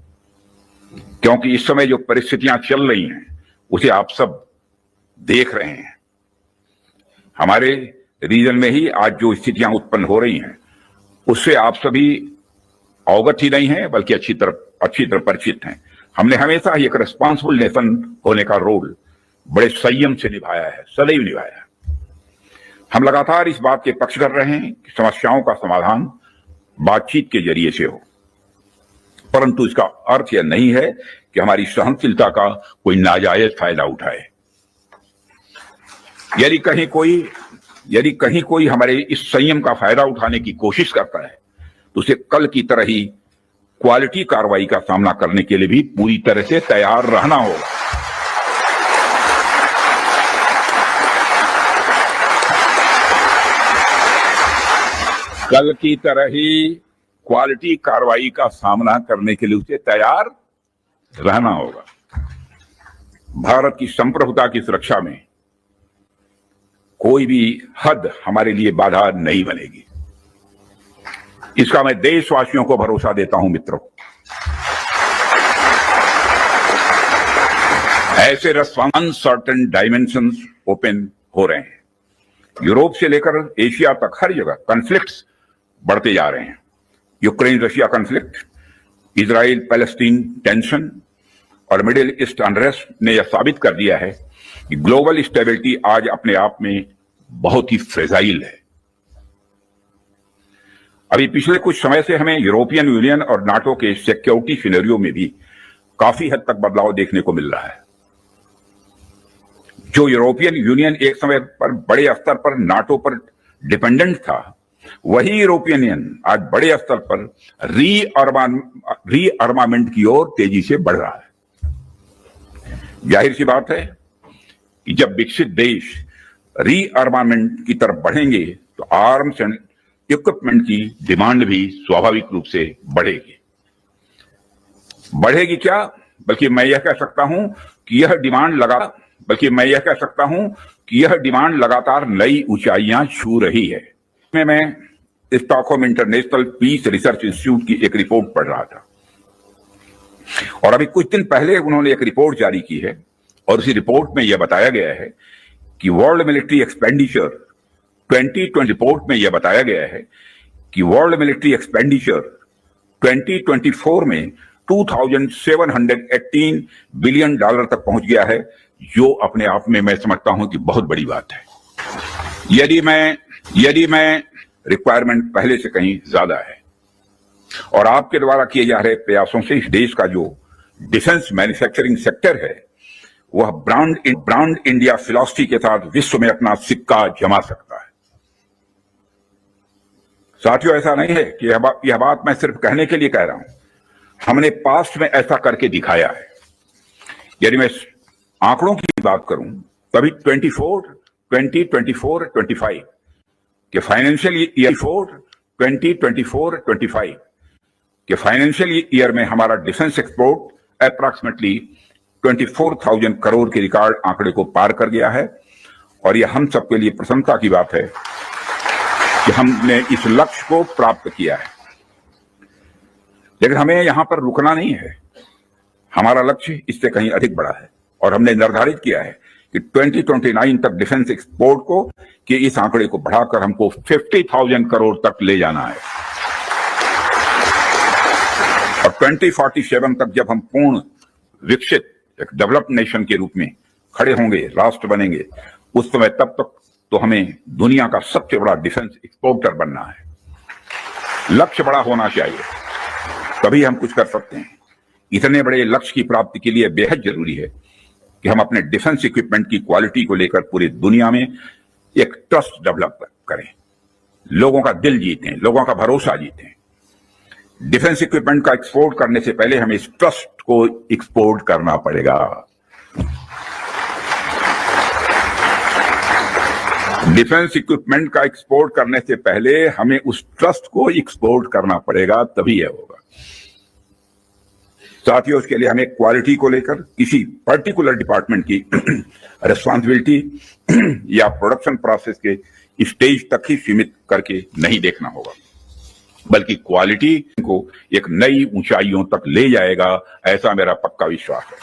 क्योंकि इस समय जो परिस्थितियां चल रही हैं उसे आप सब देख रहे हैं। हमारे रीजन में ही आज जो स्थितियां उत्पन्न हो रही हैं उससे आप सभी अवगत ही नहीं हैं बल्कि अच्छी तरह परिचित हैं। हमने हमेशा ही एक रिस्पॉन्सिबल नेशन होने का रोल बड़े संयम से निभाया है, सदैव निभाया है। हम लगातार इस बात के पक्ष कर रहे हैं कि समस्याओं का समाधान बातचीत के जरिए से हो, परंतु इसका अर्थ यह नहीं है कि हमारी सहनशीलता का कोई नाजायज फायदा उठाए। यदि कहीं कोई हमारे इस संयम का फायदा उठाने की कोशिश करता है तो उसे कल की तरह ही क्वालिटी कार्रवाई का सामना करने के लिए भी पूरी तरह से तैयार रहना होगा। कल की तरह ही क्वालिटी कार्रवाई का सामना करने के लिए उसे तैयार रहना होगा। भारत की संप्रभुता की सुरक्षा में कोई भी हद हमारे लिए बाधा नहीं बनेगी, इसका मैं देशवासियों को भरोसा देता हूं। मित्रों, ऐसे अनसर्टेन डायमेंशंस ओपन हो रहे हैं। यूरोप से लेकर एशिया तक हर जगह कॉन्फ्लिक्ट्स बढ़ते जा रहे हैं। Ukraine Russia conflict, Israel Palestine tension और मिडिल ईस्ट अनरेस्ट ने यह साबित कर दिया है कि ग्लोबल स्टेबिलिटी आज अपने आप में बहुत ही फ्रेजाइल है। अभी पिछले कुछ समय से हमें यूरोपियन यूनियन और नाटो के सिक्योरिटी सिनेरियो में भी काफी हद तक बदलाव देखने को मिल रहा है। जो यूरोपियन यूनियन एक समय पर बड़े स्तर पर नाटो पर डिपेंडेंट था, वही यूरोपियन यूनियन आज बड़े स्तर पर रीअर्मामेंट की ओर तेजी से बढ़ रहा है। जाहिर सी बात है कि जब विकसित देश रीअर्मामेंट की तरफ बढ़ेंगे तो आर्म्स एंड इक्विपमेंट की डिमांड भी स्वाभाविक रूप से बढ़ेगी क्या, बल्कि मैं यह कह सकता हूं कि यह डिमांड लगातार नई ऊंचाइयां छू रही है। मैं Stockholm International Peace Research Institute की एक रिपोर्ट पढ़ रहा था और अभी कुछ दिन पहले उन्होंने एक रिपोर्ट जारी की है और उसी रिपोर्ट में यह बताया गया है कि वर्ल्ड मिलिट्री एक्सपेंडिचर 2024 में $2,718 बिलियन तक पहुंच गया है, जो अपने आप में मैं समझता हूं कि बहुत बड़ी बात है। यदि मैं रिक्वायरमेंट पहले से कहीं ज्यादा है और आपके द्वारा किए जा रहे प्रयासों से इस देश का जो डिफेंस मैन्युफैक्चरिंग सेक्टर है वह ब्रांड इंडिया फिलॉसफी के साथ विश्व में अपना सिक्का जमा सकता है। साथियों, ऐसा नहीं है कि यह बात मैं सिर्फ कहने के लिए कह रहा हूं, हमने पास्ट में ऐसा करके दिखाया है। यदि मैं आंकड़ों की बात करूं तभी 2024-25 के फाइनेंशियल ईयर में हमारा डिफेंस एक्सपोर्ट अप्रॉक्सीमेटली 24,000 करोड़ के रिकॉर्ड आंकड़े को पार कर गया है और यह हम सबके लिए प्रसन्नता की बात है कि हमने इस लक्ष्य को प्राप्त किया है। लेकिन हमें यहां पर रुकना नहीं है, हमारा लक्ष्य इससे कहीं अधिक बड़ा है और हमने निर्धारित किया है कि 2029 तक डिफेंस एक्सपोर्ट को कि इस आंकड़े को बढ़ाकर हमको 50,000 करोड़ तक ले जाना है और 2047 तक जब हम पूर्ण विकसित एक डेवलप्ड नेशन के रूप में खड़े होंगे, राष्ट्र बनेंगे, उस समय तब तक तो हमें दुनिया का सबसे बड़ा डिफेंस एक्सपोर्टर बनना है। लक्ष्य बड़ा होना चाहिए, तभी हम कुछ कर सकते हैं। इतने बड़े लक्ष्य की प्राप्ति के लिए बेहद जरूरी है कि हम अपने डिफेंस इक्विपमेंट की क्वालिटी को लेकर पूरी दुनिया में एक ट्रस्ट डेवलप करें, लोगों का दिल जीतें, लोगों का भरोसा जीतें। डिफेंस इक्विपमेंट का एक्सपोर्ट करने से पहले हमें इस ट्रस्ट को एक्सपोर्ट करना पड़ेगा। डिफेंस इक्विपमेंट का एक्सपोर्ट करने से पहले हमें उस ट्रस्ट को एक्सपोर्ट करना पड़ेगा, तभी यह होगा। साथियों, इसके लिए हमें क्वालिटी को लेकर किसी पर्टिकुलर डिपार्टमेंट की रिस्पॉन्सिबिलिटी या प्रोडक्शन प्रोसेस के स्टेज तक ही सीमित करके नहीं देखना होगा, बल्कि क्वालिटी को एक नई ऊंचाइयों तक ले जाएगा, ऐसा मेरा पक्का विश्वास है।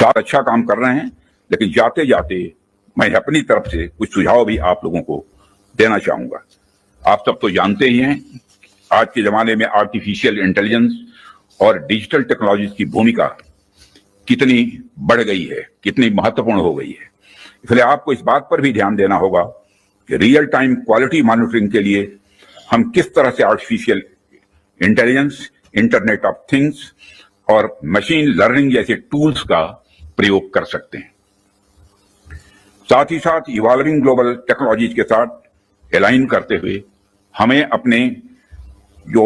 साथ अच्छा काम कर रहे हैं, लेकिन जाते जाते मैं अपनी तरफ से कुछ सुझाव भी आप लोगों को देना चाहूंगा। आप सब तो जानते ही हैं, आज के जमाने में आर्टिफिशियल इंटेलिजेंस और डिजिटल टेक्नोलॉजी की भूमिका कितनी बढ़ गई है, कितनी महत्वपूर्ण हो गई है। इसलिए आपको इस बात पर भी ध्यान देना होगा कि रियल टाइम क्वालिटी मॉनिटरिंग के लिए हम किस तरह से artificial intelligence, internet of things और मशीन लर्निंग जैसे टूल्स का प्रयोग कर सकते हैं। साथ ही साथ इवॉल्विंग ग्लोबल टेक्नोलॉजीज के साथ अलाइन करते हुए हमें अपने जो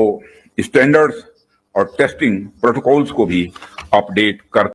स्टैंडर्ड्स और टेस्टिंग प्रोटोकॉल्स को भी अपडेट कर